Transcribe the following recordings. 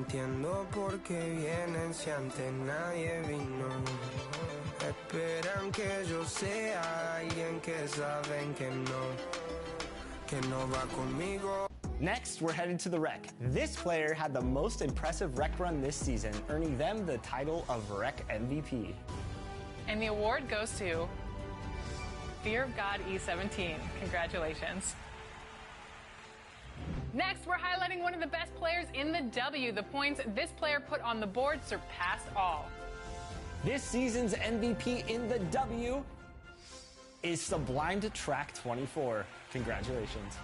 entiendo por qué vienen si antes nadie vino. Esperan que yo sea alguien que saben que no va conmigo. Next, we're headed to the Rec. This player had the most impressive Rec run this season, earning them the title of Rec MVP. And the award goes to Fear of God E17. Congratulations. Next, we're highlighting one of the best players in the W. The points this player put on the board surpassed all. This season's MVP in the W is Sublime to Track 24. Congratulations.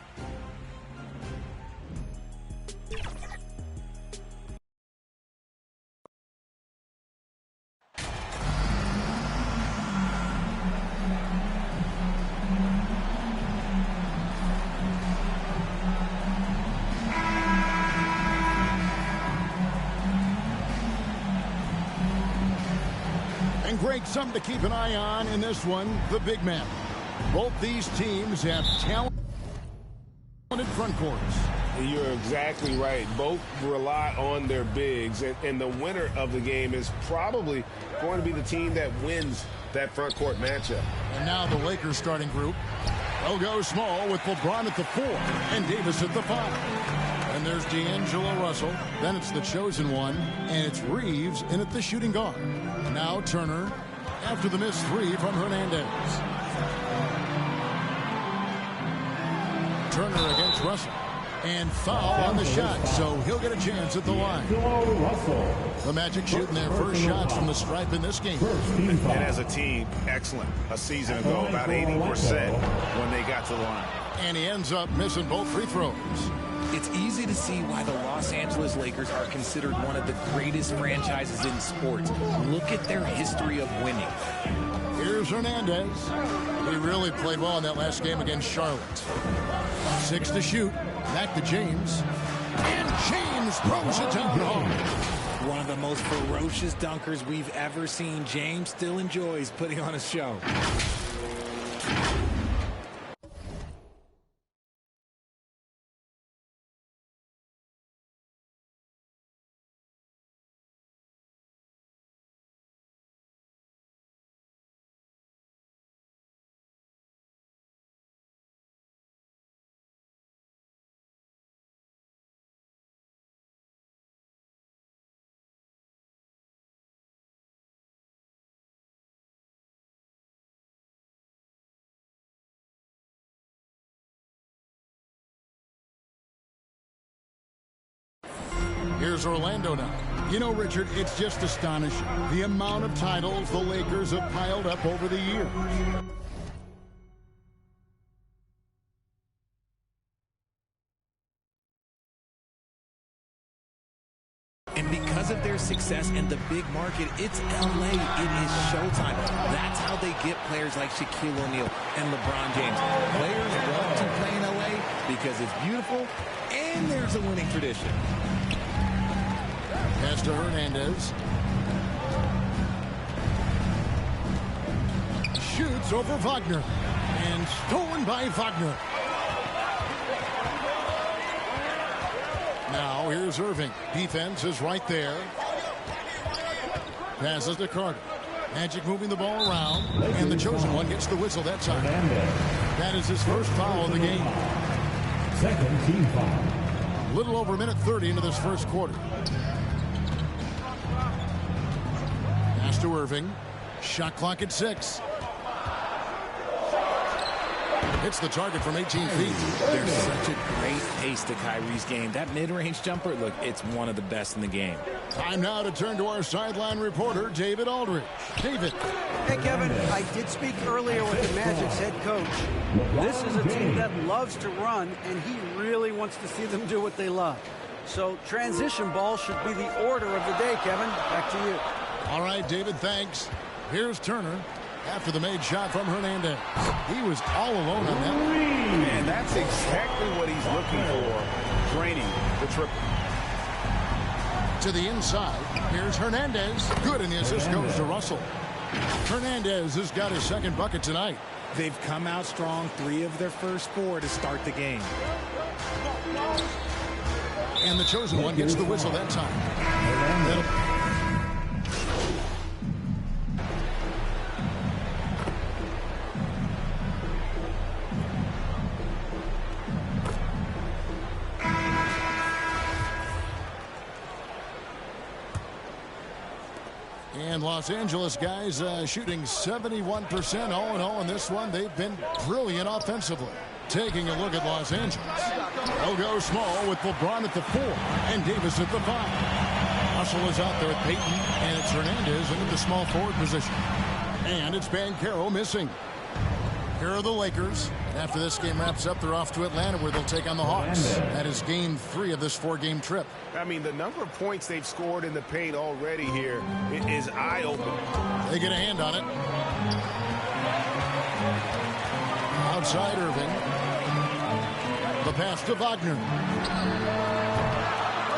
Great, something to keep an eye on in this one, the big man. Both these teams have talented front courts. You're exactly right. Both rely on their bigs, and the winner of the game is probably going to be the team that wins that front court matchup. And now the Lakers starting group. They'll go small with LeBron at the 4 and Davis at the 5. And there's D'Angelo Russell. Then it's the chosen one, and it's Reeves in at the shooting guard. Now Turner after the missed 3 from Hernandez. Turner against Russell. And foul on the shot, so he'll get a chance at the line. The Magic shooting their first shots from the stripe in this game. And as a team, excellent. A season ago, about 80% when they got to the line. And he ends up missing both free throws. It's easy to see why the Los Angeles Lakers are considered one of the greatest franchises in sports. Look at their history of winning. Here's Hernandez. He really played well in that last game against Charlotte. 6 to shoot. Back to James. And James throws it down hard. One of the most ferocious dunkers we've ever seen. James still enjoys putting on a show. Here's Orlando now. You know, Richard, it's just astonishing the amount of titles the Lakers have piled up over the years. And because of their success and the big market, it's LA. It is showtime. That's how they get players like Shaquille O'Neal and LeBron James. Players want to play in LA because it's beautiful and there's a winning tradition. Pass to Hernandez. Shoots over Wagner. And stolen by Wagner. Now here's Irving. Defense is right there. Passes to Carter. Magic moving the ball around. And the chosen one gets the whistle that time. That is his first foul of the game. Second team foul. A little over a minute 30 into this first quarter. Pass to Irving. Shot clock at 6. Hits the target from 18 feet. There's such a great pace to Kyrie's game. That mid-range jumper, look, it's one of the best in the game. Time now to turn to our sideline reporter, David Aldridge. David. Hey, Kevin, I did speak earlier with the Magic's head coach. This is a team that loves to run, and he really wants to see them do what they love. So transition ball should be the order of the day, Kevin. Back to you. All right, David, thanks. Here's Turner. After the made shot from Hernandez. He was all alone on that. And that's exactly what he's looking for. Draining the triple. To the inside. Here's Hernandez. Good, and the assist goes to Russell. Hernandez has got his second bucket tonight. They've come out strong, 3 of their first 4 to start the game. And the chosen one gets the whistle that time. And Los Angeles guys shooting 71% all in all in this one. They've been brilliant offensively. Taking a look at Los Angeles. They'll go small with LeBron at the 4 and Davis at the 5. Russell is out there with Payton, and it's Hernandez into the small forward position. And it's Banchero missing. Here are the Lakers. After this game wraps up, they're off to Atlanta where they'll take on the Hawks. That is game 3 of this 4-game trip. I mean, the number of points they've scored in the paint already here is eye-opening. They get a hand on it. Outside Irving. The pass to Wagner.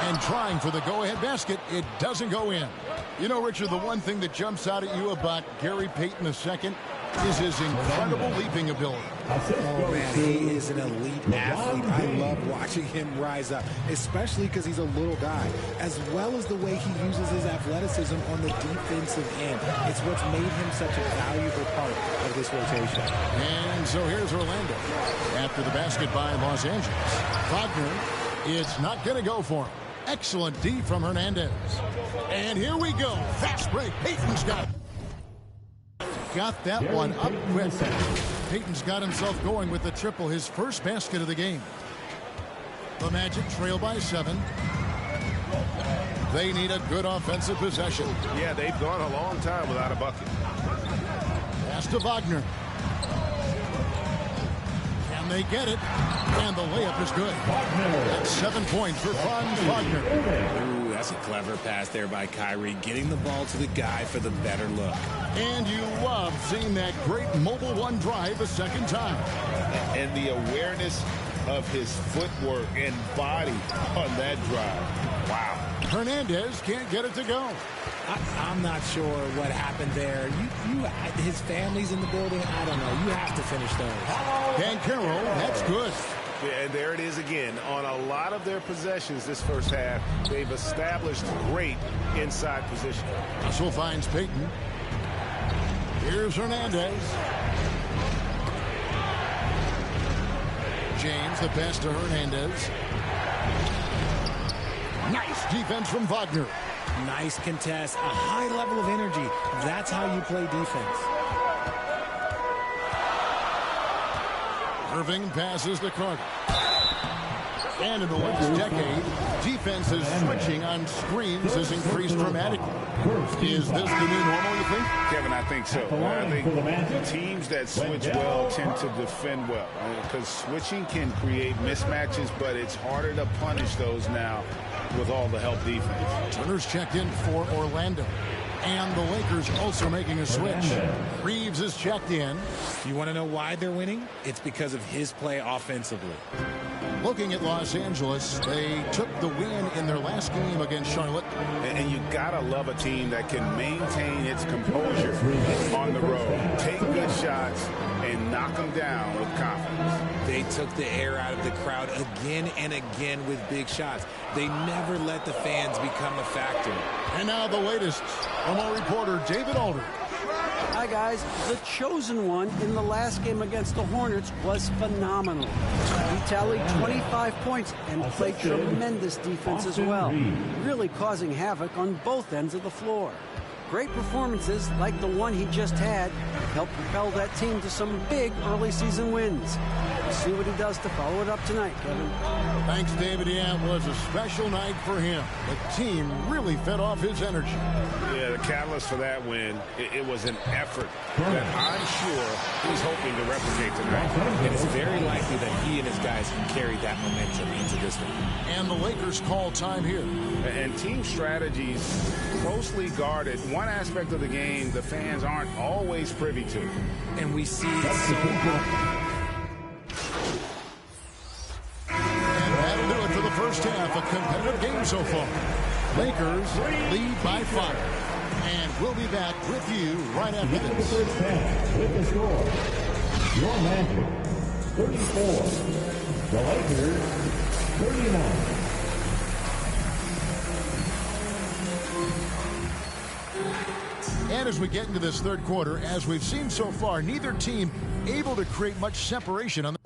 And trying for the go-ahead basket. It doesn't go in. You know, Richard, the one thing that jumps out at you about Gary Payton II is his incredible leaping ability. Oh, man, he is an elite athlete. I love watching him rise up, especially because he's a little guy, as well as the way he uses his athleticism on the defensive end. It's what's made him such a valuable part of this rotation. And so here's Orlando. After the basket by Los Angeles. Wagner, it's not going to go for him. Excellent D from Hernandez. And here we go. Fast break. Payton's got that one up quick. Payton's got himself going with the triple, his first basket of the game. The Magic trail by 7. They need a good offensive possession. Yeah, they've gone a long time without a bucket. Pass to Wagner. And they get it. And the layup is good. That's 7 points for Franz Wagner. Ooh, that's a clever pass there by Kyrie, getting the ball to the guy for the better look. And you love seeing that great mobile one drive a second time. And the awareness of his footwork and body on that drive. Wow. Hernandez can't get it to go. I'm not sure what happened there. His family's in the building. I don't know. You have to finish those. Banchero, that's good. Yeah, and there it is again. On a lot of their possessions this first half, they've established great inside position. Russell finds Payton. Here's Hernandez. James, the pass to Hernandez. Nice defense from Wagner. Nice contest, a high level of energy. That's how you play defense. Irving passes to Carter. And in the last decade, defenses switching on screens has increased dramatically. Is this the new normal, you think? Kevin, I think so. I think the teams that switch well tend to defend well. Because switching can create mismatches, but it's harder to punish those now with all the help defense. Turner's checked in for Orlando. And the Lakers also making a switch. Reeves is checked in. You want to know why they're winning? It's because of his play offensively. Looking at Los Angeles, they took the win in their last game against Charlotte. And you gotta love a team that can maintain its composure on the road, take good shots, and knock them down with confidence. They took the air out of the crowd again and again with big shots. They never let the fans become a factor. And now the latest from our reporter, David Aldridge. Hi, guys. The chosen one in the last game against the Hornets was phenomenal. He tallied 25 points and played tremendous defense as well, really causing havoc on both ends of the floor. Great performances like the one he just had helped propel that team to some big early season wins. We'll see what he does to follow it up tonight, Kevin. Thanks, David. Yeah, it was a special night for him. The team really fed off his energy. Yeah, the catalyst for that win, it was an effort that I'm sure he's hoping to replicate tonight. And it's very likely that he and his guys can carry that momentum into this one. And the Lakers call time here. And team strategies closely guarded. One aspect of the game the fans aren't always privy to. And we see it so often. That'll do it for the first half. A competitive game so far. Lakers lead by 5. And we'll be back with you right after this. The first half with the score. Your Magic 34. The Lakers 39. And as we get into this third quarter, as we've seen so far, neither team able to create much separation on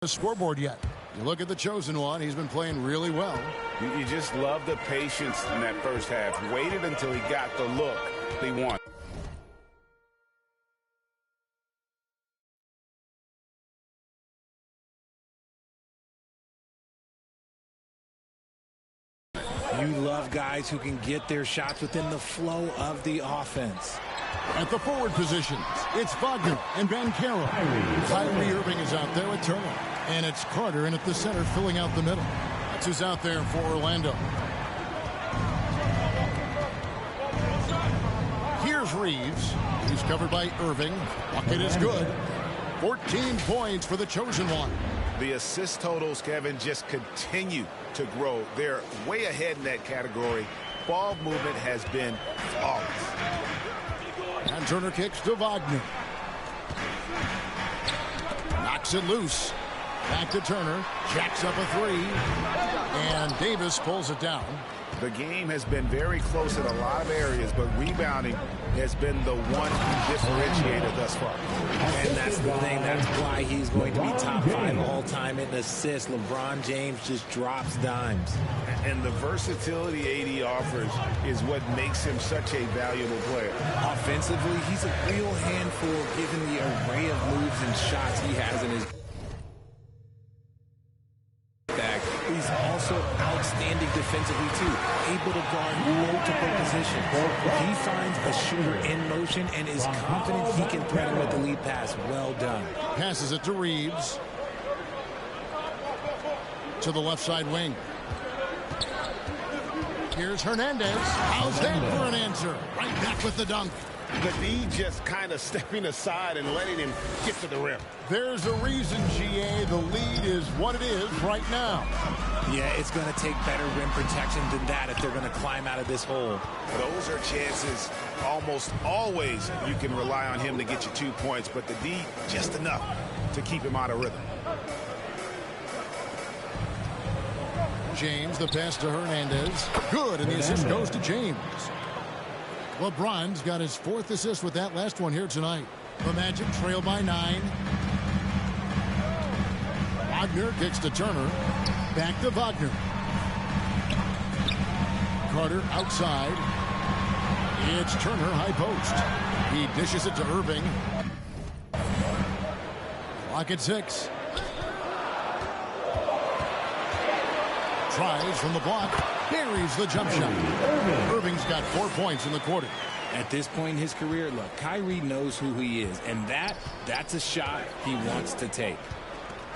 the scoreboard yet. You look at the chosen one, he's been playing really well. You just love the patience in that first half. Waited until he got the look he wanted. You love guys who can get their shots within the flow of the offense. At the forward positions, it's Wagner and Van Carroll. Kyrie Irving is out there with Turner. And it's Carter in at the center, filling out the middle. That's who's out there for Orlando. Here's Reeves. He's covered by Irving. Bucket is good. 14 points for the chosen one. The assist totals, Kevin, just continue to grow. They're way ahead in that category. Ball movement has been flawless. And Turner kicks to Wagner. Knocks it loose. Back to Turner. Jacks up a three. And Davis pulls it down. The game has been very close in a lot of areas, but rebounding has been the one differentiator thus far. And that's the thing. That's why he's going to be top 5 all-time in assists. LeBron James just drops dimes. And the versatility AD offers is what makes him such a valuable player. Offensively, he's a real handful given the array of moves and shots he has in his bag. He's also outstanding defensively too, able to guard multiple positions. He finds a shooter in motion and is confident he can threaten with the lead pass. Well done. Passes it to Reeves. To the left side wing. Here's Hernandez. How's that for an answer? Right back with the dunk. The D just kind of stepping aside and letting him get to the rim. There's a reason, GA. The lead is what it is right now. Yeah, it's going to take better rim protection than that if they're going to climb out of this hole. Those are chances almost always you can rely on him to get you 2 points, but the D just enough to keep him out of rhythm. James, the pass to Hernandez. Good, and the assist goes to James. LeBron's got his 4th assist with that last one here tonight. The Magic trail by 9. Wagner kicks to Turner. Back to Wagner. Carter outside. It's Turner, high post. He dishes it to Irving. Clock at 6. Tries from the block. Buries the jump shot. Irving's got 4 points in the quarter. At this point in his career, look, Kyrie knows who he is, and that's a shot he wants to take.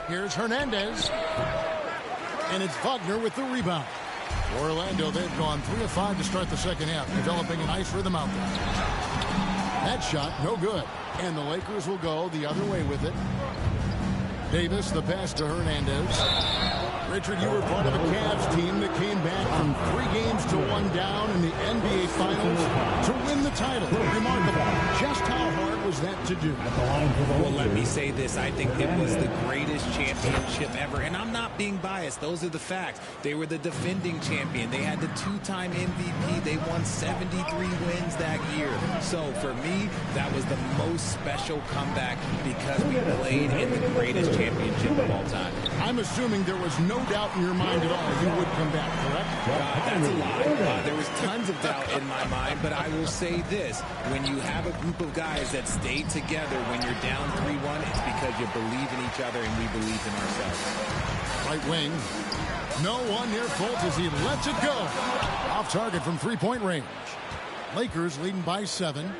Here's Hernandez. And it's Wagner with the rebound. Orlando, they've gone 3 of 5 to start the second half, developing a nice rhythm out there. That shot, no good. And the Lakers will go the other way with it. Davis, the pass to Hernandez. Richard, you were part of a Cavs team that came back from 3 games to 1 down in the NBA Finals to win the title. Remarkable. Just how hard was that to do? Well, let me say this. I think it was the greatest championship ever. And I'm not being biased. Those are the facts. They were the defending champion. They had the 2-time MVP. They won 73 wins that year. So for me, that was the most special comeback because we played in the greatest championship of all time. I'm assuming there was no doubt in your mind at all you would come back, correct? That's a lie. There was tons of doubt in my mind, but I will say this. When you have a group of guys that stay together when you're down 3-1, it's because you believe in each other and we believe in ourselves. Right wing. No one near fault as he lets it go. Off target from 3-point range. Lakers leading by 7.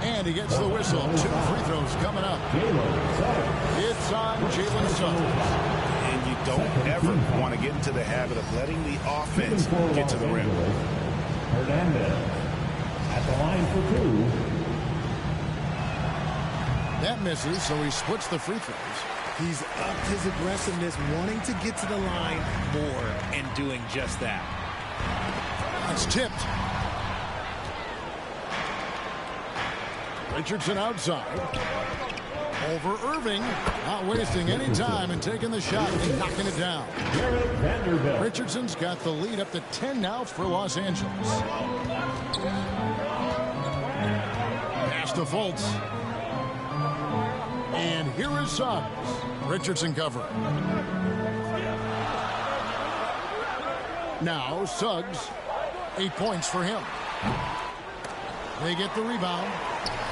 And he gets the whistle. 2 free throws coming up. It's on Jalen Suggs. And you don't ever want to get into the habit of letting the offense get to the rim. Hernandez at the line for 2. That misses, so he splits the free throws. He's upped his aggressiveness, wanting to get to the line more and doing just that. It's tipped. Richardson outside. Over Irving. Not wasting any time and taking the shot and knocking it down. Richardson's got the lead up to 10 now for Los Angeles. Pass to Fultz. And here is Suggs. Richardson covering. Now Suggs. 8 points for him. They get the rebound.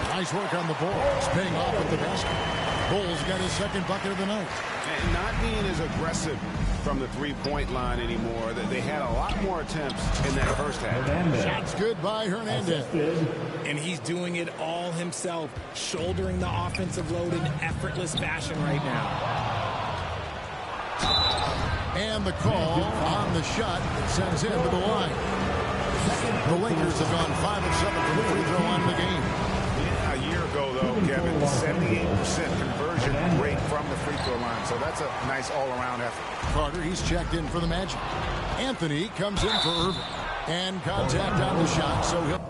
Nice work on the ball. It's paying off with the basket. Bulls got his second bucket of the night. And not being as aggressive from the three-point line anymore. They had a lot more attempts in that first half. Shots good by Hernandez. And he's doing it all himself, shouldering the offensive load in effortless fashion right now. And the call on the shot that sends him to the line. The Lakers have gone 5 of 7 from the free throw line in the game. A year ago, though, Kevin, 78% conversion rate from the free throw line. So that's a nice all-around effort. Carter, he's checked in for the Magic. Anthony comes in for Irving. And contact on the shot, so he'll...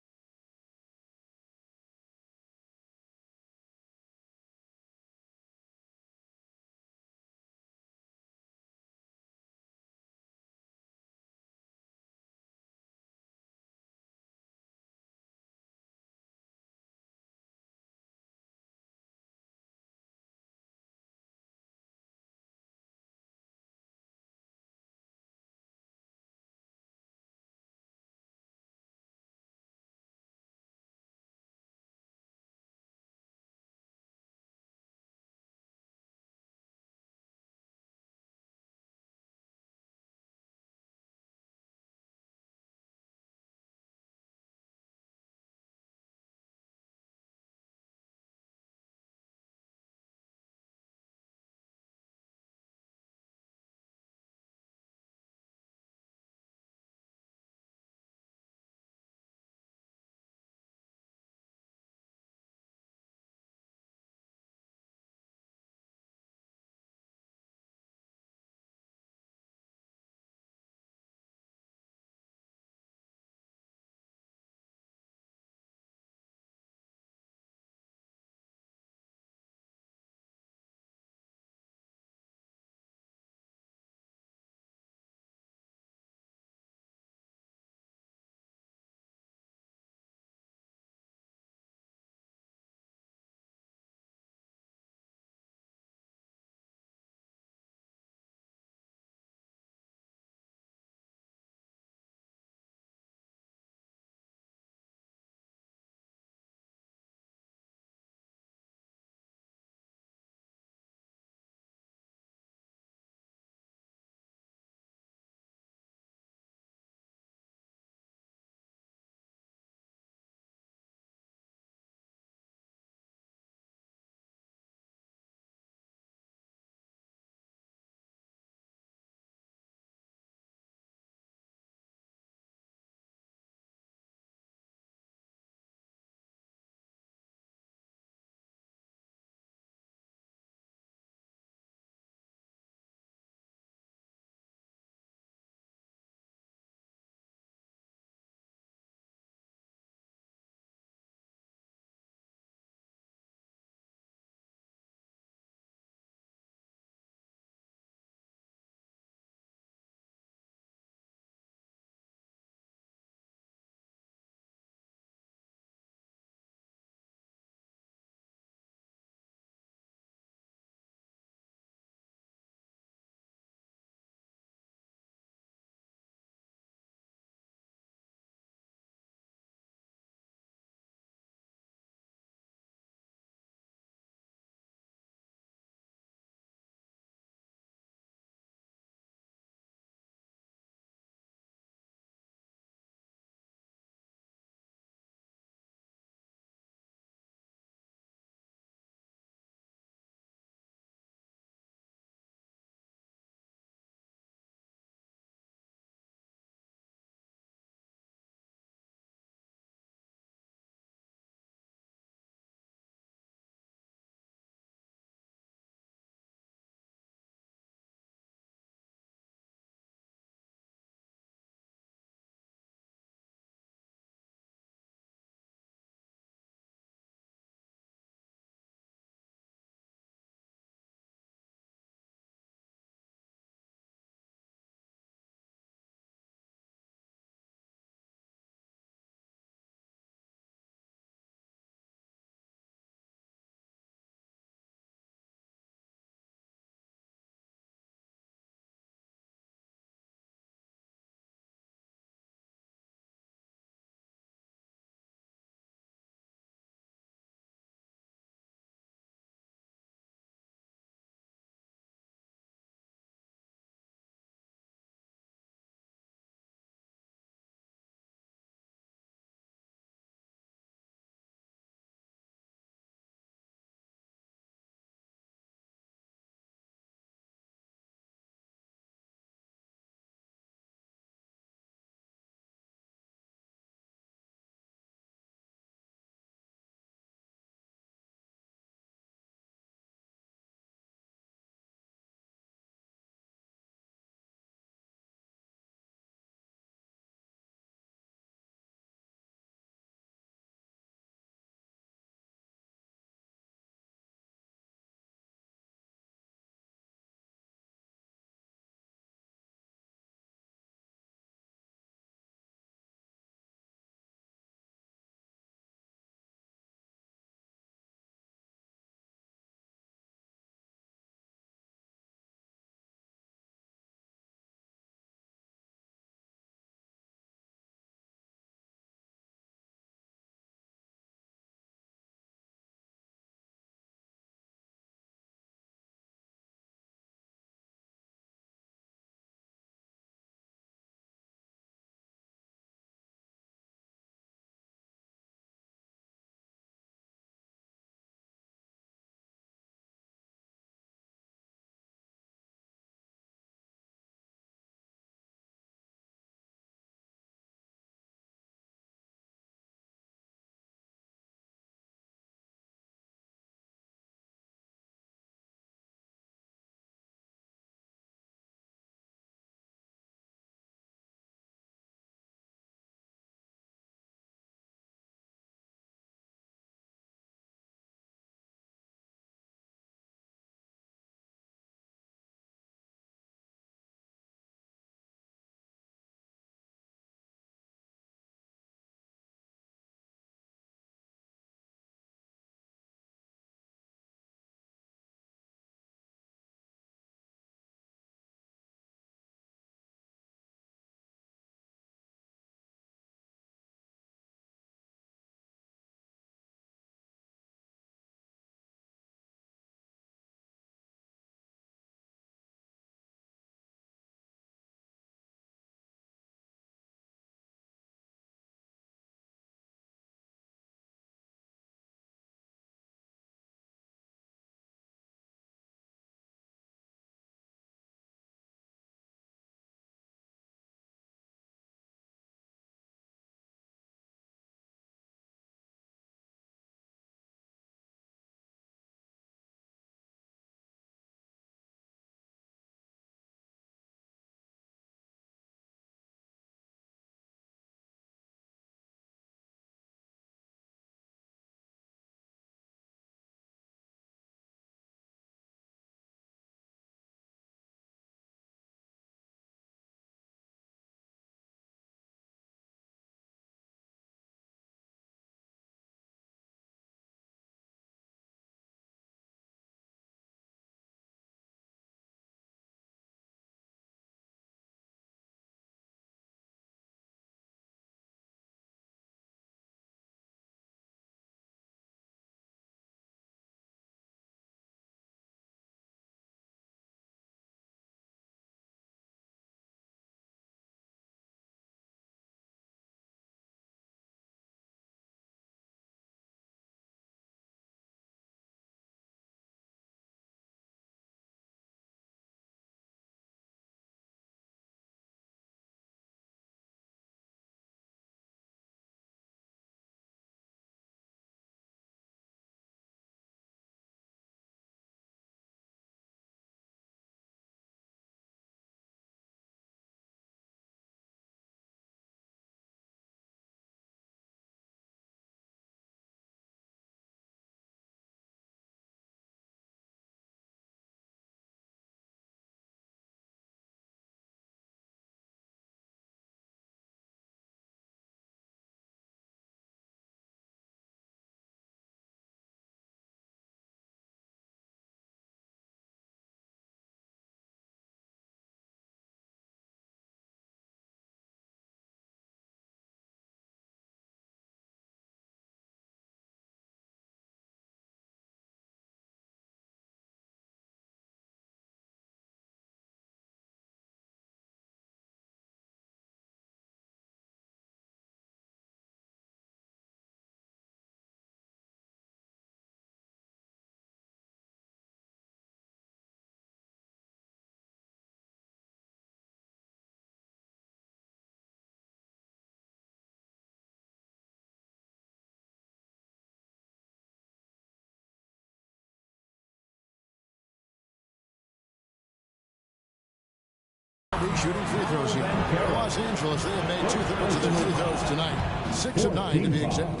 three shooting free throws here. Los Angeles, they have made 2/3 of their free throws tonight. 6 of 9 to be exact.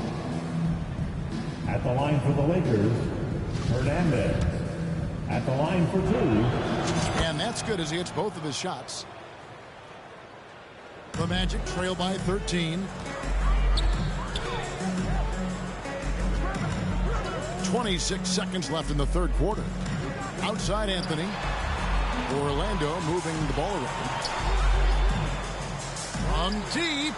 At the line for the Lakers, Hernandez. At the line for 2. And that's good as he hits both of his shots. The Magic trail by 13. 26 seconds left in the third quarter. Outside Anthony. Orlando moving the ball around. From deep.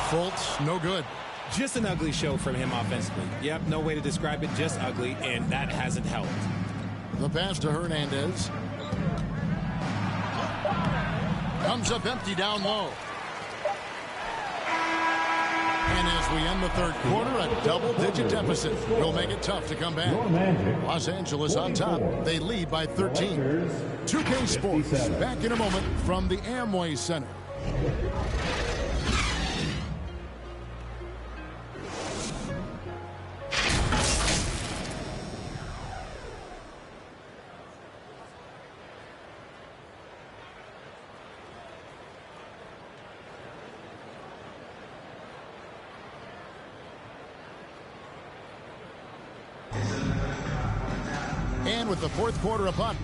Fultz, no good. Just an ugly show from him offensively. Yep, no way to describe it, just ugly, and that hasn't helped. The pass to Hernandez. Comes up empty down low. And as we end the third quarter, a double-digit deficit will make it tough to come back. Los Angeles on top. They lead by 13. 2K Sports back in a moment from the Amway Center. And with the fourth quarter upon.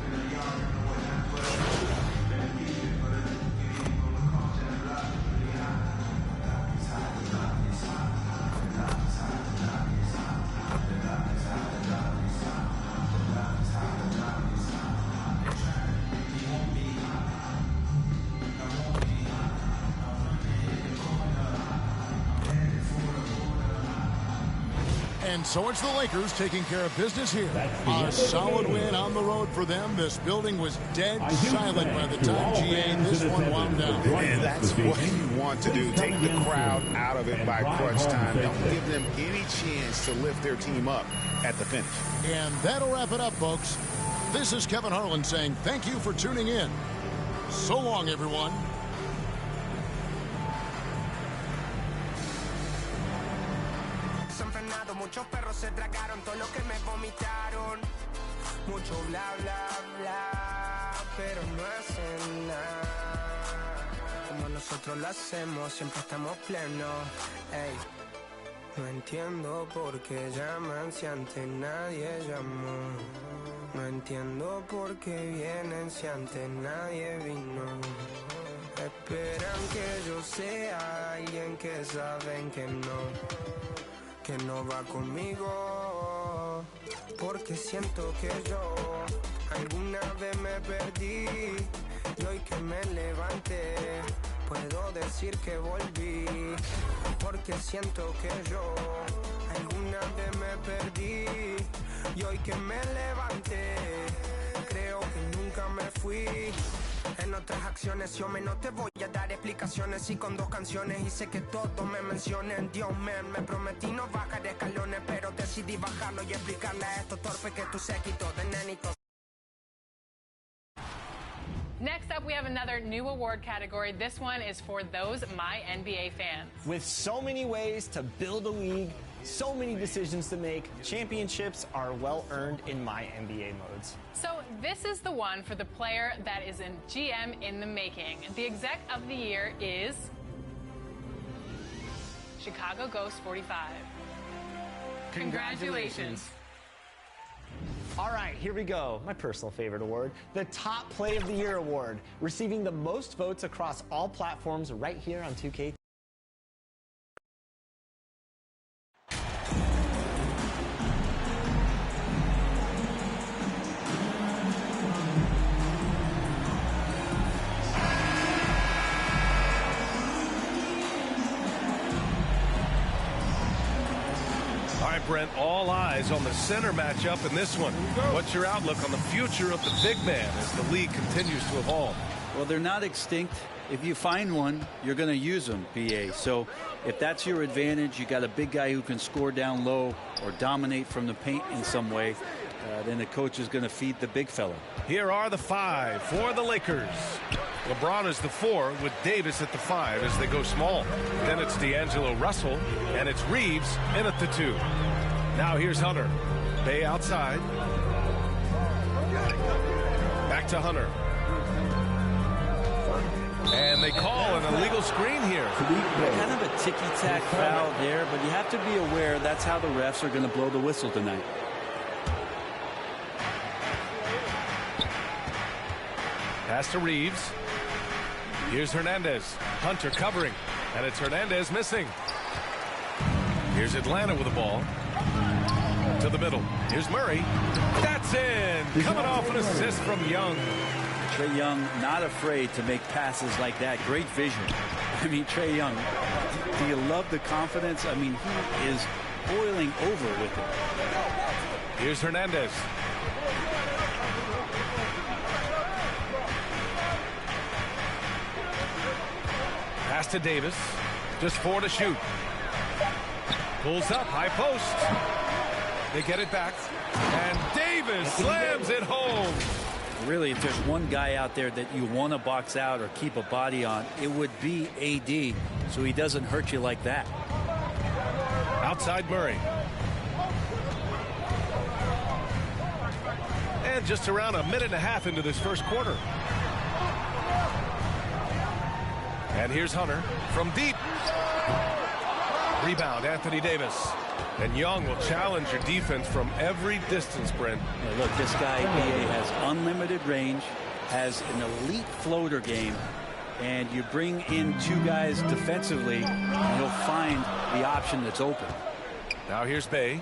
And so it's the Lakers taking care of business here. A solid win on the road for them. This building was dead silent by the time GA this one wound down. And that's what you want to do. Take the crowd out of it by crunch time. Don't give them any chance to lift their team up at the finish. And that'll wrap it up, folks. This is Kevin Harlan saying thank you for tuning in. So long, everyone. Muchos perros se tragaron todo lo que me vomitaron. Mucho bla bla bla, pero no hacen nada. Como nosotros lo hacemos, siempre estamos plenos. Ey. No entiendo por qué llaman si antes nadie llamó. No entiendo por qué vienen si antes nadie vino. Esperan que yo sea alguien que saben que no va conmigo, porque siento que yo alguna vez me perdí y hoy que me levanté puedo decir que volví, porque siento que yo alguna vez me perdí y hoy que me levanté creo que nunca me fui. En otras acciones yo no te voy a dar explicaciones y con 2 canciones hice que todos me mencionen. Dios me prometí no bajar escalones, pero decidí bajarlo y explicarle a estos torpes que tu séquito de nenitos. Next up, we have another new award category. This one is for those My NBA fans. With so many ways to build a league, so many decisions to make, championships are well earned in My NBA modes. So this is the one for the player that is a GM in the making. The exec of the year is Chicago Ghost 45. Congratulations. All right, here we go. My personal favorite award, the Top Play of the Year award, receiving the most votes across all platforms right here on 2K. Brent, all eyes on the center matchup in this one. What's your outlook on the future of the big man as the league continues to evolve? Well, they're not extinct. If you find one, you're going to use them, BA. So if that's your advantage, you got a big guy who can score down low or dominate from the paint in some way, then the coach is going to feed the big fella. Here are the 5 for the Lakers. LeBron is the 4 with Davis at the 5 as they go small. Then it's D'Angelo Russell, and it's Reeves in at the 2. Now here's Hunter. Bay outside. Back to Hunter. And they call an illegal screen here. Kind of a ticky-tack foul there, but you have to be aware that's how the refs are going to blow the whistle tonight. Pass to Reeves. Here's Hernandez. Hunter covering. And it's Hernandez missing. Here's Atlanta with the ball. To the middle. Here's Murray. That's in. Coming off an assist from Young. Trae Young not afraid to make passes like that. Great vision. I mean, Trae Young, do you love the confidence? I mean, he is boiling over with it. Here's Hernandez. Pass to Davis. Just 4 to shoot. Pulls up, high post. They get it back. And Davis slams it home. Really, if there's one guy out there that you want to box out or keep a body on, it would be AD, so he doesn't hurt you like that. Outside Murray. And just around a minute and a half into this first quarter. And here's Hunter from deep. Rebound, Anthony Davis. And Young will challenge your defense from every distance, Brent. Yeah, look, this guy, BA, has unlimited range, has an elite floater game, and you bring in 2 guys defensively, and he'll find the option that's open. Now here's Bay.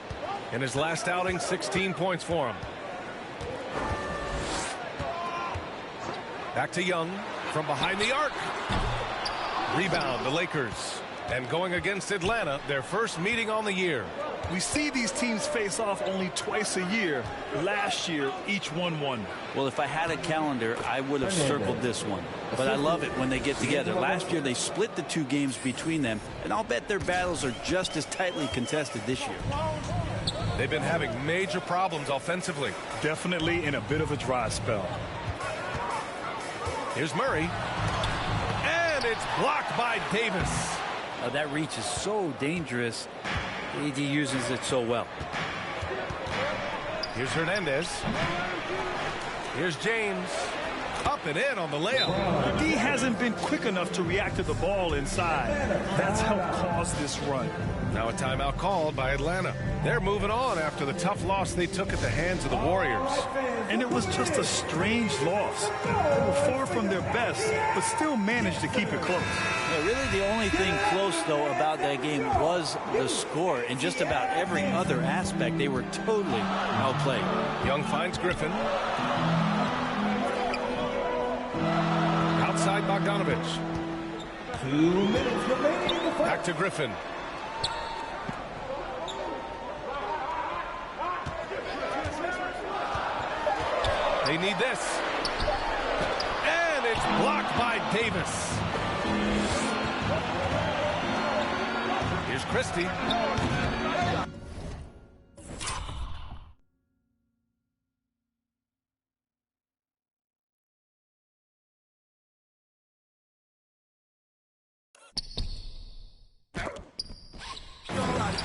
In his last outing, 16 points for him. Back to Young from behind the arc. Rebound, the Lakers. And going against Atlanta, their first meeting on the year. We see these teams face off only twice a year. Last year, each one won. Well, if I had a calendar, I would have circled this one. But I love it when they get together. Last year, they split the 2 games between them, and I'll bet their battles are just as tightly contested this year. They've been having major problems offensively. Definitely in a bit of a dry spell. Here's Murray. And it's blocked by Davis. That reach is so dangerous. AD uses it so well. Here's Hernandez. Here's James. Up and in on the layup. D hasn't been quick enough to react to the ball inside. That's helped cause this run. Now a timeout called by Atlanta. They're moving on after the tough loss they took at the hands of the Warriors. And it was just a strange loss. They were far from their best, but still managed to keep it close. Yeah, really the only thing close, though, about that game was the score. In just about every other aspect, they were totally outplayed. Young finds Griffin. Outside Bogdanovich. 2 minutes remaining in the Back to Griffin. They need this. And it's blocked by Davis. Here's Christie.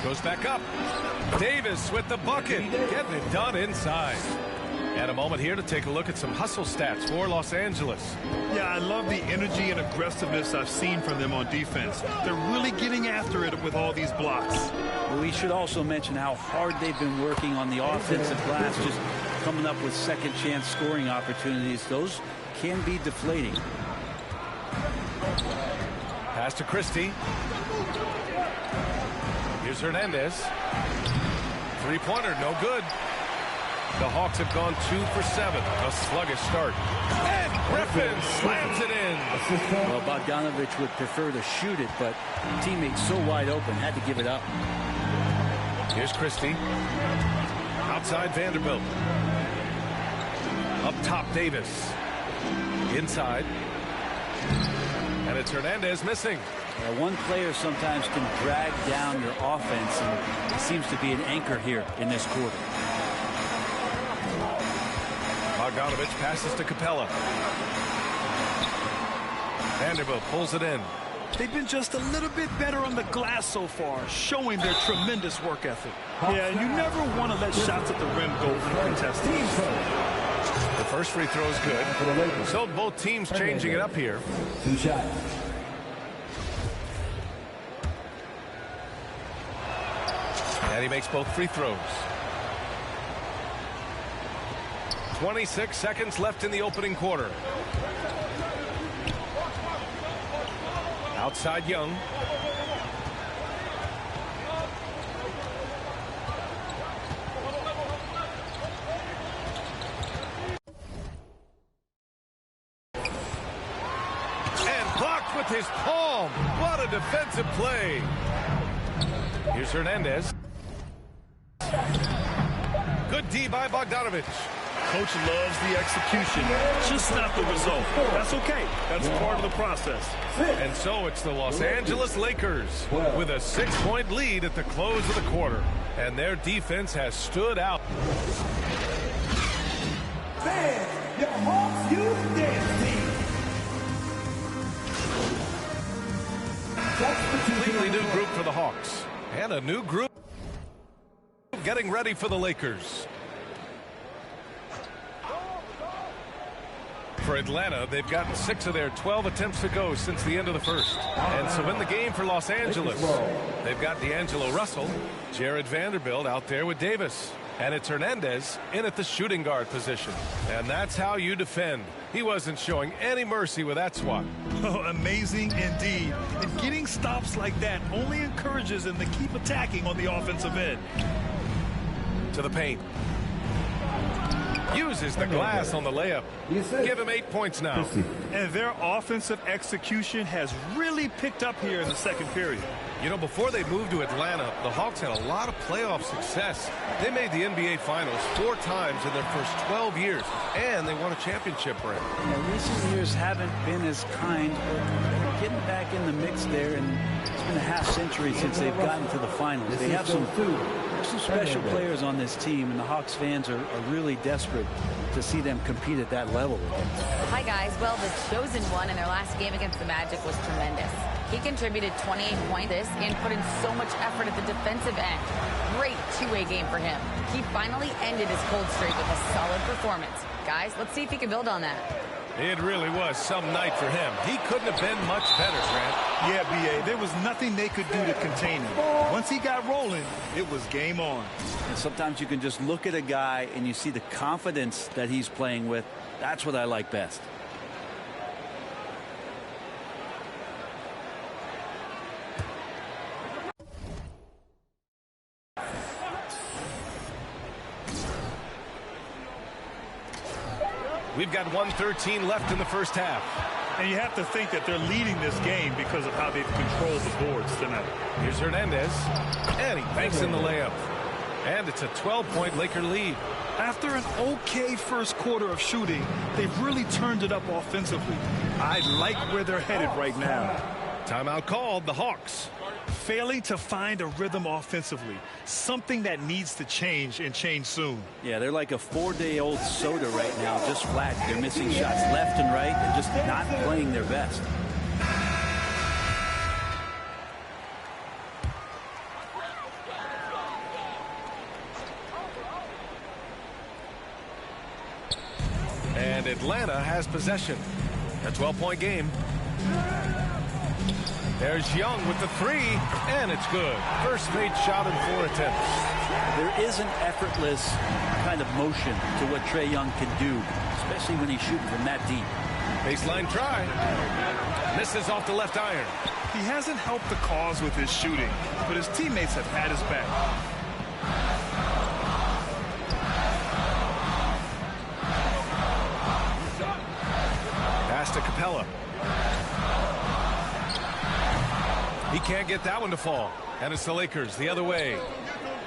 Goes back up. Davis with the bucket. Getting it done inside. And a moment here to take a look at some hustle stats for Los Angeles. Yeah, I love the energy and aggressiveness I've seen from them on defense. They're really getting after it with all these blocks. Well, we should also mention how hard they've been working on the offensive glass, just coming up with second chance scoring opportunities. Those can be deflating. Pass to Christie. Here's Hernandez. Three-pointer, no good. The Hawks have gone 2 for 7. A sluggish start. And Griffin slams it in. Well, Bogdanovich would prefer to shoot it, but teammates so wide open had to give it up. Here's Christie. Outside Vanderbilt. Up top Davis. Inside. And it's Hernandez missing. One player sometimes can drag down your offense, and it seems to be an anchor here in this quarter. Bogdanovich passes to Capella. Vanderbilt pulls it in. They've been just a little bit better on the glass so far, showing their tremendous work ethic. Yeah, you never want to let shots at the rim go uncontested. The First free throw is good. So both teams changing it up here. 2 shots. And he makes both free throws. 26 seconds left in the opening quarter. Outside Young. And blocked with his palm. What a defensive play. Here's Hernandez. Good D by Bogdanovich. Coach loves the execution, just not the result. That's okay. That's part of the process. And so it's the Los Angeles Lakers with a 6-point lead at the close of the quarter. And their defense has stood out. Fans, your Hawks Youth Dance Team. Completely new group for the Hawks. And a new group getting ready for the Lakers. For Atlanta, they've gotten 6 of their 12 attempts to go since the end of the first. And so in the game for Los Angeles, they've got D'Angelo Russell, Jared Vanderbilt out there with Davis. And it's Hernandez in at the shooting guard position. And that's how you defend. He wasn't showing any mercy with that swat. Oh, amazing indeed. And getting stops like that only encourages them to keep attacking on the offensive end. To the paint. Uses the glass on the layup. Give him 8 points now. And their offensive execution has really picked up here in the second period. You know, before they moved to Atlanta, the Hawks had a lot of playoff success. They made the NBA Finals 4 times in their first 12 years, and they won a championship ring. Yeah, recent years haven't been as kind, but they're getting back in the mix there, and it's been a half-century since they've gotten to the finals. They have some special players on this team, and the Hawks fans are really desperate to see them compete at that level again. Hi, guys. Well, the chosen one in their last game against the Magic was tremendous. He contributed 28 points and put in so much effort at the defensive end. Great two-way game for him. He finally ended his cold streak with a solid performance. Guys, let's see if he can build on that. It really was some night for him. He couldn't have been much better, Grant. Yeah, B.A., there was nothing they could do to contain him. Once he got rolling, it was game on. And sometimes you can just look at a guy and you see the confidence that he's playing with. That's what I like best. We've got 1:13 left in the first half. And you have to think that they're leading this game because of how they've controlled the boards tonight. Here's Hernandez, and he banks in the layup. And it's a 12-point Laker lead. After an okay first quarter of shooting, they've really turned it up offensively. I like where they're headed right now. Timeout called, the Hawks. Failing to find a rhythm offensively, something that needs to change and change soon. Yeah, they're like a 4-day-old soda right now, just flat. They're missing shots left and right and just not playing their best. And Atlanta has possession. A 12-point game. There's Young with the 3, and it's good. First made shot in 4 attempts. There is an effortless kind of motion to what Trae Young can do, especially when he's shooting from that deep. Baseline try. Misses off the left iron. He hasn't helped the cause with his shooting, but his teammates have had his back. Pass to Capella. He can't get that one to fall. And it's the Lakers the other way.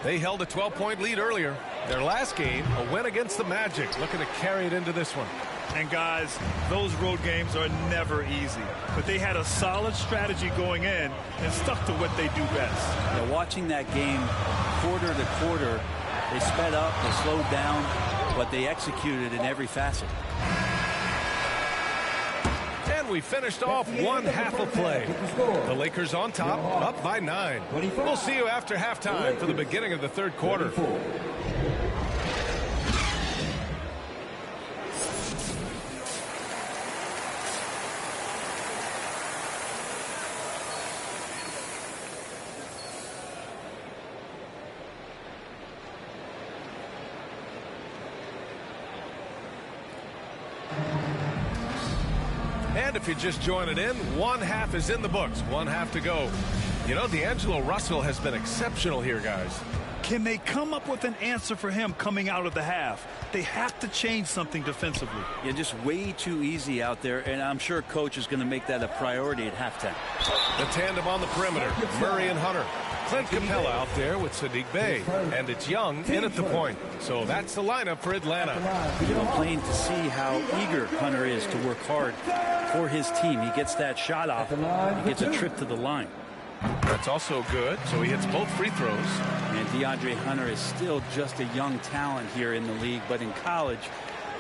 They held a 12-point lead earlier. Their last game, a win against the Magic, looking to carry it into this one. And guys, those road games are never easy. But they had a solid strategy going in and stuck to what they do best. Yeah, watching that game quarter to quarter, they sped up, they slowed down, but they executed in every facet. And we finished off one half of play. The Lakers on top, up by 9. We'll see you after halftime for the beginning of the third quarter. And if you're just joining in, one half is in the books. One half to go. You know, D'Angelo Russell has been exceptional here, guys. Can they come up with an answer for him coming out of the half? They have to change something defensively. Yeah, just way too easy out there, and I'm sure coach is going to make that a priority at halftime. The tandem on the perimeter, Murray and Hunter. Clint Capella out there with Sadiq Bey, and it's Young in at the point. So that's the lineup for Atlanta. You know, plain to see how eager Hunter is to work hard for his team. He gets that shot off. He gets a trip to the line. That's also good, so he hits both free throws. And DeAndre Hunter is still just a young talent here in the league, but in college,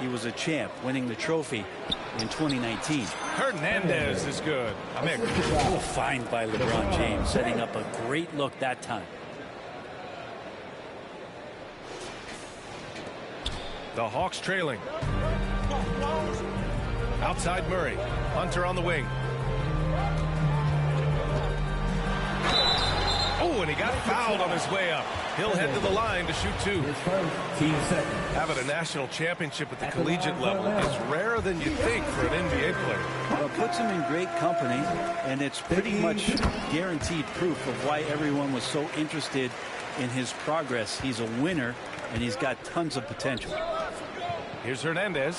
he was a champ, winning the trophy in 2019. Hernandez is good. Well, find by LeBron James, setting up a great look that time. The Hawks trailing. Outside Murray. Hunter on the wing. Oh, and he got fouled on his way up. He'll head to the line to shoot two. Having a national championship at the collegiate level is rarer than you think for an NBA player. Well, it puts him in great company, and it's pretty much guaranteed proof of why everyone was so interested in his progress. He's a winner, and he's got tons of potential. Here's Hernandez.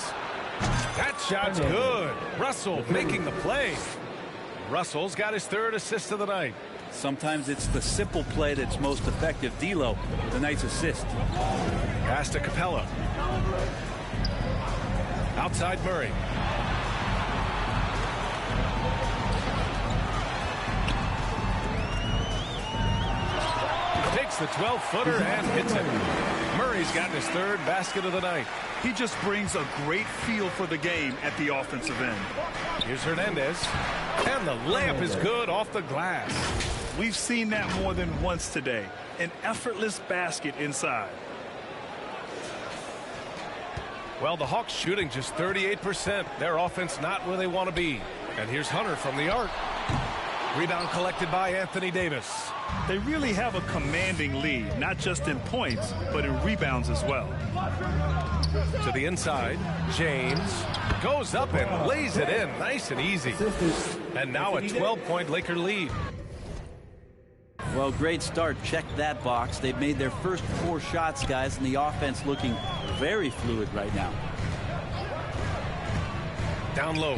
That shot's good. Russell making the play. Russell's got his third assist of the night. Sometimes it's the simple play that's most effective. D'Lo with a nice assist. Pass to Capella. Outside Murray. Takes the 12-footer and hits it. Murray's gotten his third basket of the night. He just brings a great feel for the game at the offensive end. Here's Hernandez. And the layup is good off the glass. We've seen that more than once today. An effortless basket inside. Well, the Hawks shooting just 38%. Their offense not where they want to be. And here's Hunter from the arc. Rebound collected by Anthony Davis. They really have a commanding lead, not just in points, but in rebounds as well. To the inside, James goes up and lays it in nice and easy. And now a 12-point Laker lead. Well, great start. Check that box. They've made their first 4 shots, guys, and the offense looking very fluid right now. Down low.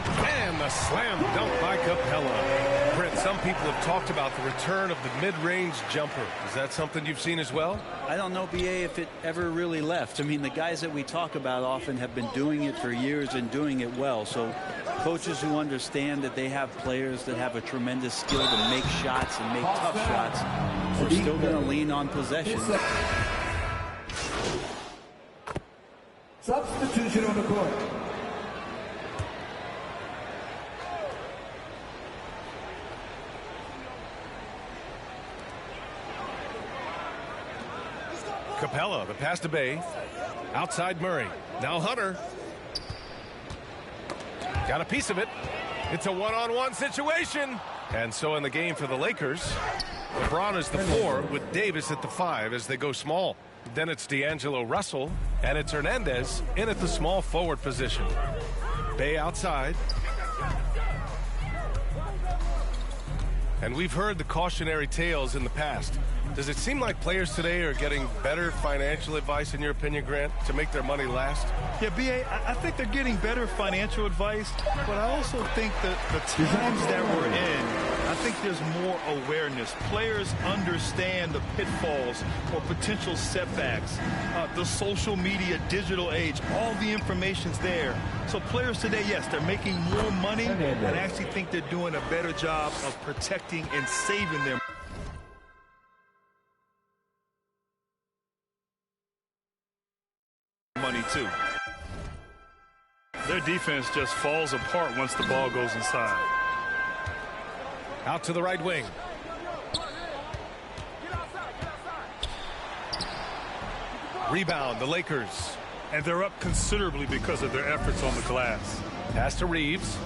And the slam dunk by Capella. Brent, some people have talked about the return of the mid-range jumper. Is that something you've seen as well? I don't know, BA, if it ever really left. I mean, the guys that we talk about often have been doing it for years and doing it well. So coaches who understand that they have players that have a tremendous skill to make shots and make tough shots, we're still going to lean on possession. Substitution on the court. Capella, the pass to Bey. Outside Murray. Now Hunter. Got a piece of it. It's a one-on-one situation. And so in the game for the Lakers, LeBron is the 4 with Davis at the 5 as they go small. Then it's D'Angelo Russell, and it's Hernandez in at the small forward position. Bey outside. And we've heard the cautionary tales in the past. Does it seem like players today are getting better financial advice, in your opinion, Grant, to make their money last? Yeah, B.A., I think they're getting better financial advice, but I also think that the times that we're in, I think there's more awareness. Players understand the pitfalls or potential setbacks, the social media, digital age, all the information's there. So players today, yes, they're making more money, and I actually think they're doing a better job of protecting and saving their money too. Their defense just falls apart once the ball goes inside. Out to the right wing. Rebound, the Lakers. And they're up considerably because of their efforts on the glass. Pass to Reeves.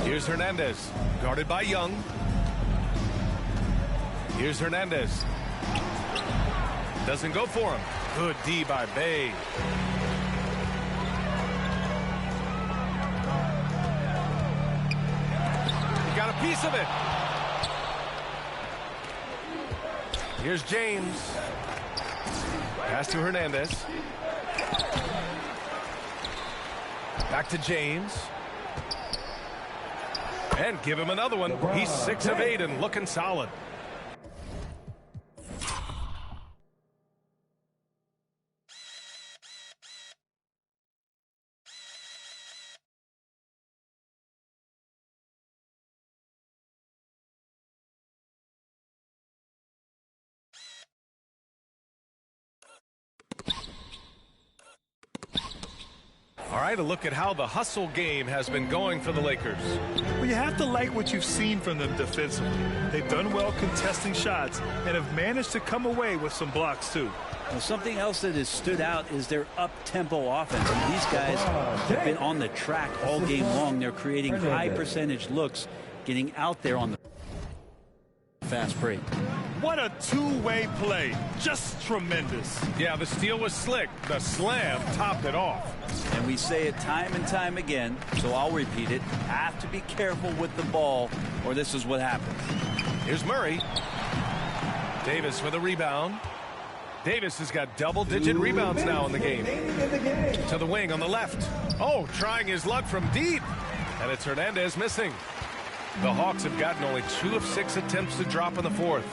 Here's Hernandez, guarded by Young. Here's Hernandez. Doesn't go for him. Good D by Bey. piece of it. Here's James. Pass to Hernandez. Back to James. And give him another one. He's 6 of 8 and looking solid. All right, a look at how the hustle game has been going for the Lakers. Well, you have to like what you've seen from them defensively. They've done well contesting shots and have managed to come away with some blocks, too. Well, something else that has stood out is their up-tempo offense. And these guys have been on the track all game long. They're creating high-percentage looks, getting out there on the fast break. What a two-way play. Just tremendous. Yeah, the steal was slick. The slam topped it off. And we say it time and time again, so I'll repeat it. Have to be careful with the ball, or this is what happens. Here's Murray. Davis with a rebound. Davis has got double-digit rebounds now in the game. To the wing on the left. Oh, trying his luck from deep. And it's Hernandez missing. The Hawks have gotten only 2 of 6 attempts to drop in the fourth.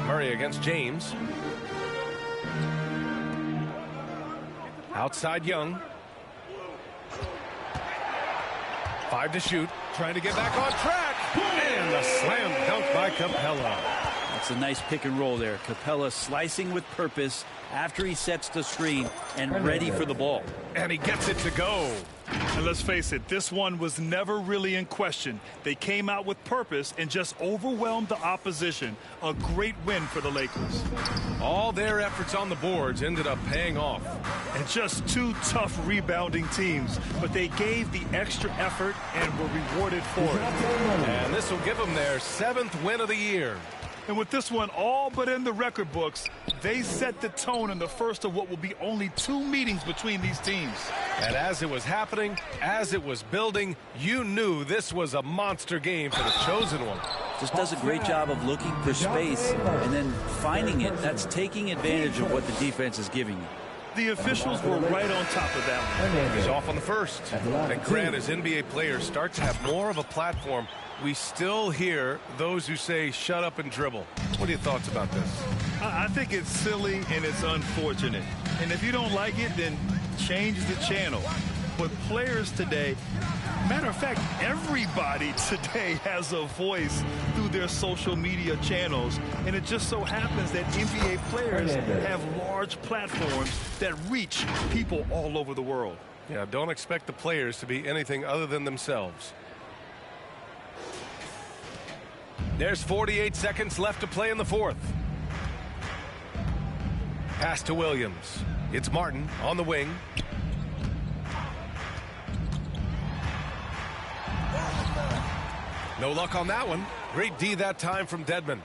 Murray against James. Outside Young. 5 to shoot. Trying to get back on track. And a slam dunk by Capella. That's a nice pick and roll there. Capella slicing with purpose after he sets the screen and ready for the ball. And he gets it to go. And let's face it, this one was never really in question. They came out with purpose and just overwhelmed the opposition. A great win for the Lakers. All their efforts on the boards ended up paying off. And just 2 tough rebounding teams, but they gave the extra effort and were rewarded for it. And this will give them their 7th win of the year. And with this one all but in the record books, they set the tone in the first of what will be only 2 meetings between these teams. And as it was happening, as it was building, you knew this was a monster game for the chosen one. Just does a great job of looking for space and then finding it. That's taking advantage of what the defense is giving you. The officials were right on top of that one. He's off on the first. And Grant, as NBA players start to have more of a platform, we still hear those who say shut up and dribble. What are your thoughts about this? I think it's silly and it's unfortunate. And if you don't like it, then change the channel. But players today, matter of fact, everybody today has a voice through their social media channels. And it just so happens that NBA players have large platforms that reach people all over the world. Yeah, don't expect the players to be anything other than themselves. There's 48 seconds left to play in the fourth. Pass to Williams. It's Martin on the wing. No luck on that one. Great D that time from Dedmon.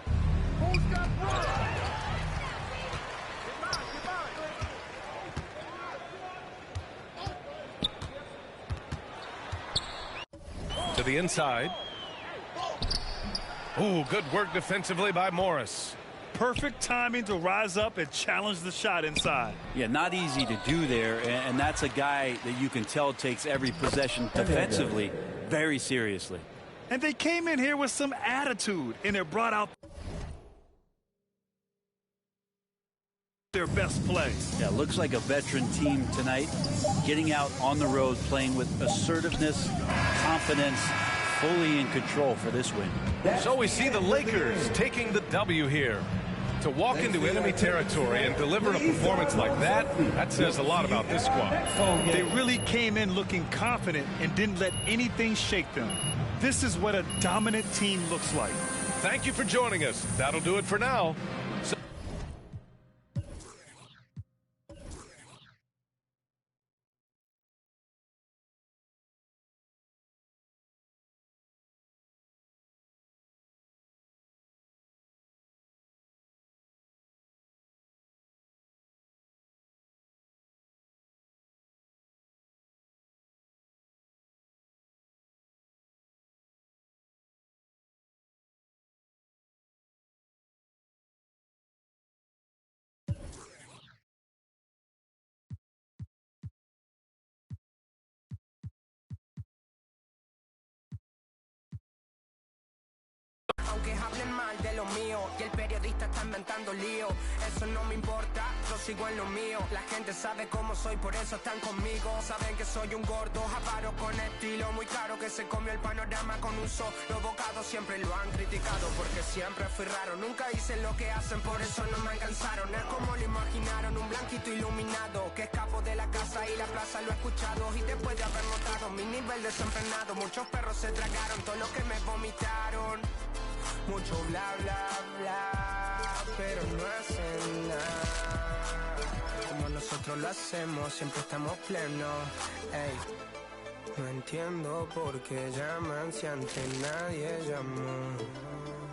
To the inside. Ooh, good work defensively by Morris. Perfect timing to rise up and challenge the shot inside. Yeah, not easy to do there, and that's a guy that you can tell takes every possession defensively very seriously. And they came in here with some attitude, and it brought out their best play. Yeah, looks like a veteran team tonight, getting out on the road, playing with assertiveness, confidence, fully in control for this win. So we see the Lakers taking the W here. To walk into enemy territory and deliver a performance like that says a lot about this squad. They really came in looking confident and didn't let anything shake them. This is what a dominant team looks like. Thank you for joining us. That'll do it for now. hablen mal de lo mío y el periodista está inventando lío. Eso no me importa, yo sigo en lo mío. La gente sabe cómo soy, por eso están conmigo. Saben que soy un gordo, avaro con estilo muy caro, que se comió el panorama con un solo bocado. Siempre lo han criticado porque siempre fui raro. Nunca hice lo que hacen, por eso no me alcanzaron. Es como lo imaginaron, un blanquito iluminado que escapo de la casa y la plaza lo he escuchado. Y después de haber notado mi nivel desenfrenado, muchos perros se tragaron todo lo que me vomitaron. Mucho bla bla bla, pero no hacen nada como nosotros lo hacemos, siempre estamos plenos. Ey, no entiendo por qué llaman si antes nadie llamó.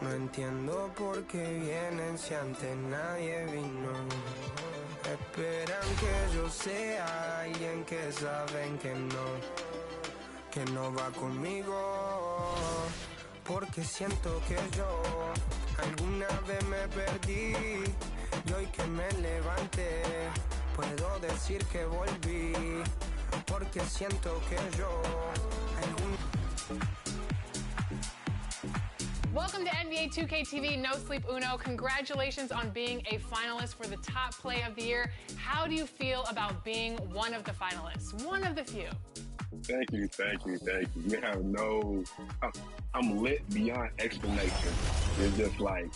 No entiendo por qué vienen si antes nadie vino. Esperan que yo sea alguien que saben que no va conmigo. Porque siento que yo alguna vez me perdí y hoy que me levanté puedo decir que volví. Porque siento que yo Welcome to NBA 2K TV No Sleep Uno. Congratulations on being a finalist for the top play of the year. How do you feel about being one of the finalists? One of the few. Thank you. You have no, I'm lit beyond explanation. It's just like.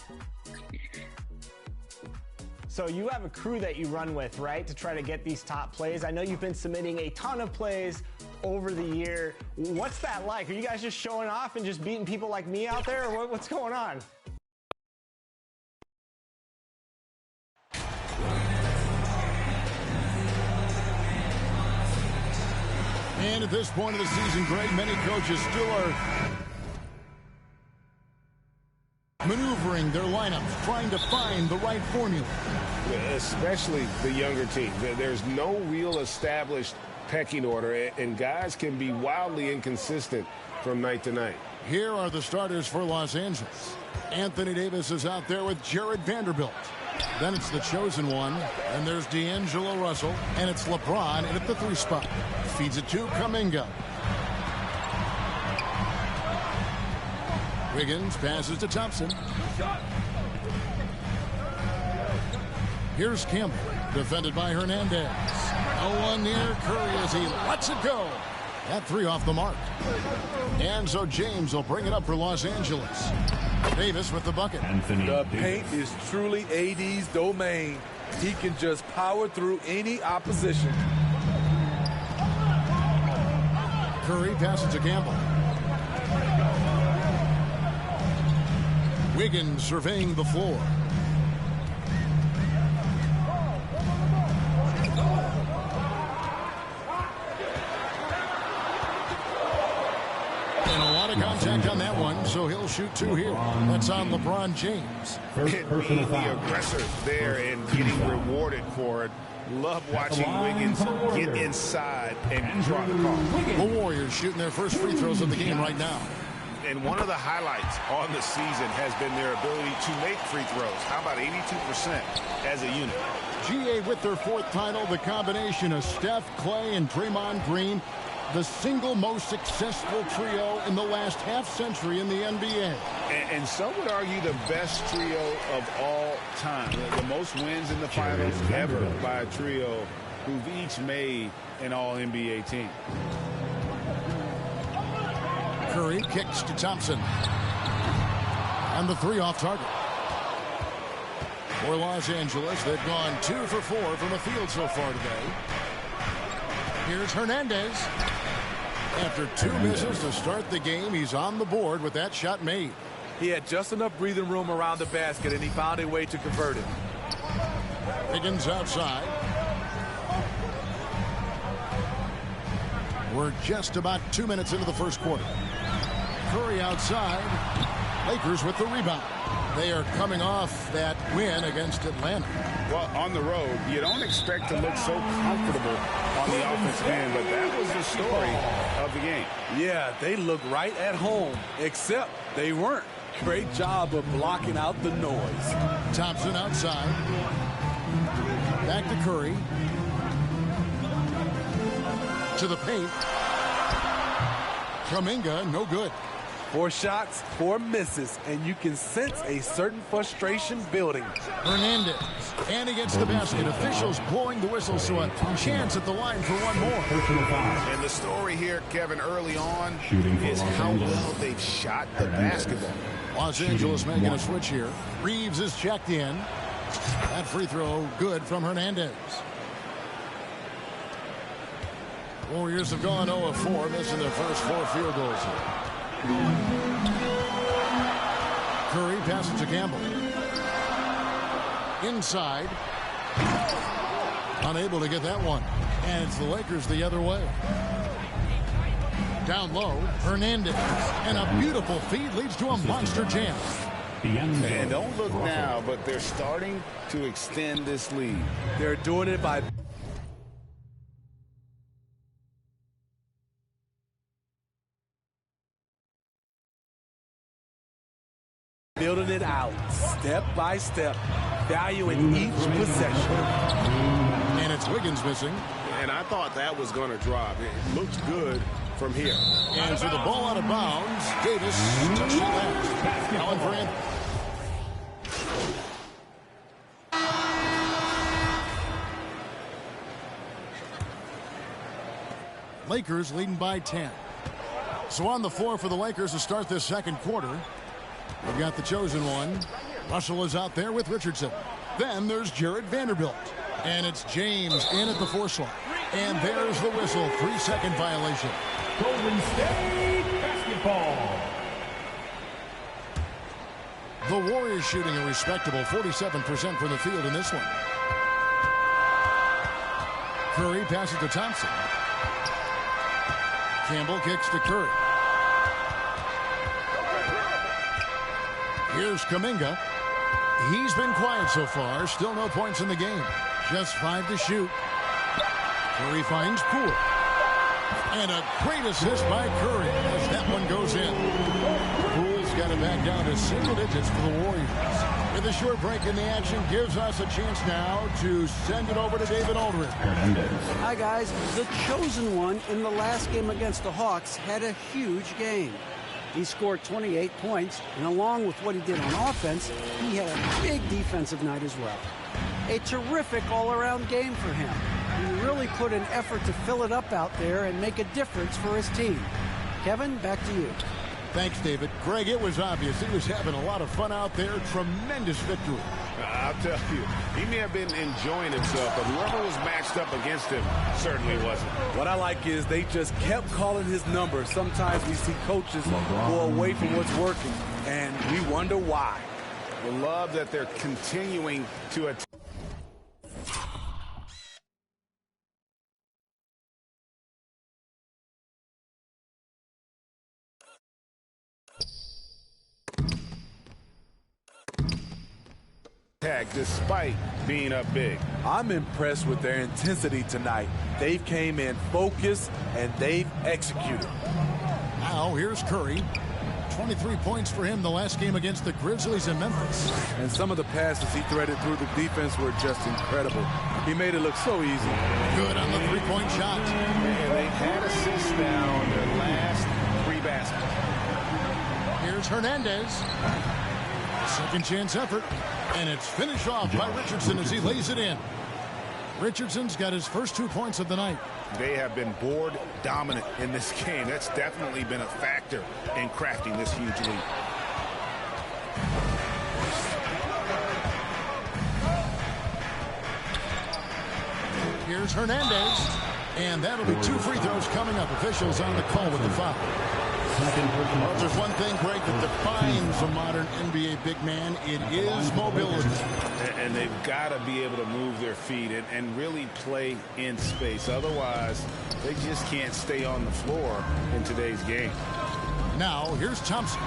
So you have a crew that you run with, right, to try to get these top plays. I know you've been submitting a ton of plays over the year. What's that like? Are you guys just showing off and just beating people like me out there, or what's going on? And at this point of the season, Greg, many coaches still are maneuvering their lineups, trying to find the right formula. Especially the younger team. There's no real established pecking order, and guys can be wildly inconsistent from night to night. Here are the starters for Los Angeles. Anthony Davis is out there with Jared Vanderbilt. Then it's the chosen one, and there's D'Angelo Russell, and it's LeBron in at the 3 spot. Feeds it to Kuminga. Wiggins passes to Thompson. Here's Campbell, defended by Hernandez. No one near Curry as he lets it go. That 3 off the mark. And so James will bring it up for Los Angeles. Davis with the bucket. The paint is truly AD's domain. He can just power through any opposition. Curry passes to Campbell. Wiggins surveying the floor. And a lot of contact on that one, so he'll shoot 2 here. That's on LeBron James. The aggressor there and getting rewarded for it. Love watching Wiggins get inside and draw the call. The Warriors shooting their first free throws of the game right now. And one of the highlights on the season has been their ability to make free throws. How about 82% as a unit? GA with their 4th title, the combination of Steph, Clay, and Draymond Green, the single most successful trio in the last half-century in the NBA. And some would argue the best trio of all time. The most wins in the finals ever by a trio who've each made an all-NBA team. Curry kicks to Thompson. And the 3 off target. For Los Angeles, they've gone 2 for 4 from the field so far today. Here's Hernandez. After 2 misses to start the game, he's on the board with that shot made. He had just enough breathing room around the basket, and he found a way to convert it. Wiggins outside. We're just about 2 minutes into the first quarter. Curry outside. Lakers with the rebound. They are coming off that win against Atlanta. Well, on the road, you don't expect to look so comfortable on the offensive end, but that was the story of the game. Yeah, they look right at home, except they weren't. Great job of blocking out the noise. Thompson outside. Back to Curry. To the paint. Kuminga, no good. 4 shots, 4 misses, and you can sense a certain frustration building. Hernandez, and he gets the basket. Officials blowing the whistle, so a chance at the line for one more. And the story here, Kevin, early on is how well they've shot the basketball. Los Angeles making a switch here. Reeves is checked in. That free throw good from Hernandez. Warriors have gone 0 of 4, missing their first 4 field goals here. Curry passes to Campbell. Inside. Unable to get that one. And it's the Lakers the other way. Down low, Hernandez. And a beautiful feed leads to a monster jam. And don't look now, but they're starting to extend this lead. They're doing it by building it out step by step, valuing each possession. And it's Wiggins missing. And I thought that was going to drop. It looks good from here. And so the ball out of bounds. Davis touched it last. Allen for Anthony. Lakers leading by 10. So on the floor for the Lakers to start this second quarter. We've got the chosen one. Russell is out there with Richardson. Then there's Jared Vanderbilt. And it's James in at the 4 slot. And there's the whistle. 3-second violation. Golden State basketball. The Warriors shooting a respectable 47% from the field in this one. Curry passes to Thompson. Campbell kicks to Curry. Here's Kuminga. He's been quiet so far. Still no points in the game. Just 5 to shoot. Curry finds Poole. And a great assist by Curry as that one goes in. Poole's got it back down to single digits for the Warriors. With a short break in the action gives us a chance now to send it over to David Aldridge. Hi, guys. The chosen one in the last game against the Hawks had a huge game. He scored 28 points, and along with what he did on offense, he had a big defensive night as well. A terrific all-around game for him. He really put an effort to fill it up out there and make a difference for his team. Kevin, back to you. Thanks, David. Greg, it was obvious he was having a lot of fun out there. Tremendous victory. I'll tell you, he may have been enjoying himself, but whoever was matched up against him certainly wasn't. What I like is they just kept calling his number. Sometimes we see coaches go away from what's working, and we wonder why. I love that they're continuing to attack. Despite being up big. I'm impressed with their intensity tonight. They've came in focused and they've executed. Now here's Curry. 23 points for him the last game against the Grizzlies in Memphis. And some of the passes he threaded through the defense were just incredible. He made it look so easy. Good on the three-point shot. And they've had assists now on their last 3 baskets. Here's Hernandez. Second chance effort. And it's finished off by Richardson as he lays it in. Richardson's got his first 2 points of the night. They have been board dominant in this game. That's definitely been a factor in crafting this huge lead. Here's Hernandez. And that'll be 2 free throws coming up. Officials on the call with the foul. Well, if there's one thing, Greg, that defines a modern NBA big man, it is mobility. And they've got to be able to move their feet and really play in space. Otherwise, they just can't stay on the floor in today's game. Now, here's Thompson.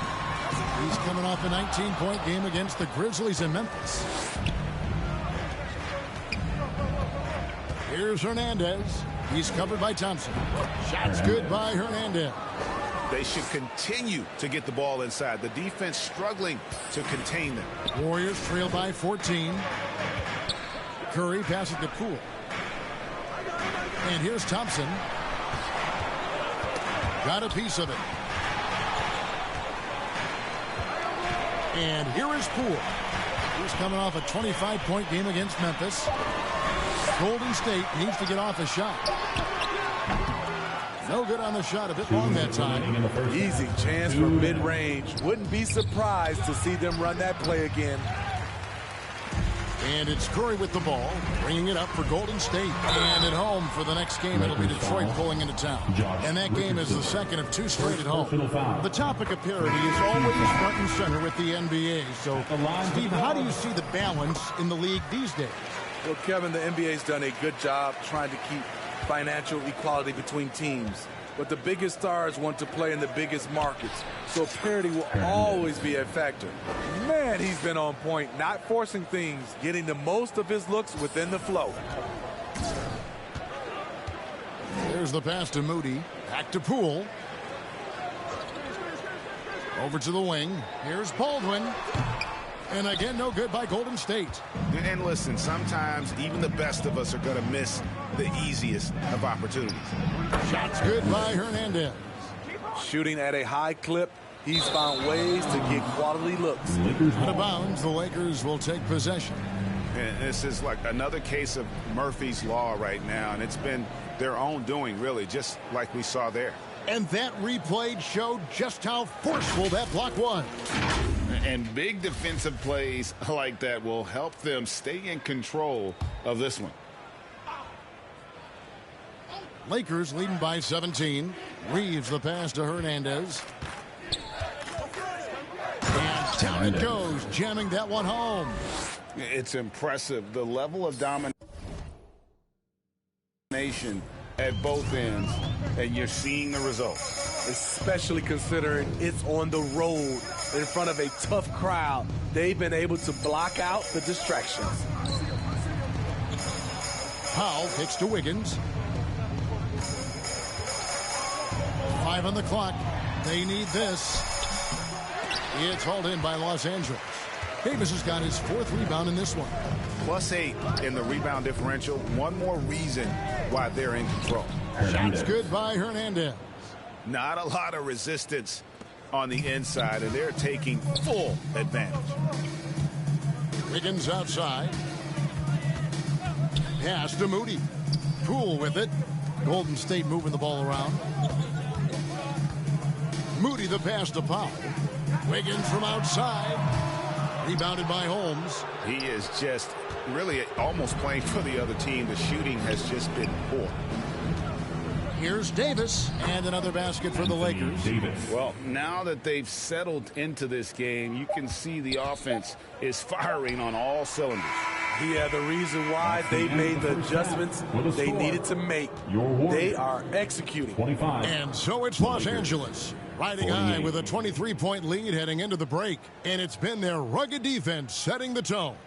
He's coming off a 19-point game against the Grizzlies in Memphis. Here's Hernandez. He's covered by Thompson. Shots good by Hernandez. They should continue to get the ball inside. The defense struggling to contain them. Warriors trail by 14. Curry passes to Poole. And here's Thompson. Got a piece of it. And here is Poole. He's coming off a 25-point game against Memphis. Golden State needs to get off a shot. No good on the shot. A bit long that time. Easy chance for mid-range. Wouldn't be surprised to see them run that play again. And it's Curry with the ball, bringing it up for Golden State. And at home for the next game, it'll be Detroit pulling into town. And that game is the second of 2 straight at home. The topic of parity is always front and center with the NBA. So, Steve, how do you see the balance in the league these days? Well, Kevin, the NBA's done a good job trying to keep financial equality between teams. But the biggest stars want to play in the biggest markets, so parity will always be a factor. Man, he's been on point, not forcing things, getting the most of his looks within the flow. There's the pass to Moody. Back to Poole. Over to the wing. Here's Baldwin. And again, no good by Golden State. And listen, sometimes even the best of us are going to miss the easiest of opportunities. Shots good by Hernandez. Shooting at a high clip, he's found ways to get quality looks. Out of bounds, the Lakers will take possession. And this is like another case of Murphy's Law right now, and it's been their own doing, really, just like we saw there. And that replay showed just how forceful that block was. And big defensive plays like that will help them stay in control of this one. Lakers leading by 17. Reeves the pass to Hernandez. And down it goes, jamming that one home. It's impressive, the level of domination at both ends, and you're seeing the results. Especially considering it's on the road in front of a tough crowd. They've been able to block out the distractions. Powell kicks to Wiggins. 5 on the clock. They need this. It's hauled in by Los Angeles. Davis has got his 4th rebound in this one. +8 in the rebound differential. One more reason why they're in control. Shots good by Hernandez. Not a lot of resistance on the inside, and they're taking full advantage. Wiggins outside. Pass to Moody. Poole with it. Golden State moving the ball around. Moody the pass to Powell. Wiggins from outside. Rebounded by Holmes. He is just really almost playing for the other team. The shooting has just been poor. Here's Davis, and another basket for the Lakers. Well, now that they've settled into this game, you can see the offense is firing on all cylinders. Yeah, the reason why they made the adjustments they needed to make. They are executing. And so it's Los Angeles, riding high with a 23-point lead heading into the break. And it's been their rugged defense setting the tone.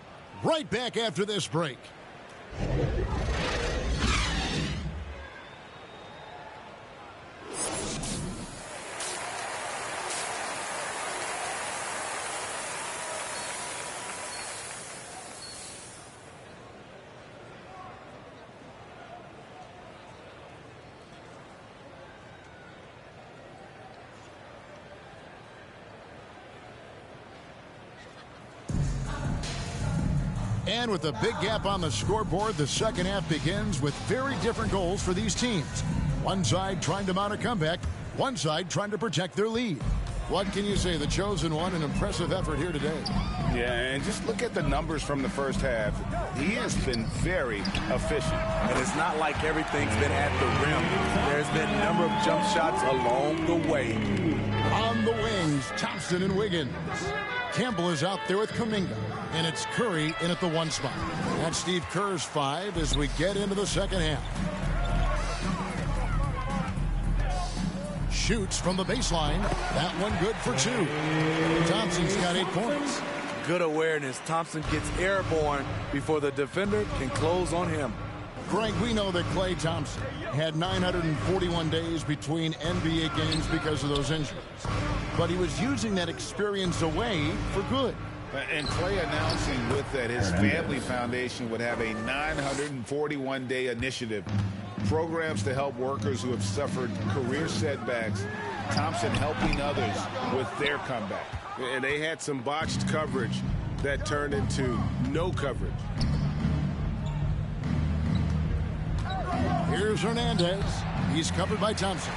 Right back after this break. And with a big gap on the scoreboard, the second half begins with very different goals for these teams. One side trying to mount a comeback, one side trying to protect their lead. What can you say? The chosen one, an impressive effort here today. Yeah, and just look at the numbers from the first half. He has been very efficient. And it's not like everything's been at the rim. There's been a number of jump shots along the way. On the wings, Thompson and Wiggins. Campbell is out there with Kuminga. And it's Curry in at the 1 spot. That's Steve Kerr's 5 as we get into the second half. Shoots from the baseline. That one good for 2. Thompson's got 8 points. Good awareness. Thompson gets airborne before the defender can close on him. Greg, we know that Klay Thompson had 941 days between NBA games because of those injuries. But he was using that experience away for good. And Klay announcing with that his family foundation would have a 941-day initiative. Programs to help workers who have suffered career setbacks. Thompson helping others with their comeback. And they had some botched coverage that turned into no coverage. Here's Hernandez. He's covered by Thompson.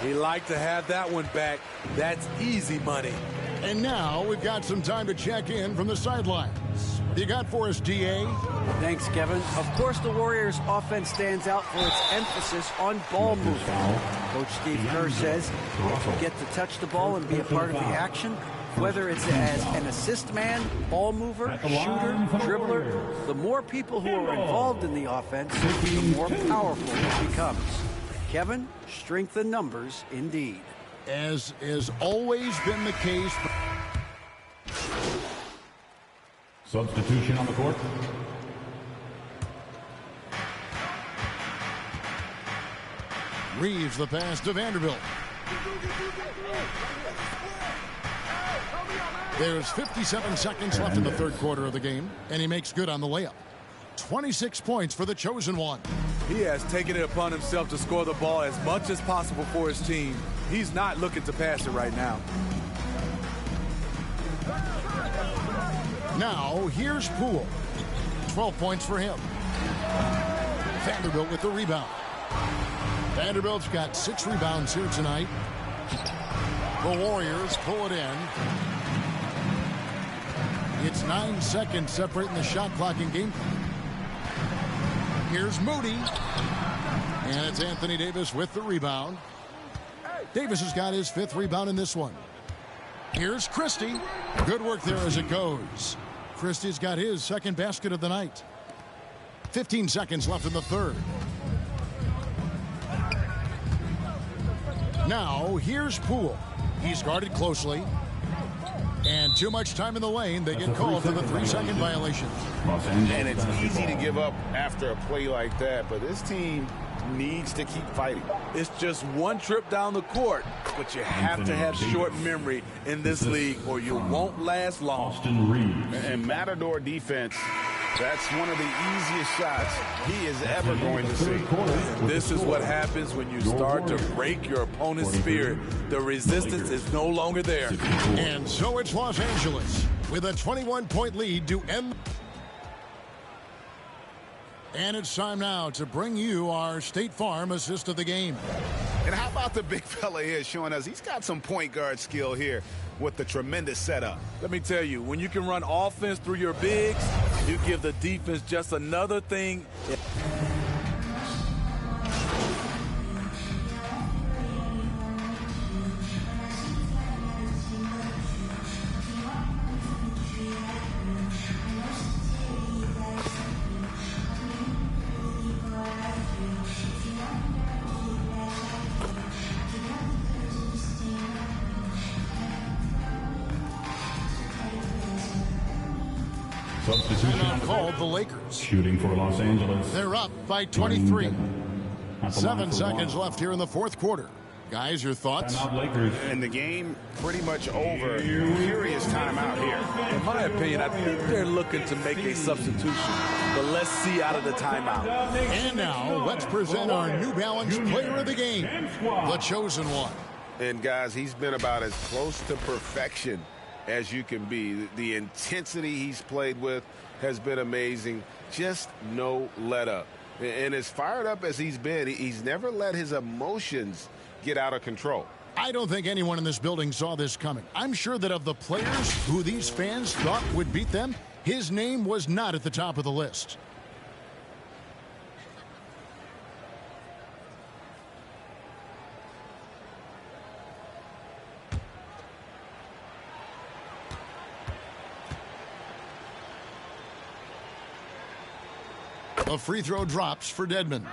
He liked to have that one back. That's easy money. And now we've got some time to check in from the sidelines. What do you got for us, DA? Thanks, Kevin. Of course, the Warriors' offense stands out for its emphasis on ball movement. Coach Steve Kerr says if you get to touch the ball and be a part of the action, whether it's as an assist man, ball mover, shooter, dribbler, the more people who are involved in the offense, the more powerful it becomes. Kevin, strength in numbers indeed. As has always been the case. Substitution on the court. Reeves the pass to Vanderbilt. There's 57 seconds left in the third quarter of the game, and he makes good on the layup. 26 points for the chosen one. He has taken it upon himself to score the ball as much as possible for his team. He's not looking to pass it right now. Now, here's Poole. 12 points for him. Vanderbilt with the rebound. Vanderbilt's got 6 rebounds here tonight. The Warriors pull it in. It's 9 seconds separating the shot clock and game. Here's Moody. And it's Anthony Davis with the rebound. Davis has got his 5th rebound in this one. Here's Christie. Good work there as it goes. Christie's got his 2nd basket of the night. 15 seconds left in the third. Now, here's Poole. He's guarded closely. And too much time in the lane. They get called for the 3-second violation. And it's easy to give up after a play like that, but this team needs to keep fighting. It's just one trip down the court, but you have to have short memory in this league or you won't last long. And Matador defense, that's one of the easiest shots he is ever going to see. And this is what happens when you start to break your opponent's spirit. The resistance is no longer there. And so it's Los Angeles with a 21-point lead to end. And it's time now to bring you our State Farm assist of the game. And how about the big fella here showing us he's got some point guard skill here with the tremendous setup. Let me tell you, when you can run offense through your bigs, you give the defense just another thing. Substitution called the Lakers. Shooting for Los Angeles. They're up by 23. 7 seconds left here in the fourth quarter. Guys, your thoughts? And the game pretty much over. Furious timeout here. In my opinion, I think they're looking to make a substitution. But let's see out of the timeout. And now, let's present our New Balance player of the game, the chosen one. And guys, he's been about as close to perfection as you can be. The intensity he's played with has been amazing. Just no let up. And as fired up as he's been, he's never let his emotions get out of control. I don't think anyone in this building saw this coming. I'm sure that of the players who these fans thought would beat them, his name was not at the top of the list. A free throw drops for Dedmon.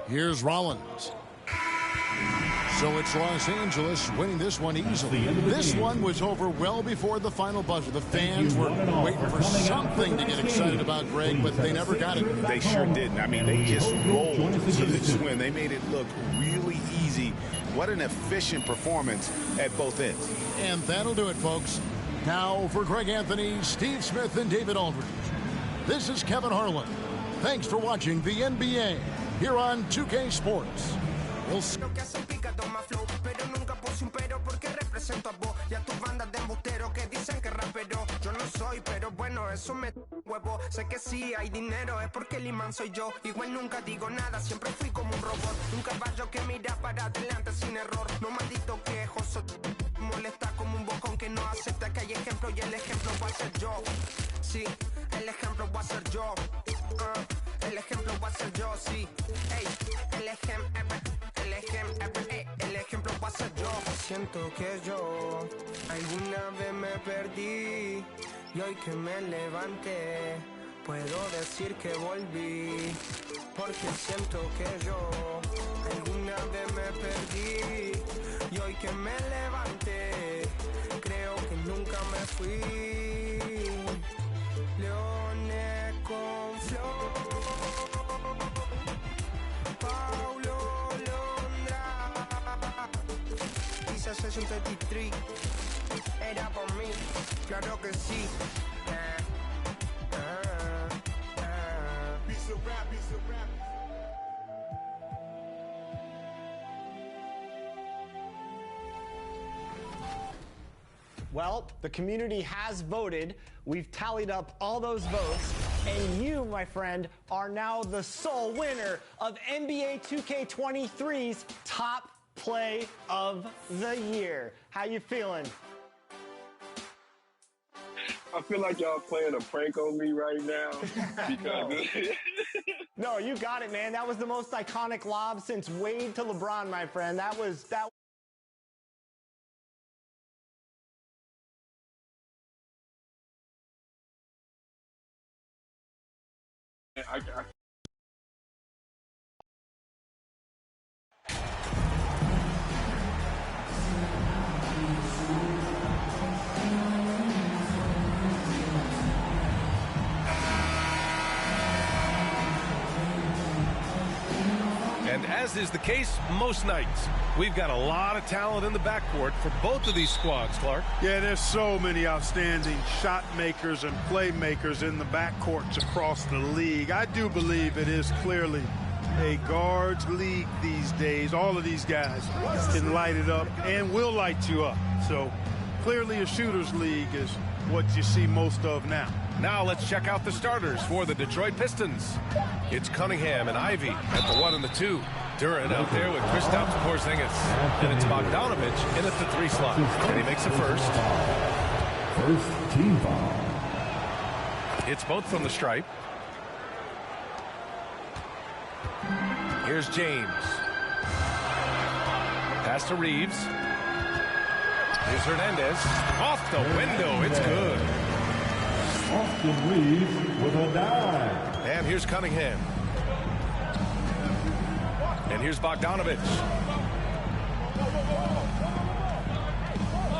Here's Rollins. So it's Los Angeles winning this one easily. This one was over well before the final buzzer. The fans were waiting for something to get excited about, Greg, but they never got it. They sure didn't. I mean, they just rolled to this win. They made it look really easy. What an efficient performance at both ends. And that'll do it, folks. Now for Greg Anthony, Steve Smith, and David Aldridge. This is Kevin Harlan. Thanks for watching the NBA. here on 2K Sports. We'll see. Represento a vos y a tus bandas de embusteros que dicen que rapero yo no soy, pero bueno, eso me huevo. Sé que sí hay dinero, es porque el imán soy yo. Igual nunca digo nada, siempre fui como un robot. Un caballo que mira para adelante sin error. No maldito quejoso, molesta como un bocón que no acepta que hay ejemplo y el ejemplo va a ser yo. Sí, el ejemplo va a ser yo. El ejemplo va a ser yo, sí. Ey, el ejemplo va a ser yo. Siento que yo alguna vez me perdí y hoy que me levanté puedo decir que volví, porque siento que yo alguna vez me perdí y hoy que me levanté creo que nunca me fui. Leones con flor, Paulo Londra, dice Session 33, era por mí, claro que sí. Well, the community has voted. We've tallied up all those votes, and you, my friend, are now the sole winner of NBA 2K23's Top Play of the Year. How you feeling? I feel like y'all playing a prank on me right now because No, you got it, man. That was the most iconic lob since Wade to LeBron, my friend. That was. And as is the case most nights, we've got a lot of talent in the backcourt for both of these squads, Clark. Yeah, there's so many outstanding shot makers and playmakers in the backcourts across the league. I do believe it is clearly a guards league these days. All of these guys can light it up and will light you up. So clearly a shooters league is what you see most of now. Now let's check out the starters for the Detroit Pistons. It's Cunningham and Ivy at the 1 and the 2. Duran out there with Kristaps Porzingis. And it's Bogdanovich in at the 3 slot. And he makes a first. First team foul. It's both from the stripe. Here's James. Pass to Reeves. Here's Hernandez. Off the window. It's good. Austin Reeves with a dive. And here's Cunningham. And here's Bogdanovich.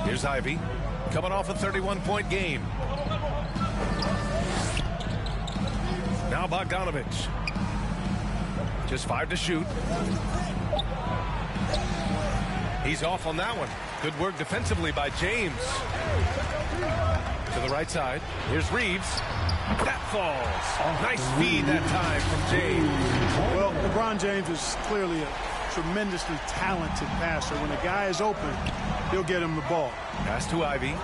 Here's Ivy. Coming off a 31-point game. Now Bogdanovich. Just 5 to shoot. He's off on that one. Good work defensively by James. To the right side. Here's Reeves. That falls. Nice feed that time from James. Well, LeBron James is clearly a tremendously talented passer. When a guy is open, he'll get him the ball. Pass to Ivy.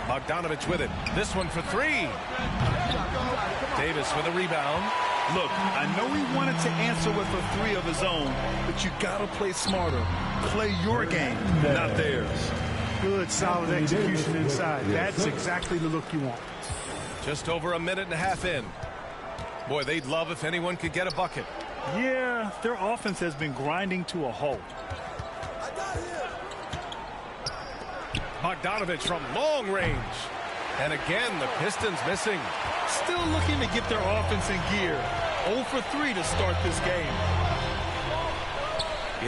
Bogdanovich with it. This one for 3. Davis with a rebound. Look, I know he wanted to answer with a 3 of his own, but you gotta play smarter. Play your game, not theirs. Good, solid execution inside. That's exactly the look you want. Just over a minute and a half in. Boy, they'd love if anyone could get a bucket. Yeah, their offense has been grinding to a halt. Bogdanovich from long range. And again, the Pistons missing. Still looking to get their offense in gear. 0 for 3 to start this game.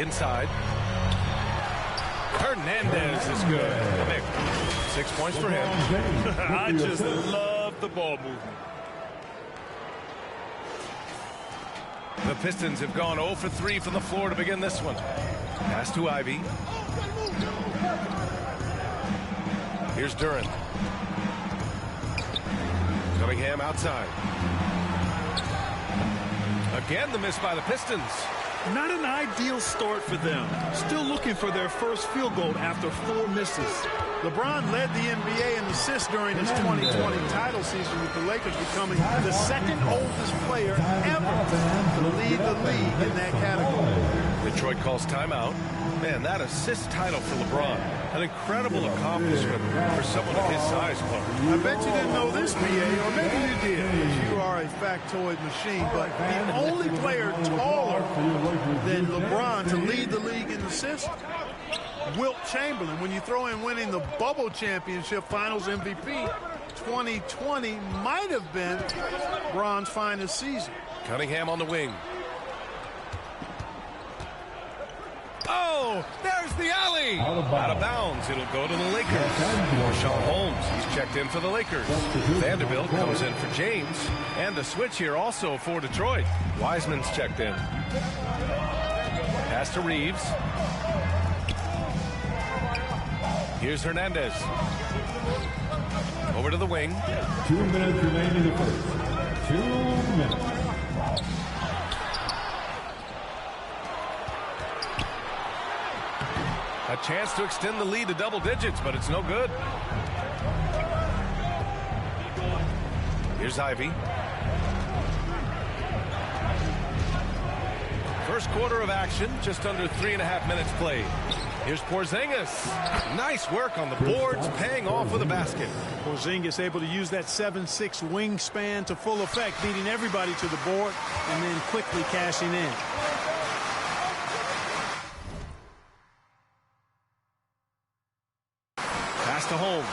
Inside. Hernandez is good. Nick, 6 points for him. I just love the ball movement. The Pistons have gone 0 for 3 from the floor to begin this one. Pass to Ivy. Here's Duran. Cunningham outside. Again, the miss by the Pistons. Not an ideal start for them. Still looking for their first field goal after 4 misses. LeBron led the NBA in assists during his 2020 title season, with the Lakers becoming the second oldest player ever to lead the league in that category. Detroit calls timeout. Man, that assist title for LeBron. An incredible accomplishment for someone of his size, Clark. I bet you didn't know this, PA, or maybe you did, because you are a factoid machine, but the only player taller than LeBron to lead the league in assists, Wilt Chamberlain. When you throw in winning the Bubble Championship Finals MVP, 2020 might have been LeBron's finest season. Cunningham on the wing. Oh, there's the alley. Out of bounds. It'll go to the Lakers. Marshawn Holmes, he's checked in for the Lakers. Vanderbilt comes in for James. And the switch here also for Detroit. Wiseman's checked in. Pass to Reeves. Here's Hernandez. Over to the wing. 2 minutes remaining in the first. 2 minutes. A chance to extend the lead to double digits, but it's no good. Here's Ivy. First quarter of action, just under 3.5 minutes played. Here's Porzingis. Nice work on the boards, paying off with a basket. Porzingis able to use that 7'6" wingspan to full effect, beating everybody to the board and then quickly cashing in. Pass to Holmes.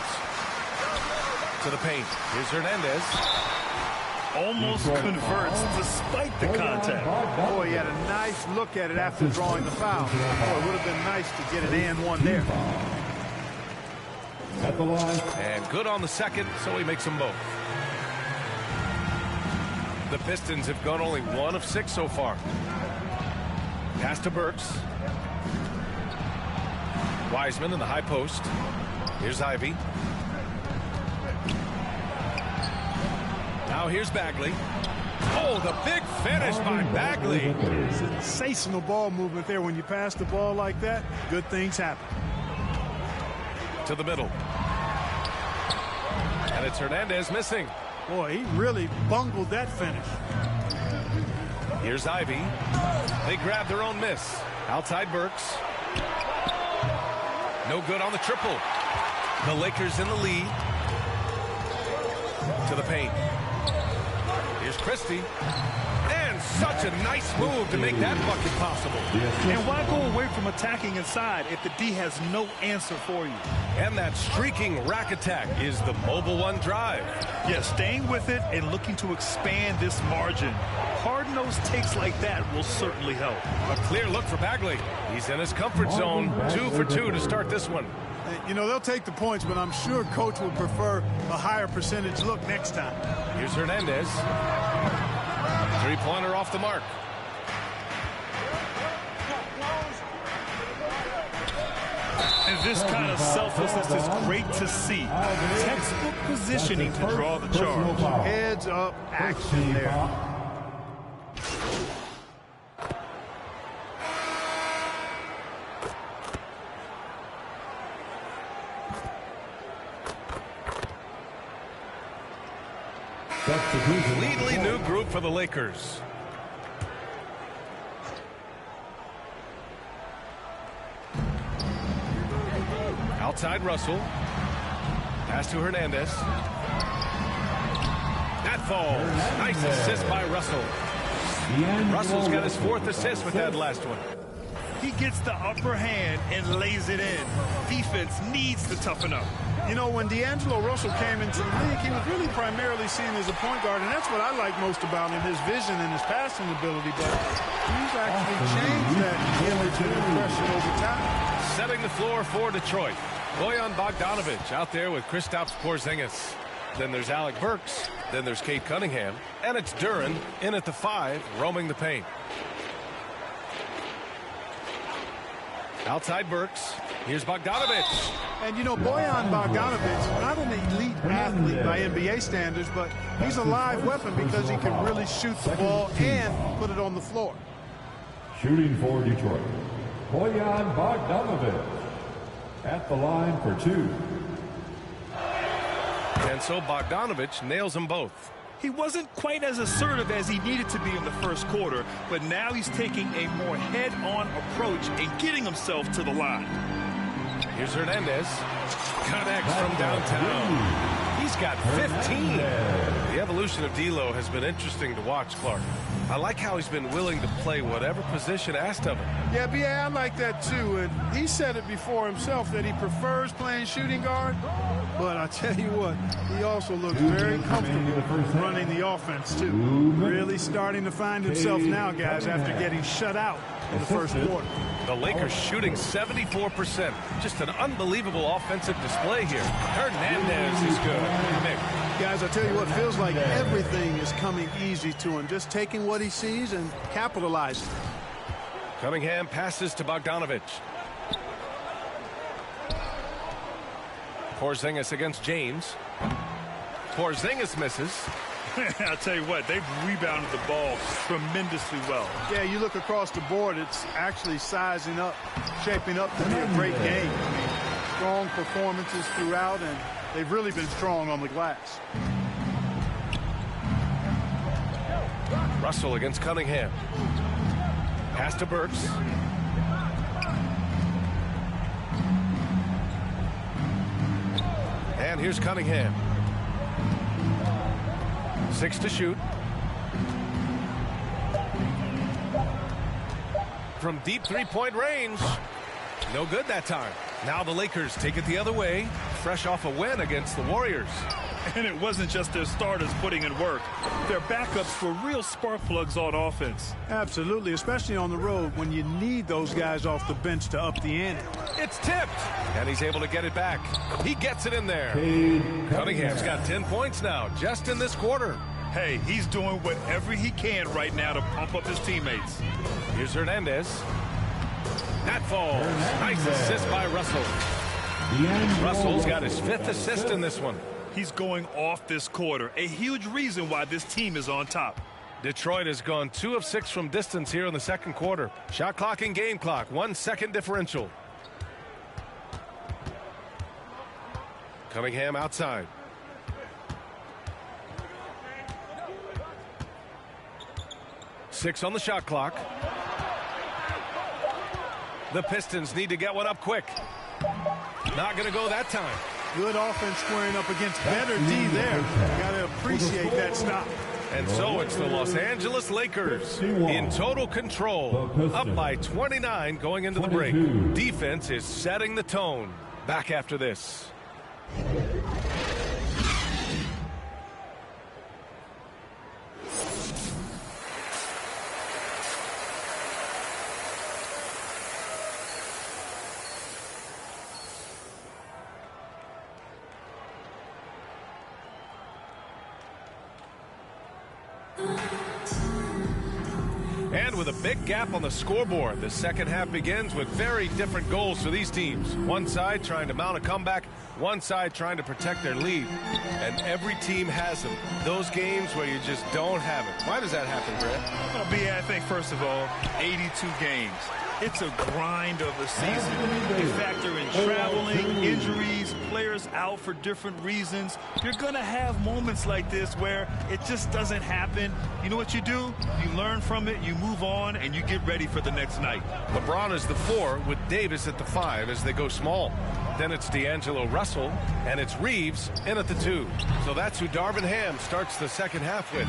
To the paint. Here's Hernandez. Almost converts despite the contact. Boy, he had a nice look at it after drawing the foul. Boy, it would have been nice to get an and one there. At the line. And good on the second, so he makes them both. The Pistons have gone only 1 of 6 so far. Pass to Burks. Wiseman in the high post. Here's Ivy. Now here's Bagley. Oh, the big finish by Bagley. Sensational ball movement there. When you pass the ball like that, good things happen. To the middle. And it's Hernandez missing. Boy, he really bungled that finish. Here's Ivy. They grab their own miss. Outside Burks. No good on the triple. The Lakers in the lead. To the paint. Here's Christie. And such a nice move to make that bucket possible. And why go away from attacking inside if the D has no answer for you? And that streaking rack attack is the Mobile One drive. Yeah, staying with it and looking to expand this margin. Hard-nosed takes like that will certainly help. A clear look for Bagley. He's in his comfort zone. 2 for 2 to start this one. You know, they'll take the points, but I'm sure coach would prefer a higher percentage look next time. Here's Hernandez. Three-pointer off the mark. And this kind of selflessness is great to see. Textbook positioning to draw the charge. Heads up action there. Completely new group for the Lakers. Outside Russell. Pass to Hernandez. That falls. Nice assist by Russell. Russell's got his 4th assist with that last one. He gets the upper hand and lays it in. Defense needs to toughen up. You know, when D'Angelo Russell came into the league, he was really primarily seen as a point guard, and that's what I like most about him, his vision and his passing ability. But he's actually changed that image and impression over time. Setting the floor for Detroit. Bojan Bogdanovic out there with Kristaps Porzingis. Then there's Alec Burks. Then there's Cade Cunningham. And it's Duren in at the 5, roaming the paint. Outside Burks. Here's Bogdanovich. And you know, Bojan Bogdanovich, not an elite athlete by NBA standards, but he's a live weapon because he can really shoot the ball and put it on the floor. Shooting for Detroit, Bojan Bogdanovich at the line for 2. And so Bogdanovich nails them both. He wasn't quite as assertive as he needed to be in the first quarter, but now he's taking a more head-on approach and getting himself to the line. Here's Hernandez. Connects from downtown. He's got 15. The evolution of D'Lo has been interesting to watch, Clark. I like how he's been willing to play whatever position asked of him. Yeah, B.A., I like that too. And he said it before himself that he prefers playing shooting guard. But I tell you what, he also looks very comfortable running the offense too. Really starting to find himself now, guys, after getting shut out in the first quarter. The Lakers shooting 74%. Just an unbelievable offensive display here. Hernandez is good. Nick. Guys, I tell you what, feels like everything is coming easy to him. Just taking what he sees and capitalizing. Cunningham passes to Bogdanovich. Porzingis against James. Porzingis misses. I'll tell you what, they've rebounded the ball tremendously well. Yeah, you look across the board, it's actually sizing up, shaping up to be a great game. I mean, strong performances throughout, and they've really been strong on the glass. Russell against Cunningham. Pass to Burks. And here's Cunningham. 6 to shoot. From deep three-point range. No good that time. Now the Lakers take it the other way, fresh off a win against the Warriors. And it wasn't just their starters putting in work. Their backups were real spark plugs on offense. Absolutely, especially on the road when you need those guys off the bench to up the ante. It's tipped, and he's able to get it back. He gets it in there. Cunningham's got 10 points now, just in this quarter. Hey, he's doing whatever he can right now to pump up his teammates. Here's Hernandez. That falls. Nice assist by Russell. Russell's got his 5th assist in this one. He's going off this quarter. A huge reason why this team is on top. Detroit has gone 2 of 6 from distance here in the second quarter. Shot clock and game clock, 1 second differential. Cunningham outside. Six on the shot clock. The Pistons need to get one up quick. Not going to go that time. Good offense squaring up against better D there. Got to appreciate that stop. And so it's the Los Angeles Lakers in total control, up by 29 going into the break. Defense is setting the tone. Back after this. And with a big gap on the scoreboard, the second half begins with very different goals for these teams. One side trying to mount a comeback, one side trying to protect their lead. And every team has them. Those games where you just don't have it. Why does that happen, Brett? Well, B, I think, first of all, 82 games. It's a grind of a season. You factor in traveling, injuries, players out for different reasons. You're going to have moments like this where it just doesn't happen. You know what you do? You learn from it, you move on, and you get ready for the next night. LeBron is the 4 with Davis at the 5 as they go small. Then it's D'Angelo Russell, and it's Reeves in at the 2. So that's who Darvin Ham starts the second half with.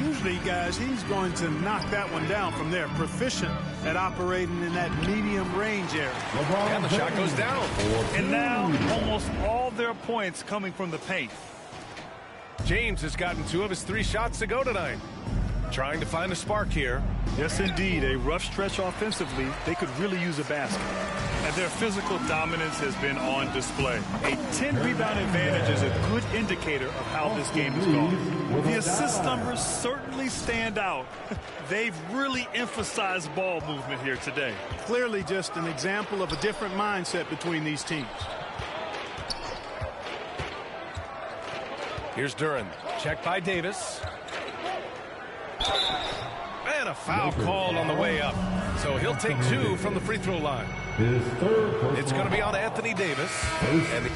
Usually, guys, he's going to knock that one down from there. Proficient at operating in that medium range area. And the shot goes down. And now almost all their points coming from the paint. James has gotten 2 of his 3 shots to go tonight. Trying to find a spark here. Yes, indeed. A rough stretch offensively. They could really use a basket. And their physical dominance has been on display. A 10-rebound advantage is a good indicator of how this game has gone. The assist numbers certainly stand out. They've really emphasized ball movement here today. Clearly just an example of a different mindset between these teams. Here's Duran. Checked by Davis. And a foul called on the way up. So he'll take 2 from the free throw line. It's going to be on Anthony Davis. And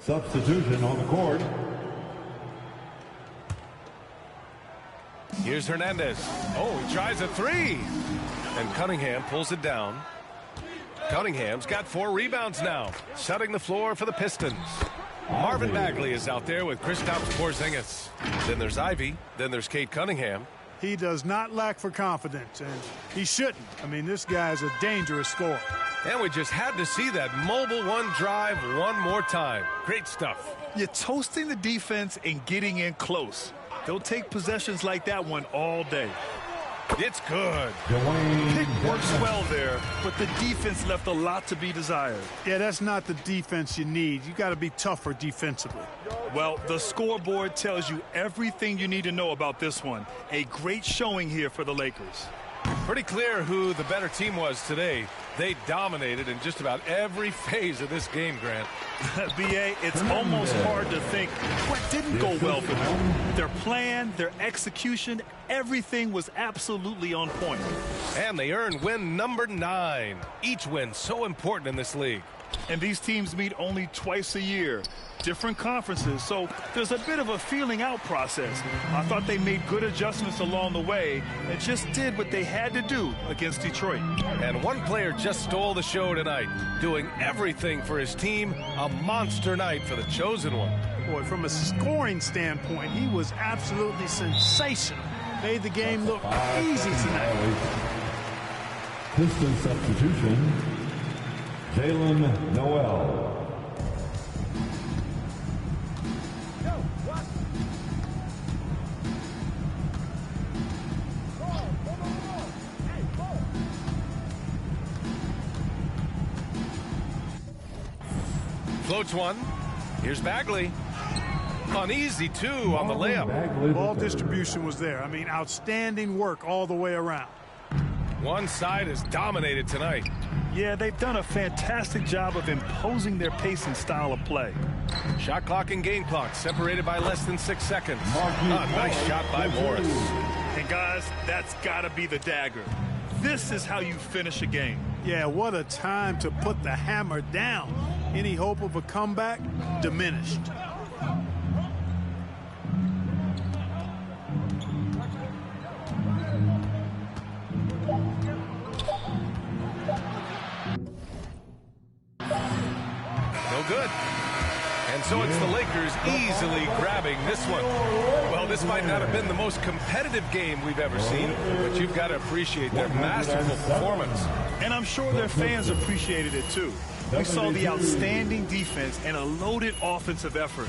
Substitution on the court. here's Hernandez. Oh, he tries a 3. And Cunningham pulls it down. Cunningham's got 4 rebounds now, shutting the floor for the Pistons. Marvin Bagley is out there with Kristaps Porzingis. Then there's Ivy. Then there's Cade Cunningham. He does not lack for confidence, and he shouldn't. I mean, this guy is a dangerous scorer. And we just had to see that mobile one drive one more time. Great stuff. You're toasting the defense and getting in close. They'll take possessions like that one all day. It's good. Pick works well there, but the defense left a lot to be desired. Yeah, that's not the defense you need. You got to be tougher defensively. Well, the scoreboard tells you everything you need to know about this one. A great showing here for the Lakers. Pretty clear who the better team was today. They dominated in just about every phase of this game, Grant. B.A., it's almost hard to think what didn't go well for them. Their plan, their execution, everything was absolutely on point. And they earned win number 9. Each win so important in this league. And these teams meet only twice a year. Different conferences, so there's a bit of a feeling out process. I thought they made good adjustments along the way and just did what they had to do against Detroit. And one player just stole the show tonight, doing everything for his team. A monster night for the chosen one. Boy, from a scoring standpoint, he was absolutely sensational. Made the game look easy tonight. Piston substitution, Jalen Noel. Floats one. Here's Bagley. Uneasy, 2 on the layup. Ball distribution was there. I mean, outstanding work all the way around. One side is dominated tonight. Yeah, they've done a fantastic job of imposing their pace and style of play. Shot clock and game clock separated by less than 6 seconds. Nice shot by Morris. And guys, that's got to be the dagger. This is how you finish a game. Yeah, what a time to put the hammer down. Any hope of a comeback diminished. No good. And so it's the Lakers easily grabbing this one. Well, this might not have been the most competitive game we've ever seen, but you've got to appreciate their masterful performance. And I'm sure their fans appreciated it too. We saw the outstanding defense and a loaded offensive effort.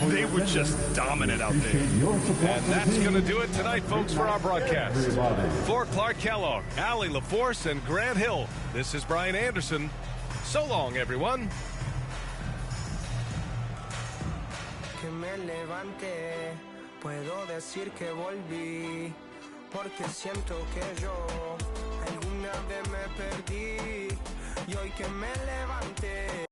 They were just dominant out there. And that's going to do it tonight, folks, for our broadcast. For Clark Kellogg, Allie LaForce, and Grant Hill, this is Brian Anderson. So long, everyone. Que me levante, puedo decir que volví, porque siento que yo alguna vez me perdí, y hoy que me levante.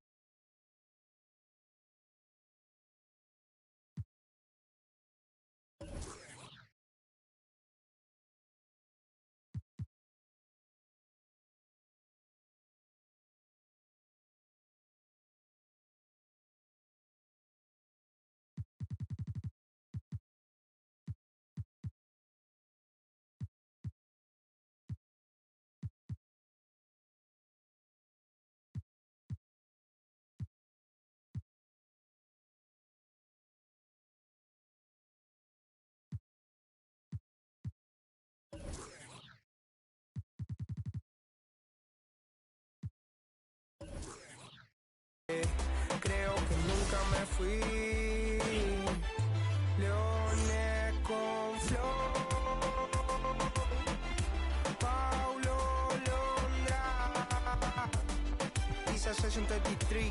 1933.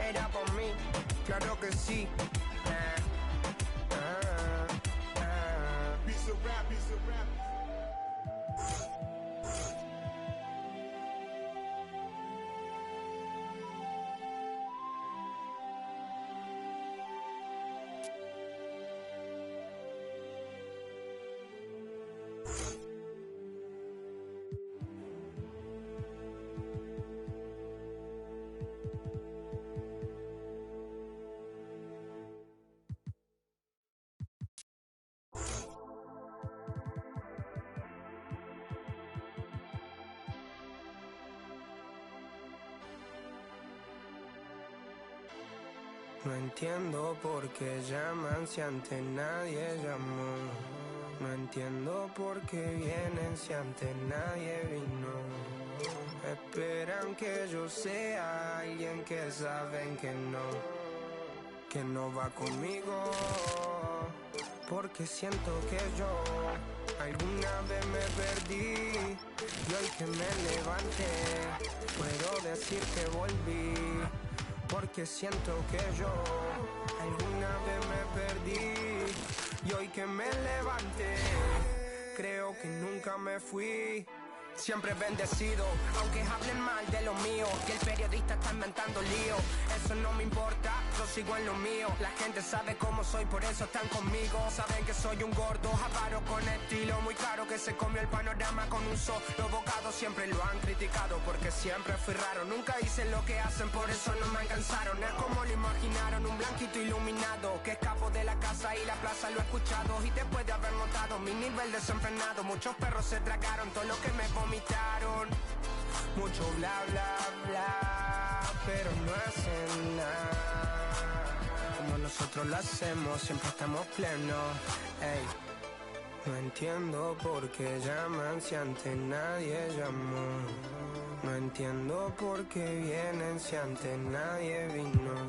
Era por mí, claro que sí. Piece of rap, piece of rap. No entiendo por qué llaman si antes nadie llamó. No entiendo por qué vienen si antes nadie vino. Esperan que yo sea alguien que saben que no va conmigo. Porque siento que yo alguna vez me perdí y hoy que me levanté puedo decir que volví. Porque siento que yo alguna vez me perdí y hoy que me levanté creo que nunca me fui. Siempre bendecido, aunque hablen mal de lo mío, que el periodista está inventando lío. Eso no me importa, yo sigo en lo mío. La gente sabe cómo soy, por eso están conmigo. Saben que soy un gordo, avaro con estilo muy caro, que se comió el panorama con un solo bocado. Siempre lo han criticado porque siempre fui raro. Nunca hice lo que hacen, por eso no me alcanzaron. Es como lo imaginaron, un blanquito iluminado que escapo de la casa y la plaza. Lo he escuchado y después de haber notado mi nivel desenfrenado, muchos perros se tragaron todo lo que me vomitaron. Mucho bla bla bla, pero no hacen nada como nosotros lo hacemos, siempre estamos plenos. Ey. No entiendo por qué llaman si antes nadie llamó. No entiendo por qué vienen si antes nadie vino.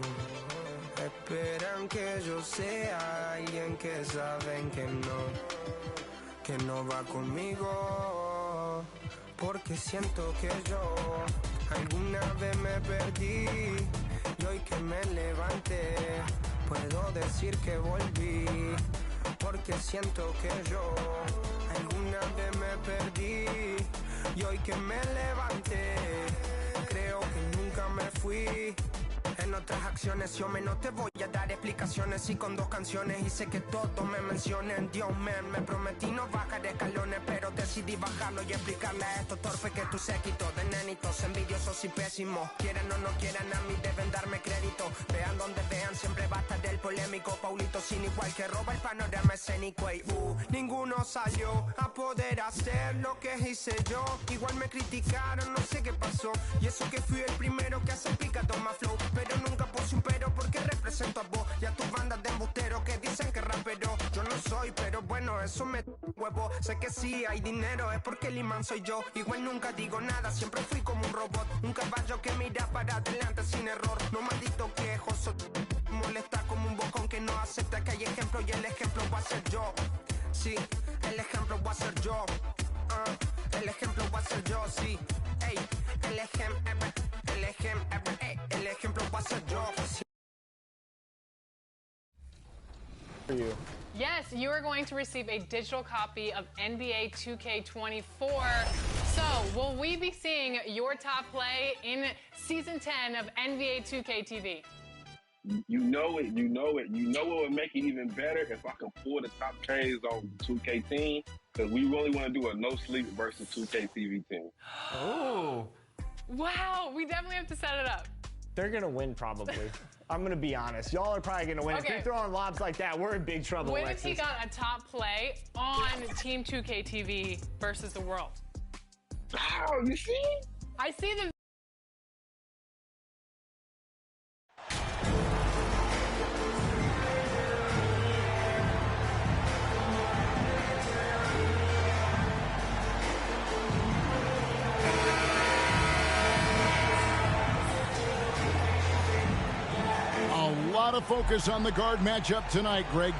Esperan que yo sea alguien que saben que no va conmigo. Porque siento que yo alguna vez me perdí y hoy que me levanté puedo decir que volví. Porque siento que yo alguna vez me perdí y hoy que me levanté creo que nunca me fui. En otras acciones yo no te voy a dar explicaciones y con 2 canciones hice que todos me mencionen. Dios me prometí no bajar escalones, pero decidí bajarlo y explicarle a estos torpes que tu séquito de nenitos envidiosos y pésimos, quieran o no quieran, a mí deben darme crédito. Vean donde vean, siempre va a estar el polémico Paulito sin igual que roba el panorama escénico. Y ninguno salió a poder hacer lo que hice yo. Igual me criticaron, no sé qué pasó, y eso que fui el primero que hace picado más flow. Pero nunca puse un pero porque represento a vos y a tus bandas de embusteros que dicen que rapero yo no soy, pero bueno, eso me huevo. Sé que sí hay dinero, es porque el imán soy yo. Igual nunca digo nada, siempre fui como un robot, un caballo que mira para adelante sin error. No maldito quejoso, molesta como un bocón que no acepta que hay ejemplo y el ejemplo va a ser yo. Sí, el ejemplo va a ser yo. El ejemplo va a ser yo, sí. Ey, el ejemplo va a ser yo. For you. Yes, you are going to receive a digital copy of NBA 2K24. So, will we be seeing your top play in Season 10 of NBA 2K TV? You know it. You know what would make it even better if I can pull the top trades on the 2K team, because we really want to do a no sleep versus 2K TV team. Oh. Wow, we definitely have to set it up. They're going to win probably. I'm going to be honest. Y'all are probably going to win. Okay. If you're throwing lobs like that, we're in big trouble, What Alexis. if he got a top play on Team 2K TV versus the world? Wow, you see? I see the... A lot of focus on the guard matchup tonight, Greg.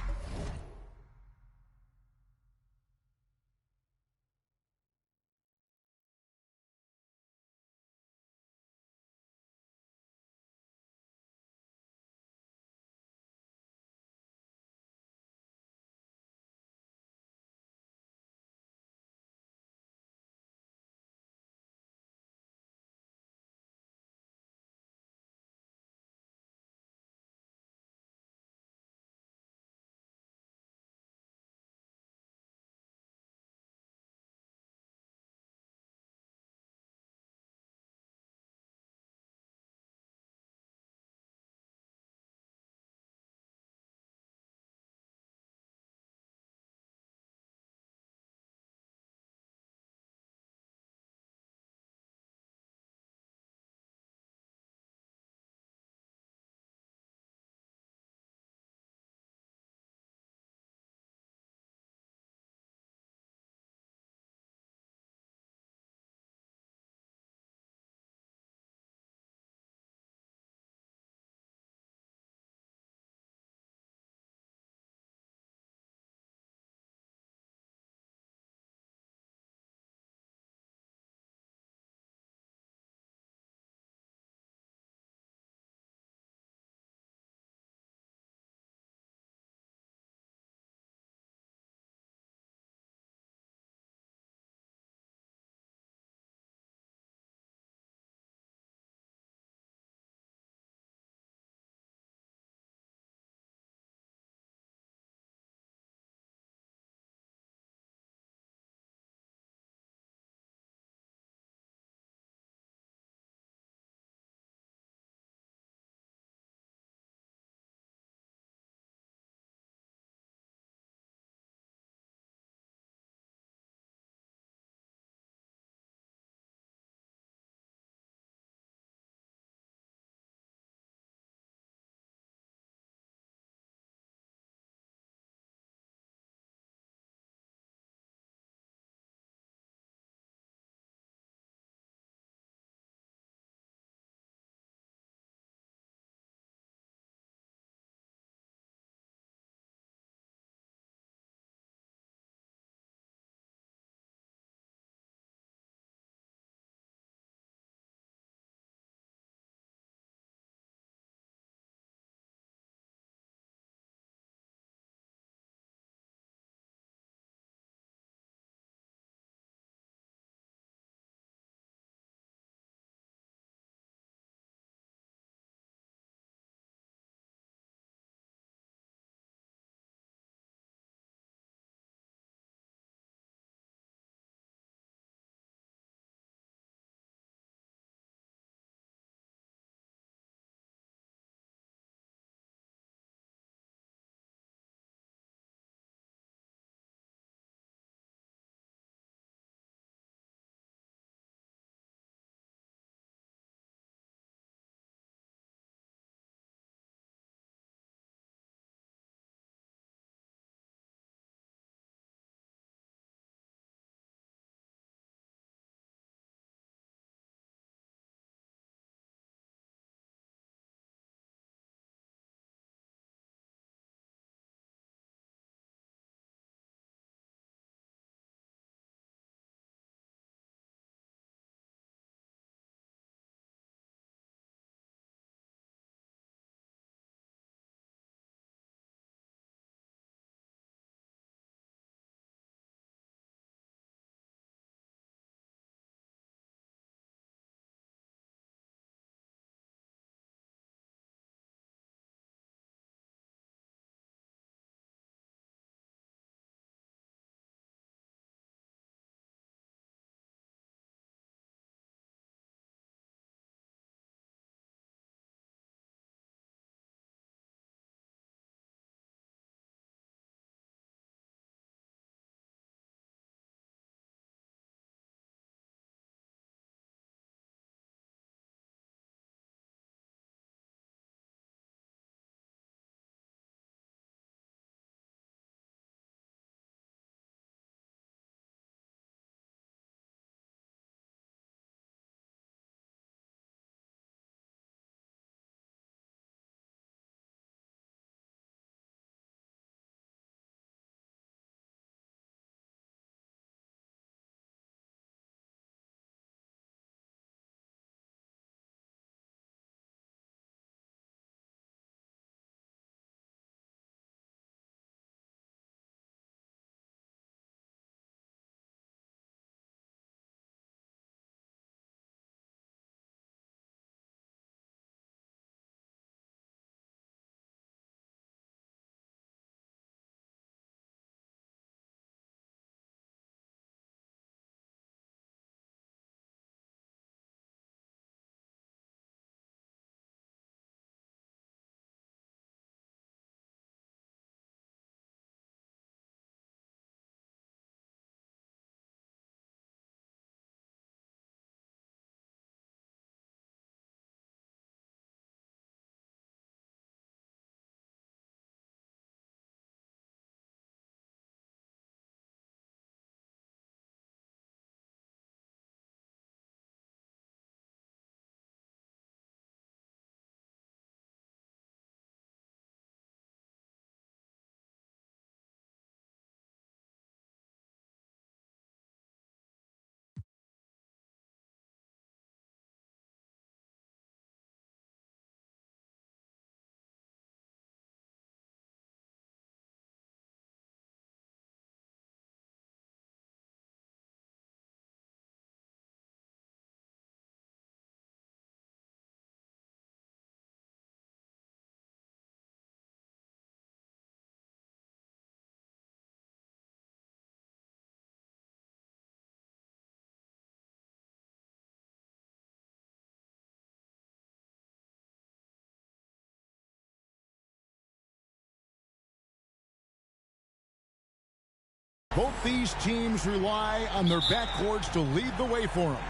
Both these teams rely on their backcourts to lead the way for them.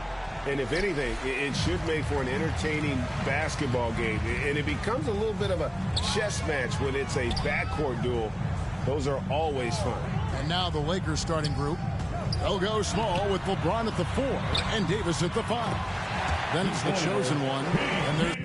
And if anything, it should make for an entertaining basketball game. And it becomes a little bit of a chess match when it's a backcourt duel. Those are always fun. And now the Lakers starting group. They'll go small with LeBron at the 4 and Davis at the 5. Then it's the chosen one, and there's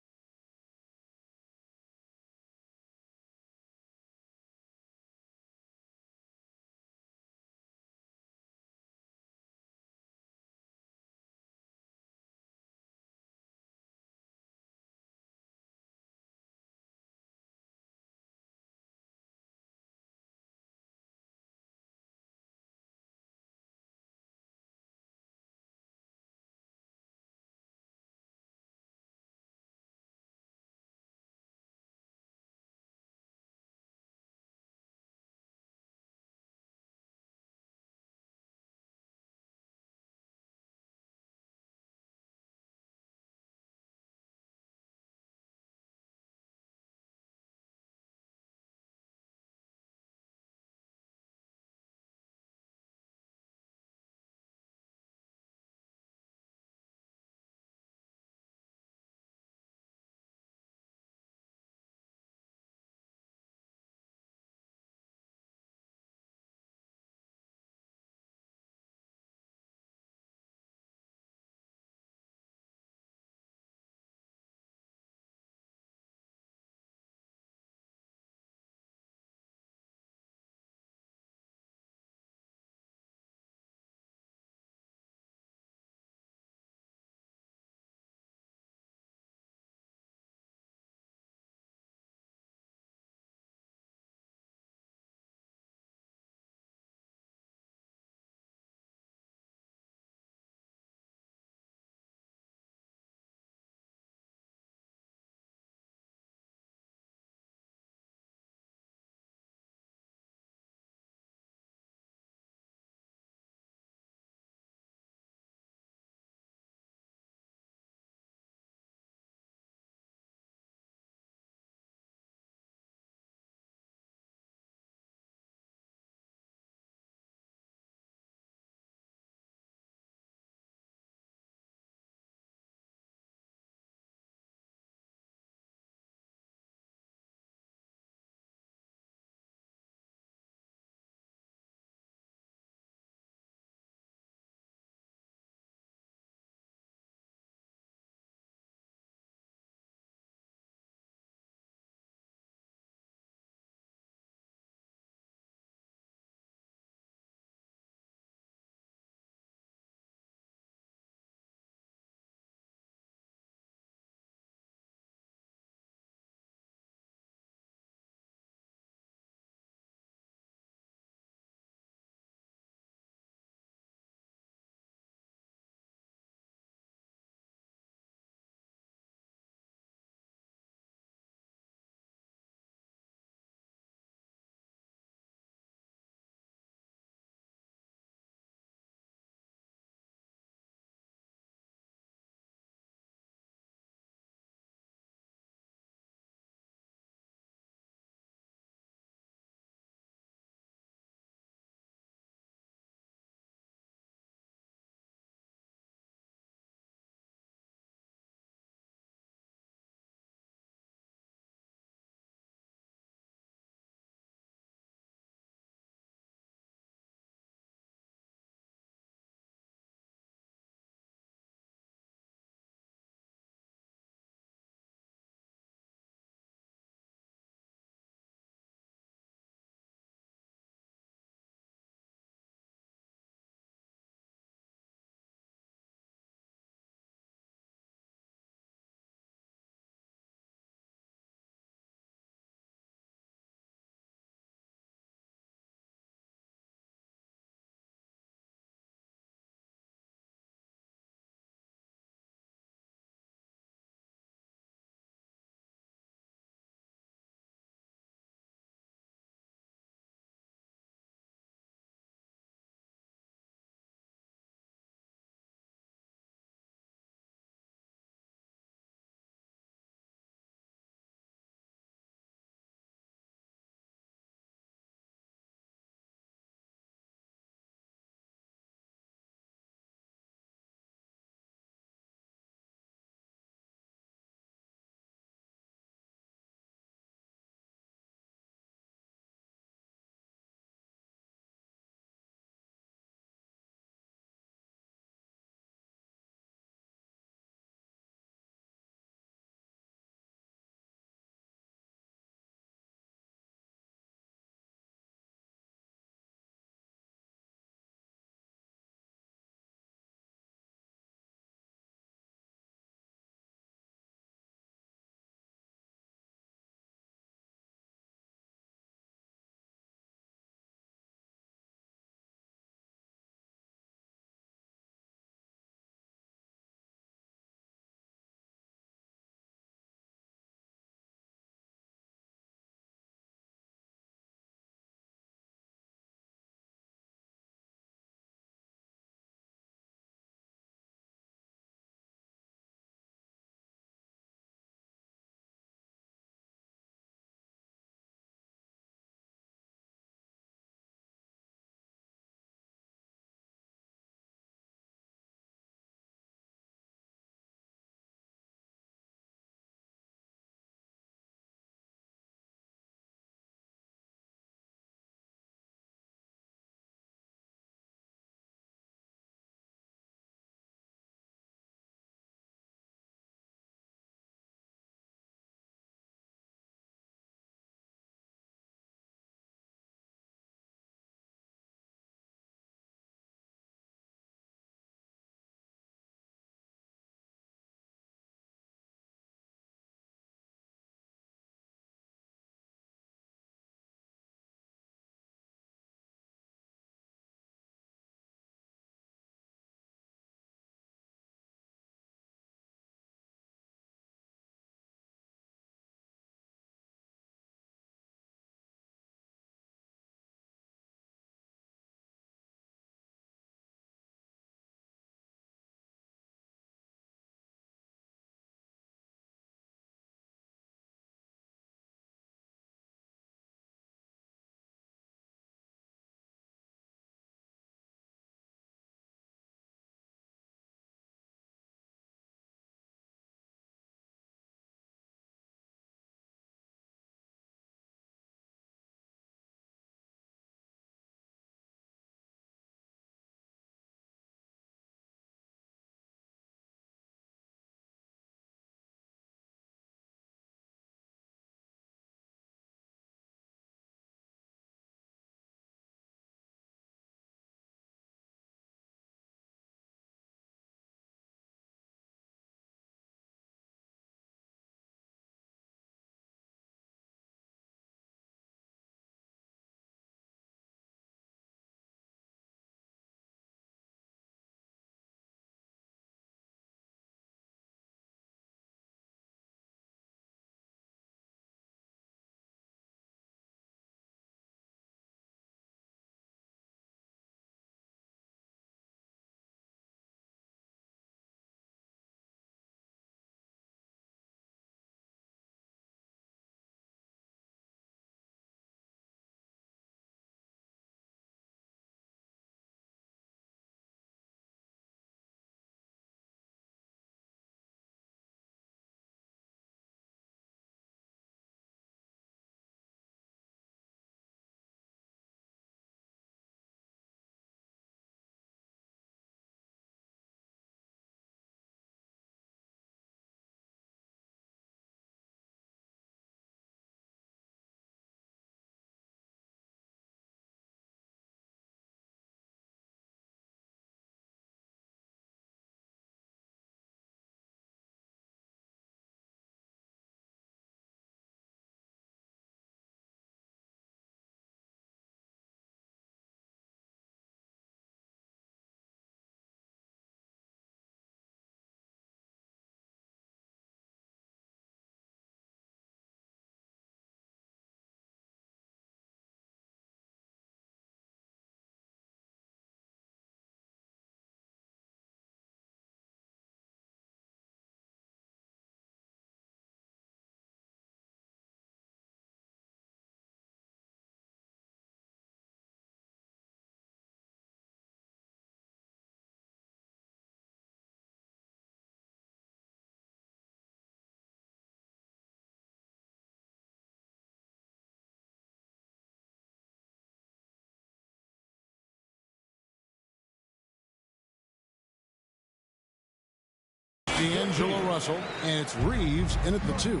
D'Angelo Russell, and it's Reeves in at the 2.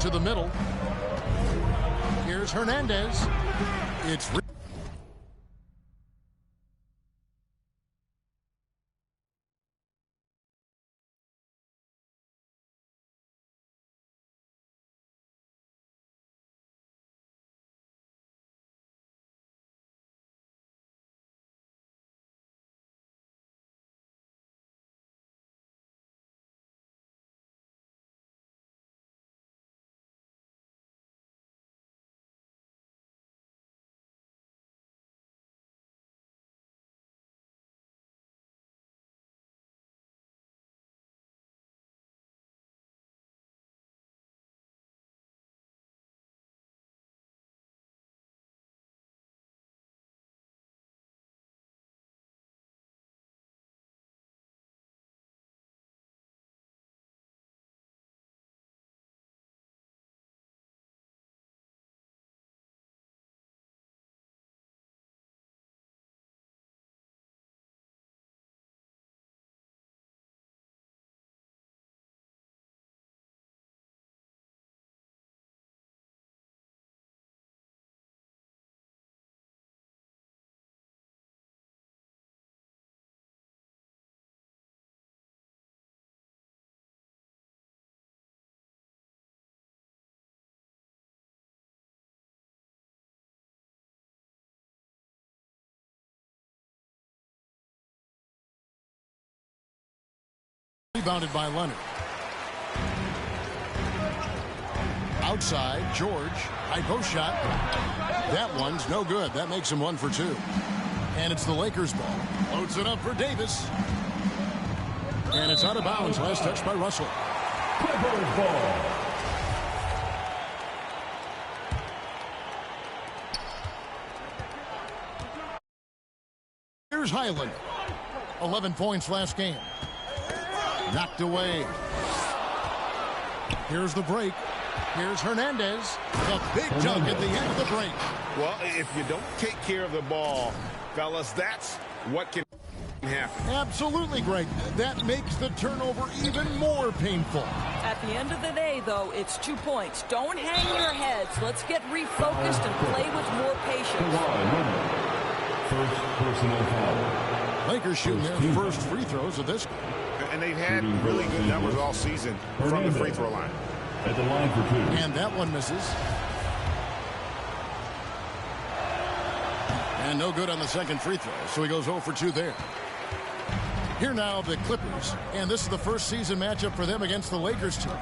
To the middle. Here's Hernandez. It's rebounded by Leonard. Outside, George. High post shot. That one's no good. That makes him 1 for 2. And it's the Lakers ball. Loads it up for Davis. And it's out of bounds. Last touch by Russell. Clippers ball. Here's Highland. 11 points last game. Knocked away. Here's the break. Here's Hernandez. The big dunk at the end of the break. Well, if you don't take care of the ball, fellas, that's what can happen. Absolutely, Greg. That makes the turnover even more painful. At the end of the day, though, it's 2 points. Don't hang your heads. Let's get refocused and play with more patience. First personal foul. Lakers shooting their first free throws of this game. And they've had really good numbers all season from the free throw line. At the line for 2. And that one misses. And no good on the second free throw, so he goes 0 for 2 there. Here now, the Clippers. And this is the first season matchup for them against the Lakers team.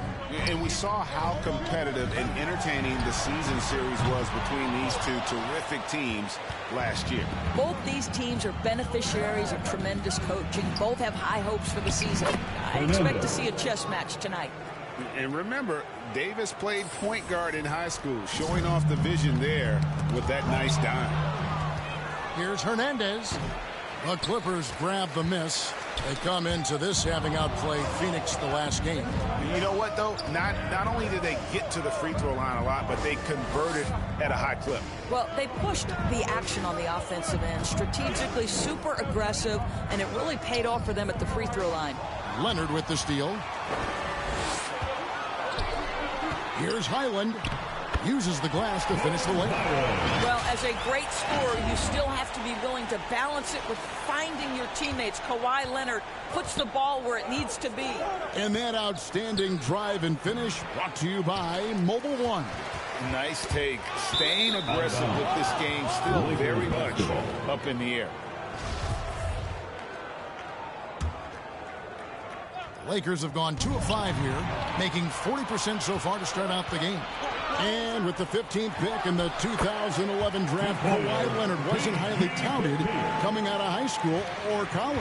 And we saw how competitive and entertaining the season series was between these two terrific teams last year. Both these teams are beneficiaries of tremendous coaching. Both have high hopes for the season. I expect to see a chess match tonight. And remember, Davis played point guard in high school, showing off the vision there with that nice dime. Here's Hernandez. The Clippers grab the miss. They come into this having outplayed Phoenix the last game. You know what, though? Not only did they get to the free throw line a lot, but they converted at a high clip. Well, they pushed the action on the offensive end, strategically super aggressive, and it really paid off for them at the free throw line. Leonard with the steal. Here's Highland. Uses the glass to finish the layup. Well, as a great scorer, you still have to be willing to balance it with finding your teammates. Kawhi Leonard puts the ball where it needs to be. And that outstanding drive and finish brought to you by Mobile One. Nice take. Staying aggressive with this game, still very much up in the air. Lakers have gone 2 of 5 here, making 40% so far to start out the game. And with the 15th pick in the 2011 draft, Kawhi Leonard wasn't highly touted coming out of high school or college.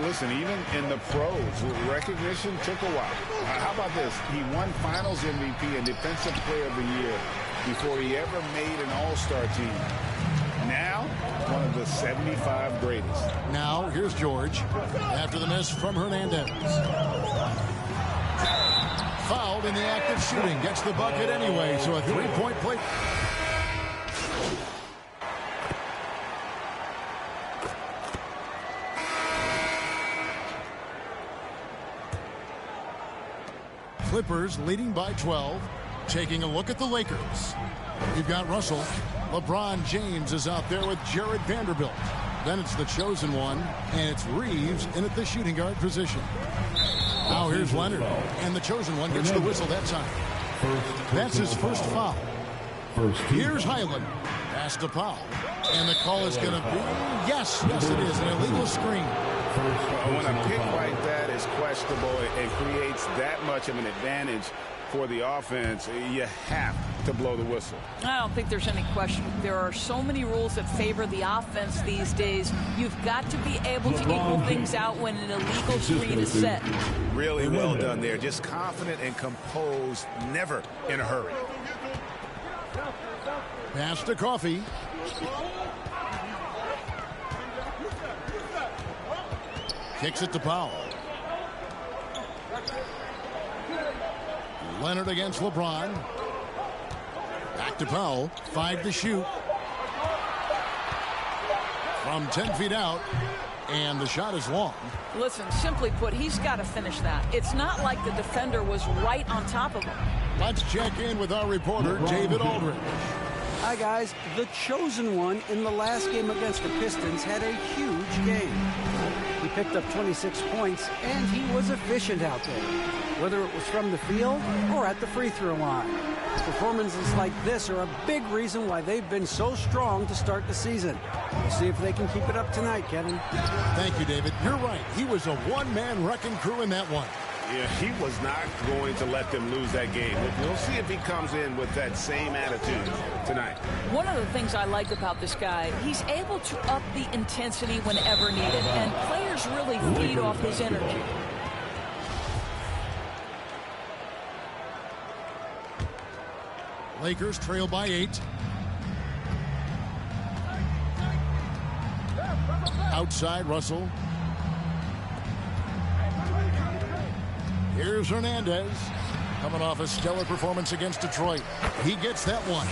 Listen, even in the pros, recognition took a while. How about this? He won Finals MVP and Defensive Player of the Year before he ever made an All-Star team. Now, one of the 75 greatest. Now, here's George after the miss from Hernandez. Fouled in the act of shooting. Gets the bucket anyway, so a 3-point play. Clippers leading by 12. Taking a look at the Lakers. You've got Russell. LeBron James is out there with Jared Vanderbilt. Then it's the chosen one, and it's Reeves in at the shooting guard position. Now here's Leonard, and the chosen one gets the whistle that time. That's his first foul. Here's Highland. Pass to Powell. And the call is going to be, yes, it is, an illegal screen. When a pick like that is questionable, it creates that much of an advantage for the offense. You have to blow the whistle. I don't think there's any question. There are so many rules that favor the offense these days. You've got to be able to equal things out when an illegal screen is set. Really well done there. Just confident and composed, never in a hurry. Pass to Coffee. Kicks it to Powell. Leonard against LeBron. Back to Powell. 5 to shoot. From 10 feet out. And the shot is long. Listen, simply put, he's got to finish that. It's not like the defender was right on top of him. Let's check in with our reporter, David Aldridge. Hi, guys. The chosen one in the last game against the Pistons had a huge game. He picked up 26 points, and he was efficient out there, whether it was from the field or at the free throw line. Performances like this are a big reason why they've been so strong to start the season. We'll see if they can keep it up tonight, Kevin. Thank you, David. You're right. He was a one-man wrecking crew in that one. Yeah, he was not going to let them lose that game. We'll see if he comes in with that same attitude tonight. One of the things I like about this guy, he's able to up the intensity whenever needed, and players really feed off his energy. Lakers trail by 8. Outside, Russell. Here's Hernandez, coming off a stellar performance against Detroit. He gets that one.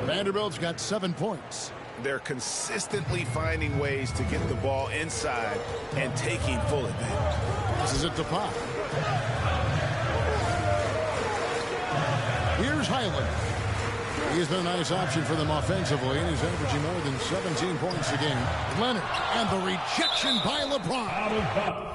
Vanderbilt's got 7 points. They're consistently finding ways to get the ball inside and taking full advantage. This is it to Pop. Here's Highland. He's been a nice option for them offensively, and he's averaging more than 17 points a game. Leonard, and the rejection by LeBron.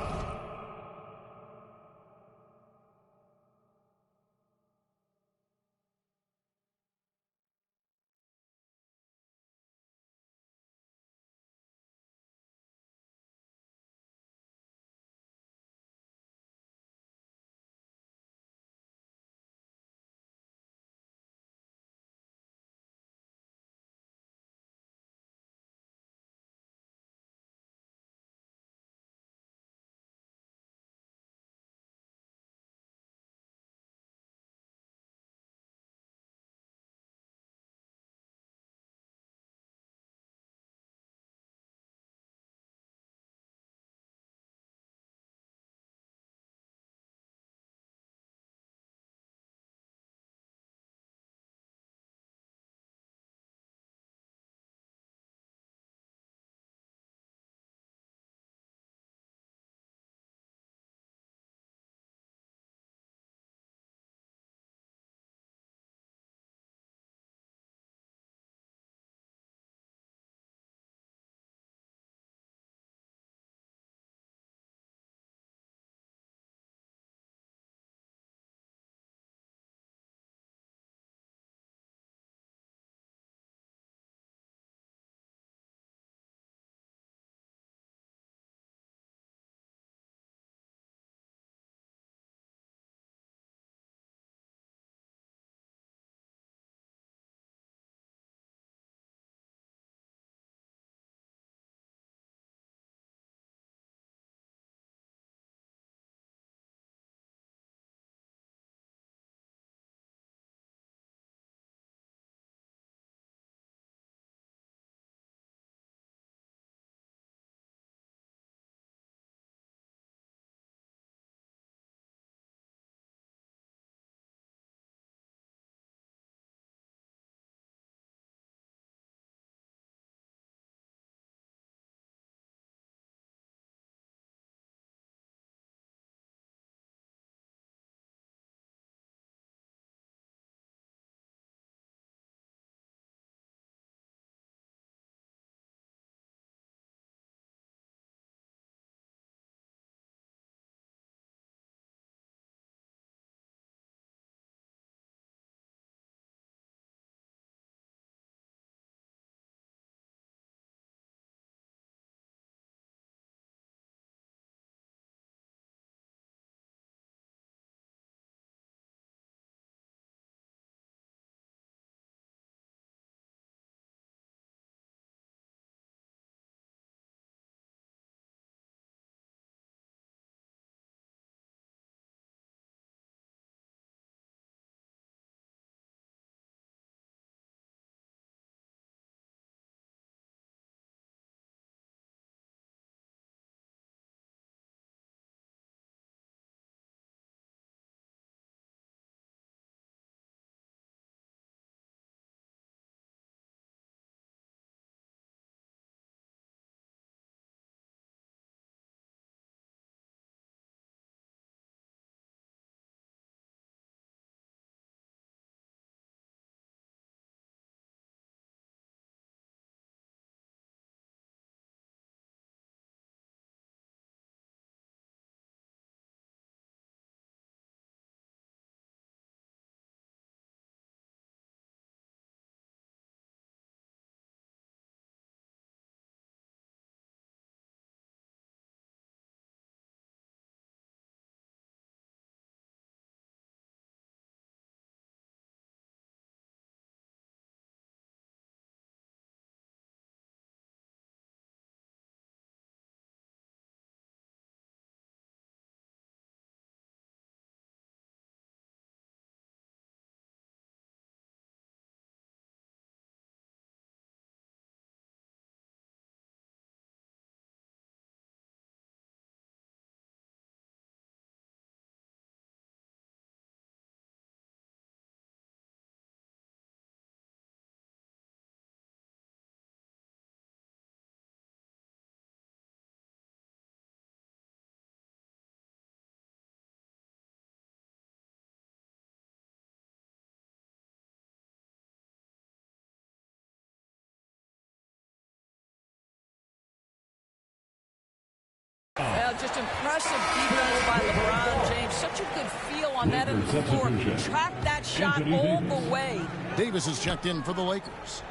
impressive defense by LeBron James. Such a good feel on that end of the floor. Track that shot all the way. Davis is checked in for the Lakers.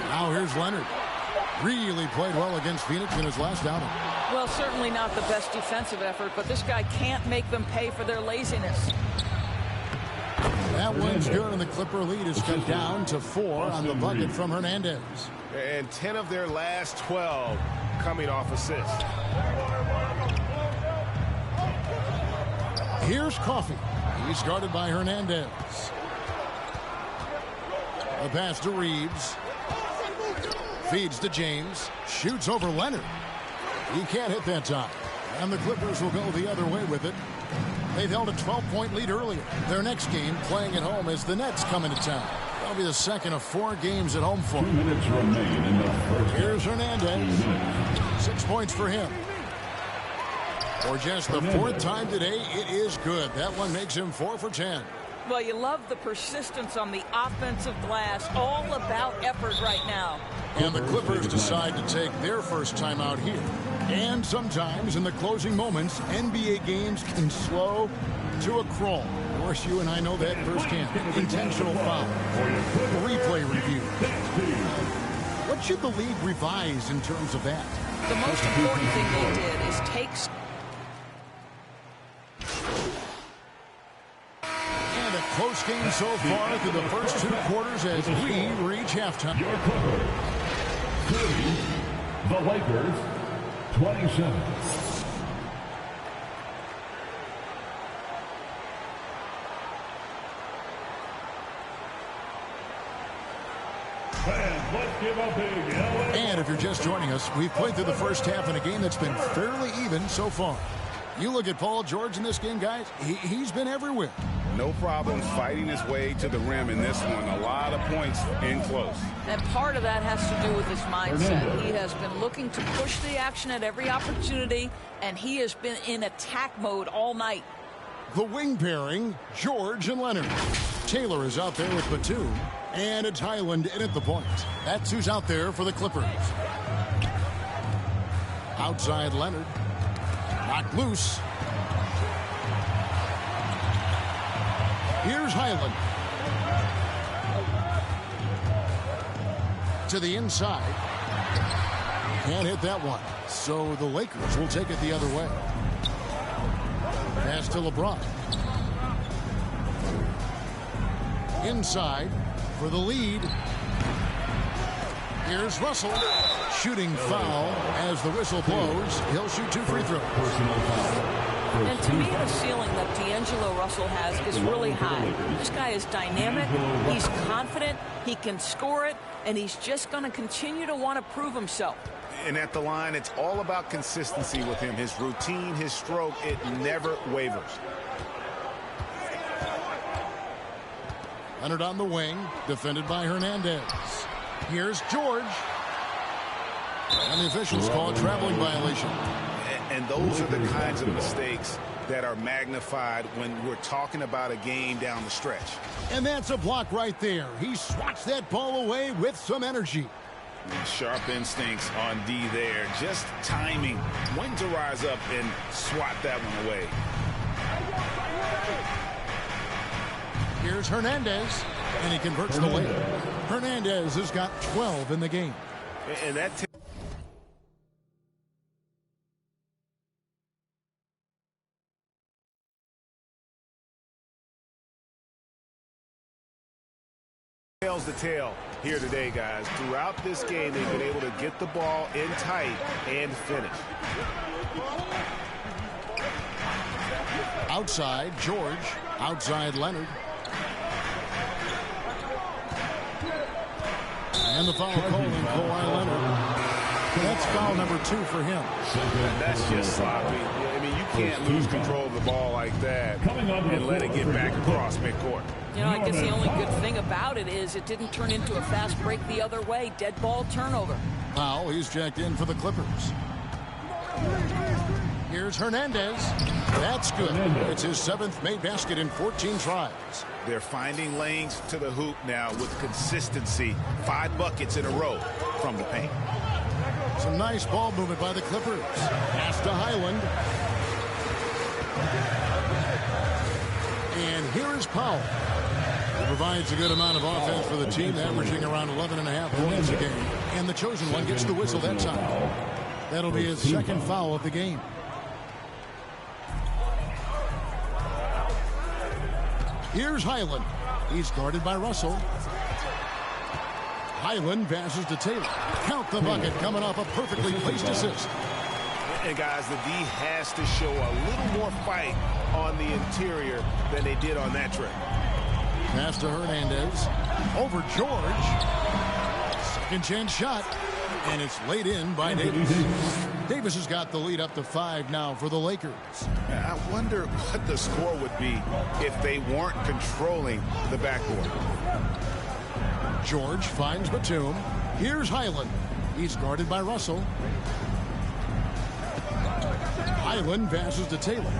Now here's Leonard. Really played well against Phoenix in his last outing. Well, certainly not the best defensive effort, but this guy can't make them pay for their laziness. That one's good, and the Clipper lead is cut down to 4 on the bucket from Hernandez. And 10 of their last 12 coming off assists. Here's Coffey. He's guarded by Hernandez. A pass to Reeves. Feeds to James. Shoots over Leonard. He can't hit that time. And the Clippers will go the other way with it. They've held a 12-point lead earlier. Their next game, playing at home, as the Nets come into town. That'll be the second of 4 games at home for him. 2 minutes remain in the first. Here's Hernandez. 6 points for him. For just the 4th time today, it is good. That one makes him 4 for 10. Well, you love the persistence on the offensive glass. All about effort right now. And the Clippers decide to take their first time out here. And sometimes in the closing moments, NBA games can slow to a crawl. Of course, you and I know that firsthand. Intentional foul. Replay review. What should the league revise in terms of that? The most important thing they did is take... And a close game so far through the first 2 quarters as we reach halftime. Your Clippers 30, the Lakers 27. And if you're just joining us, we've played through the first half in a game that's been fairly even so far. You look at Paul George in this game, guys, he's been everywhere. No problem fighting his way to the rim in this one. A lot of points in close. And part of that has to do with his mindset. He has been looking to push the action at every opportunity, and he has been in attack mode all night. The wing pairing, George and Leonard. Taylor is out there with Batum, and it's Highland in at the point. That's who's out there for the Clippers. Outside Leonard. Knocked loose. Here's Highland. To the inside. Can't hit that one. So the Lakers will take it the other way. Pass to LeBron. Inside for the lead. Here's Russell. Shooting foul as the whistle blows. He'll shoot 2 free throws. And to me, the ceiling that D'Angelo Russell has is really high. This guy is dynamic. He's confident. He can score it. And he's just going to continue to want to prove himself. And at the line, it's all about consistency with him. His routine, his stroke, it never wavers. Leonard on the wing, defended by Hernandez. Here's George. And the officials call a traveling violation. And those are the kinds of mistakes that are magnified when we're talking about a game down the stretch. And that's a block right there. He swats that ball away with some energy. Sharp instincts on D there. Just timing when to rise up and swat that one away. Here's Hernandez, and he converts the lead. Hernandez has got 12 in the game. And that tells the tale here today, guys. Throughout this game, they've been able to get the ball in tight and finish. Outside, George. Outside, Leonard. And the foul called on Kawhi Leonard. That's foul number 2 for him. That's just sloppy. I mean, you can't lose control of the ball like that and let it get back across midcourt. You know, I guess the only good thing about it is it didn't turn into a fast break the other way. Dead ball turnover. Powell, he's checked in for the Clippers. Here's Hernandez. That's good. It's his 7th made basket in 14 tries. They're finding lanes to the hoop now with consistency. 5 buckets in a row from the paint. Some nice ball movement by the Clippers. Pass to Highland. And here is Powell. He provides a good amount of offense for the team, averaging around 11.5 points a game. And the chosen one gets the whistle that time. That'll be his second foul of the game. Here's Highland. He's guarded by Russell. Highland passes to Taylor. Count the bucket, coming off a perfectly placed assist. And guys, the D has to show a little more fight on the interior than they did on that trip. Pass to Hernandez. Over George. Second chance shot. And it's laid in by Davis. Davis has got the lead up to 5 now for the Lakers. I wonder what the score would be if they weren't controlling the backcourt. George finds Batum. Here's Highland. He's guarded by Russell. Highland passes to Taylor.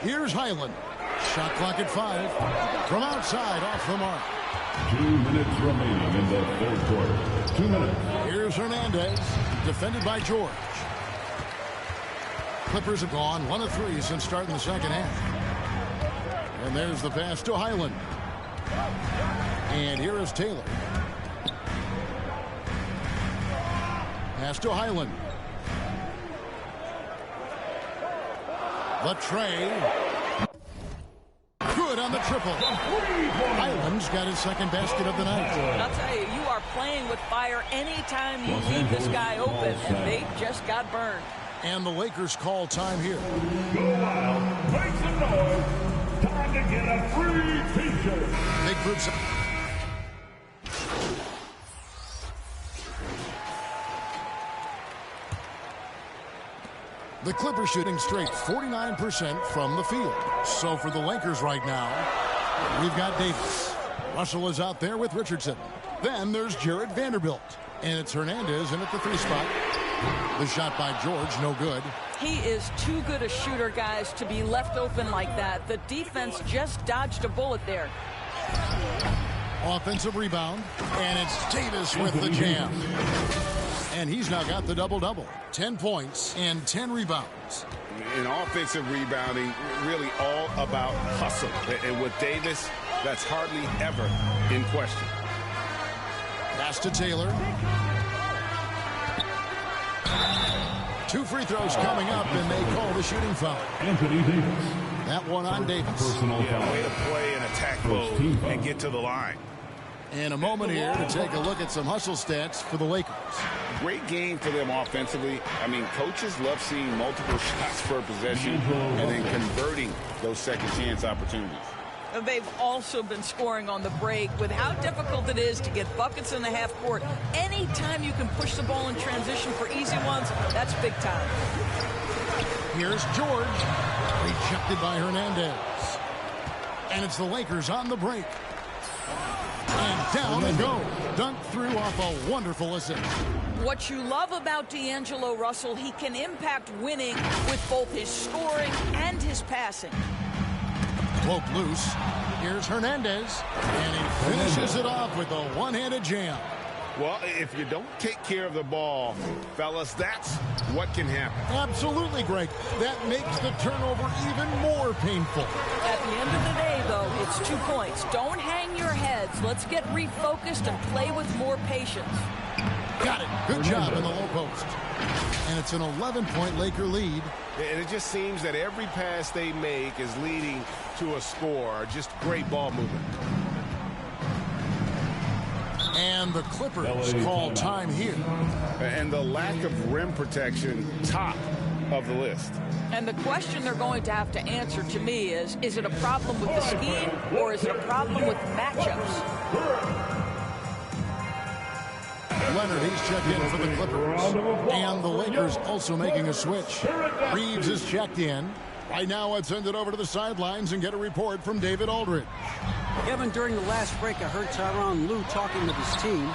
Here's Highland. Shot clock at 5. From outside, off the mark. 2 minutes remaining in the third quarter. 2 minutes. Here's Hernandez. Defended by George. Clippers have gone 1 of 3 since starting the second half. And there's the pass to Highland. And here is Taylor. Pass to Highland. The tray. Good on the triple. Highland's got his second basket of the night. I'll tell you, you are playing with fire anytime you leave this guy open, and they just got burned. And the Lakers call time here. Go Wild, make some noise. Time to get a free t-shirt. Big groups. The Clippers shooting straight 49% from the field. So for the Lakers right now, we've got Davis. Russell is out there with Richardson. Then there's Jared Vanderbilt. And it's Hernandez in at the 3 spot. The shot by George, no good. He is too good a shooter, guys, to be left open like that. The defense just dodged a bullet there. Offensive rebound. And it's Davis with the jam. And he's now got the double-double. 10 points and 10 rebounds. In offensive rebounding, really all about hustle. And with Davis, that's hardly ever in question. Pass to Taylor. 2 free throws coming up, and they call the shooting foul. Anthony Davis. That one on Davis. Yeah, way to play in attack mode and get to the line. And a moment here to take a look at some hustle stats for the Lakers. Great game for them offensively. I mean, coaches love seeing multiple shots per possession and then converting those second chance opportunities. They've also been scoring on the break. With how difficult it is to get buckets in the half court, anytime you can push the ball in transition for easy ones, that's big time. Here's George. Rejected by Hernandez. And it's the Lakers on the break. And down they go. Dunked through off a wonderful assist. What you love about D'Angelo Russell, he can impact winning with both his scoring and his passing. Broke loose. Here's Hernandez. And he finishes it off with a one-handed jam. Well, if you don't take care of the ball, fellas, that's what can happen. Absolutely, Greg. That makes the turnover even more painful. At the end of the day, though, it's 2 points. Don't hang your heads. Let's get refocused and play with more patience. Got it. Good job in the low post. And it's an 11-point Laker lead. And it just seems that every pass they make is leading to a score. Just great ball movement. And the Clippers call time here. And the lack of rim protection, top of the list. And the question they're going to have to answer to me is it a problem with the scheme or is it a problem with matchups? Leonard, he's checked in for the Clippers. And the Lakers also making a switch. Reeves is checked in. Right now, I'd send it over to the sidelines and get a report from David Aldridge. Kevin, during the last break, I heard Tyronn Lue talking with his team.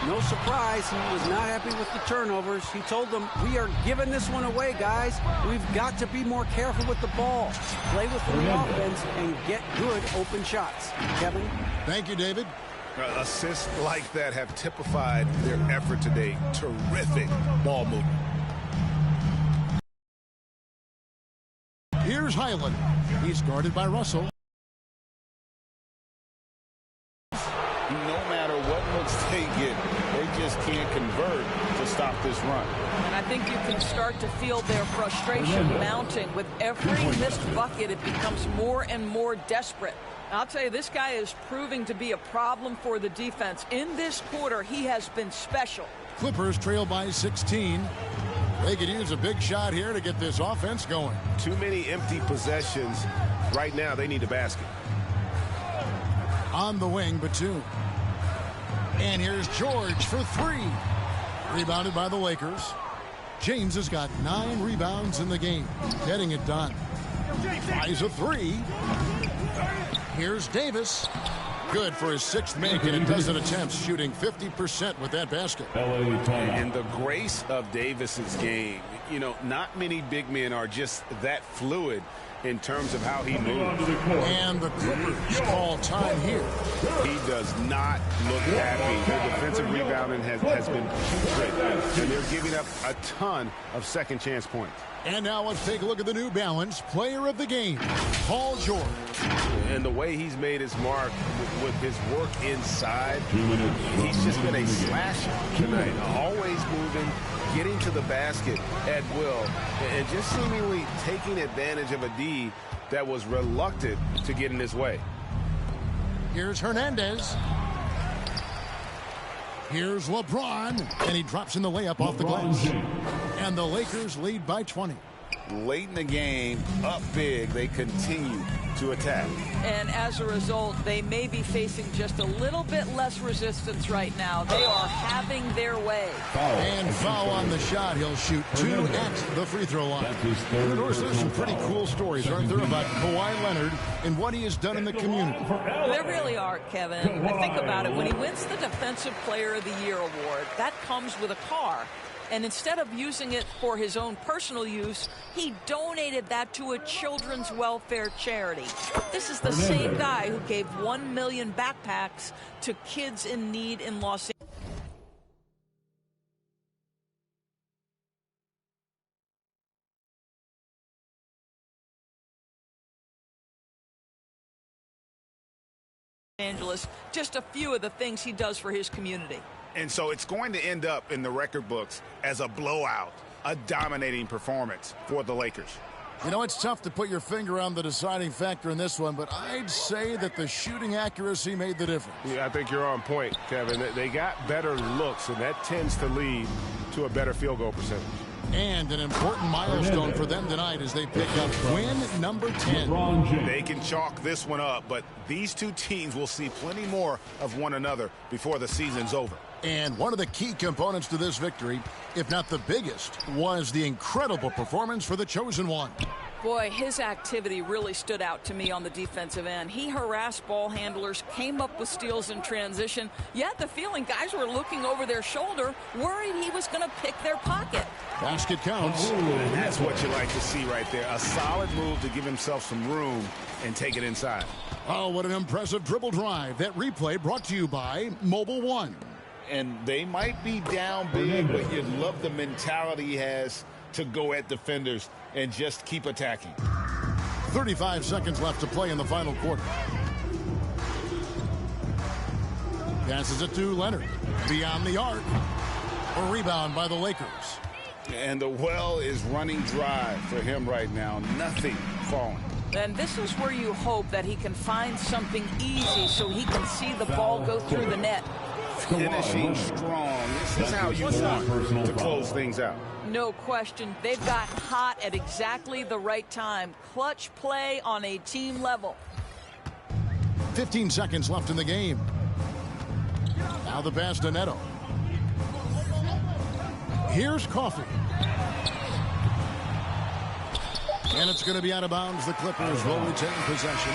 No surprise, he was not happy with the turnovers. He told them, we are giving this one away, guys. We've got to be more careful with the ball. Play within the offense and get good open shots. Kevin? Thank you, David. Assists like that have typified their effort today. Terrific ball movement. Here's Highland. He's guarded by Russell. No matter what looks they get, they just can't convert to stop this run. And I think you can start to feel their frustration mounting. With every missed bucket, it becomes more and more desperate. I'll tell you, this guy is proving to be a problem for the defense. In this quarter, he has been special. Clippers trail by 16. They could use a big shot here to get this offense going. Too many empty possessions. Right now, they need a basket. On the wing, Batum. And here's George for three. Rebounded by the Lakers. James has got 9 rebounds in the game. Getting it done. Fires a three. Here's Davis. Good for his 6th make in a dozen attempts, shooting 50% with that basket. And the grace of Davis's game, you know, not many big men are just that fluid in terms of how he moves. And the Clippers call time here. He does not look happy. Their defensive rebounding has been putrid, and they're giving up a ton of second chance points. And now let's take a look at the New Balance player of the game, Paul George. And the way he's made his mark with his work inside, he's just been a slasher tonight. Always moving, getting to the basket at will, and just seemingly taking advantage of a D that was reluctant to get in his way. Here's Hernandez. Here's LeBron, and he drops in the layup off the glass. And the Lakers lead by 20. Late in the game, up big, they continue to attack. And as a result, they may be facing just a little bit less resistance right now. They are having their way. And foul on the shot. He'll shoot 2 at the free throw line. In the North, there's some pretty cool stories, aren't there, about Kawhi Leonard and what he has done in the community? There really are, Kevin. I think about it. When he wins the Defensive Player of the Year award, that comes with a car. And instead of using it for his own personal use, he donated that to a children's welfare charity. This is the same guy who gave 1 million backpacks to kids in need in Los Angeles. Just a few of the things he does for his community. And so it's going to end up in the record books as a blowout, a dominating performance for the Lakers. You know, it's tough to put your finger on the deciding factor in this one, but I'd say that the shooting accuracy made the difference. Yeah, I think you're on point, Kevin. They got better looks, and that tends to lead to a better field goal percentage. And an important milestone for them tonight as they pick up win number 10. They can chalk this one up, but these two teams will see plenty more of one another before the season's over. And one of the key components to this victory, if not the biggest, was the incredible performance for the Chosen One. Boy, his activity really stood out to me on the defensive end. He harassed ball handlers, came up with steals in transition, yet the feeling guys were looking over their shoulder, worried he was going to pick their pocket. Basket counts. And that's what you like to see right there. A solid move to give himself some room and take it inside. Oh, what an impressive dribble drive. That replay brought to you by Mobile One. And they might be down big, but you love the mentality he has to go at defenders and just keep attacking. 35 seconds left to play in the final quarter. Passes it to Leonard. Beyond the arc. A rebound by the Lakers. And the well is running dry for him right now. Nothing falling. And this is where you hope that he can find something easy so he can see the ball go through the net. Finishing strong. This is how you want to close things out. No question. They've got hot at exactly the right time. Clutch play on a team level. 15 seconds left in the game. Now the pass to Neto. Here's Coffey. And it's going to be out of bounds. The Clippers will retain possession.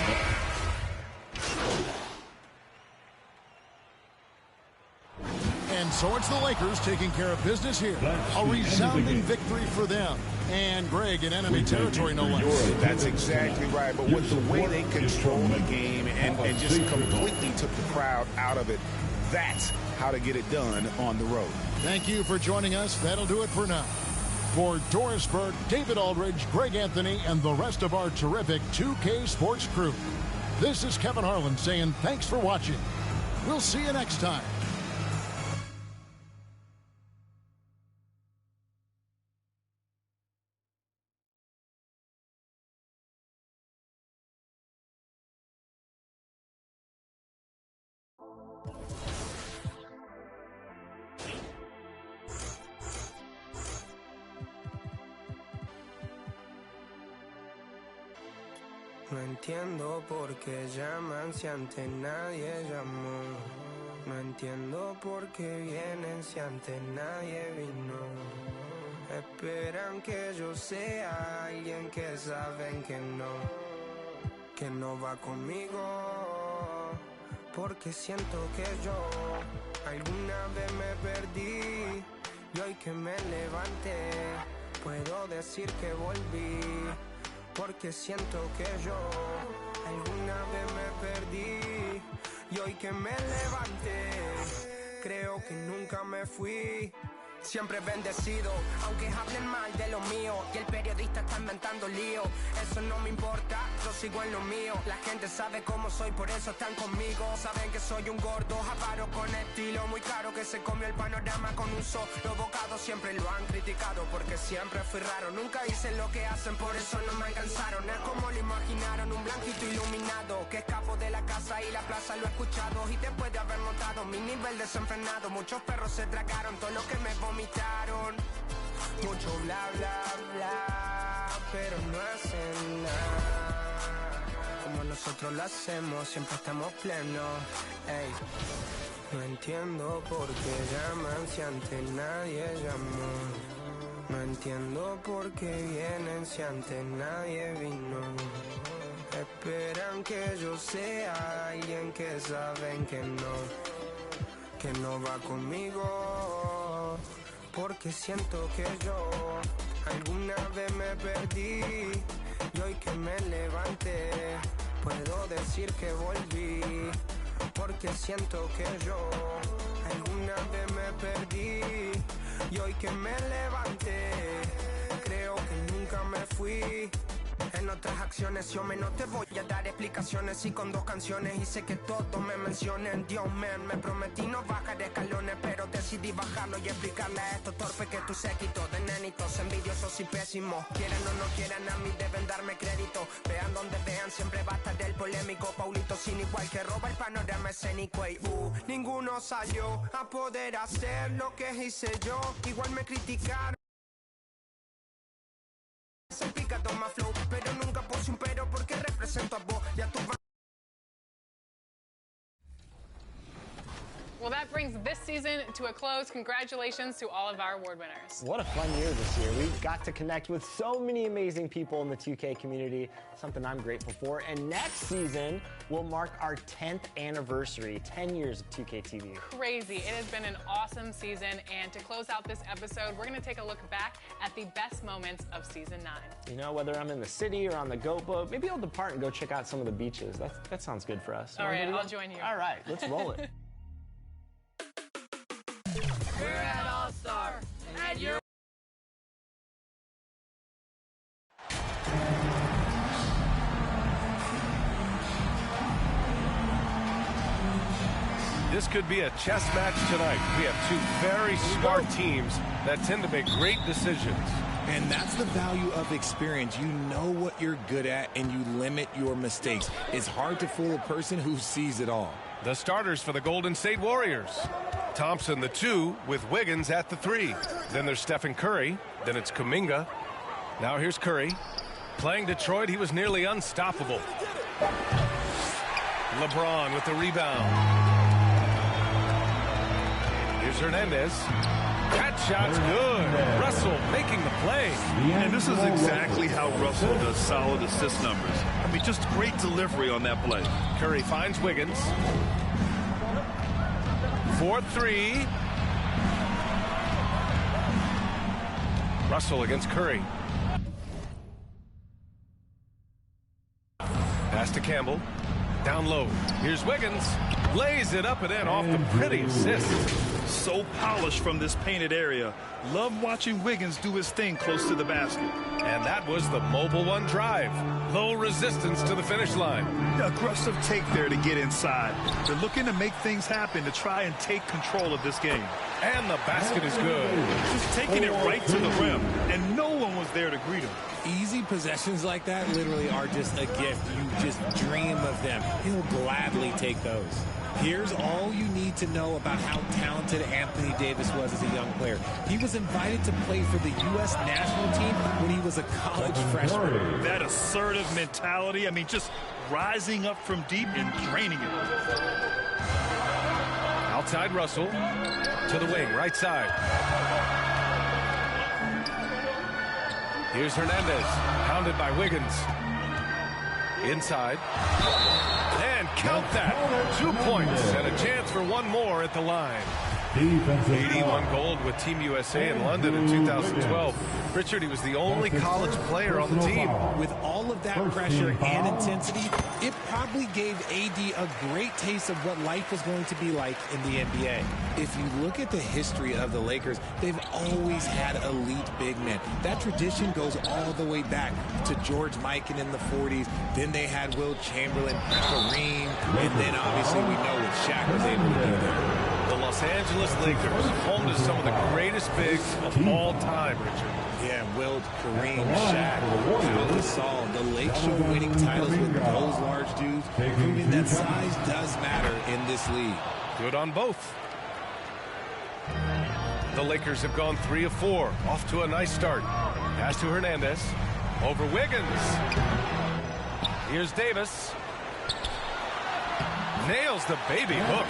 And so it's the Lakers taking care of business here. A resounding victory for them. And Greg in enemy territory, no less. That's exactly right. But with the way they control the game and just completely took the crowd out of it, that's how to get it done on the road. Thank you for joining us. That'll do it for now. For Doris Burke, David Aldridge, Greg Anthony, and the rest of our terrific 2K Sports crew, this is Kevin Harlan saying thanks for watching. We'll see you next time. No entiendo por qué llaman si antes nadie llamó. No entiendo por qué vienen si antes nadie vino. Esperan que yo sea alguien que saben que no va conmigo. Porque siento que yo alguna vez me perdí y hoy que me levanté puedo decir que volví. Porque siento que yo alguna vez me perdí y hoy que me levanté creo que nunca me fui. Siempre bendecido, aunque hablen mal de lo mío y el periodista está inventando lío. Eso no me importa, yo sigo en lo mío. La gente sabe cómo soy, por eso están conmigo. Saben que soy un gordo, avaro con estilo muy caro, que se comió el panorama con un solo bocado. Siempre lo han criticado porque siempre fui raro. Nunca hice lo que hacen, por eso no me alcanzaron. Es como lo imaginaron, un blanquito iluminado que escapo de la casa y la plaza, lo he escuchado. Y después de haber notado mi nivel desenfrenado, muchos perros se tragaron todo lo que me vomitaron. Mucho bla bla bla, pero no hacen nada como nosotros lo hacemos, siempre estamos plenos. Ey. No entiendo por qué llaman si antes nadie llamó. No entiendo por qué vienen si antes nadie vino. Esperan que yo sea alguien que saben que no va conmigo. Porque siento que yo alguna vez me perdí y hoy que me levanté puedo decir que volví. Porque siento que yo alguna vez me perdí y hoy que me levanté creo que nunca me fui. En otras acciones yo no te voy a dar explicaciones y con 2 canciones hice que todos me mencionen. Dios man, me prometí no bajar escalones, pero decidí bajarlo y explicarle a estos torpes que tú séquito de nenitos envidiosos y pésimos. Quieran o no quieran, a mí deben darme crédito. Vean donde vean, siempre va a estar el polémico Paulito sin igual que roba el panorama escénico. Y ninguno salió a poder hacer lo que hice yo. Igual me criticaron. Se pica toma flow, pero nunca puse un pero porque represento a vos y a tu. Well, that brings this season to a close. Congratulations to all of our award winners. What a fun year this year. We got to connect with so many amazing people in the 2K community, something I'm grateful for. And next season will mark our 10th anniversary, 10 years of 2K TV. Crazy. It has been an awesome season. And to close out this episode, we're going to take a look back at the best moments of Season 9. You know, whether I'm in the city or on the goat boat, maybe I'll depart and go check out some of the beaches. That sounds good for us. All right, I'll join you. All right, let's roll it. We're at All-Star, and you're... This could be a chess match tonight. We have 2 very smart teams that tend to make great decisions. And that's the value of experience. You know what you're good at, and you limit your mistakes. It's hard to fool a person who sees it all. The starters for the Golden State Warriors. Thompson, the 2, with Wiggins at the 3. Then there's Stephen Curry. Then it's Kuminga. Now here's Curry. Playing Detroit, he was nearly unstoppable. LeBron with the rebound. Here's Hernandez. That shot's good. Russell making the play. And this is exactly how Russell does solid assist numbers. I mean, just great delivery on that play. Curry finds Wiggins. 4-3. Russell against Curry. Pass to Campbell. Down low. Here's Wiggins. Lays it up and in off the pretty assist. So polished from this painted area. Love watching Wiggins do his thing close to the basket. And that was the mobile one drive. Low resistance to the finish line. Aggressive take there to get inside. They're looking to make things happen to try and take control of this game. And the basket is good. Just taking it right to the rim, and no one was there to greet him. Easy possessions like that literally are just a gift. You just dream of them. He'll gladly take those. Here's all you need to know about how talented Anthony Davis was as a young player. He was invited to play for the U.S. national team when he was a college freshman. That assertive mentality, I mean, just rising up from deep and draining it. Outside Russell to the wing, right side. Here's Hernandez, pounded by Wiggins. Inside. And count that. 2 points and a chance for one more at the line. 81 gold with Team USA in London in 2012. Richard, he was the only college player on the team. With all of that pressure and intensity, it probably gave AD a great taste of what life was going to be like in the NBA. If you look at the history of the Lakers, they've always had elite big men. That tradition goes all the way back to George Mikan in the 40s. Then they had Will Chamberlain, Kareem, and then obviously we know what Shaq was able to do there. The Los Angeles Lakers, home to some of the greatest bigs of all time, Richard. Yeah, Wilt, Kareem, Shaq, Pau Gasol. The Lakers show winning titles with those large dudes, proving that size does matter in this league. Good on both. The Lakers have gone 3 of 4, off to a nice start. Pass to Hernandez, over Wiggins. Here's Davis. Nails the baby hook.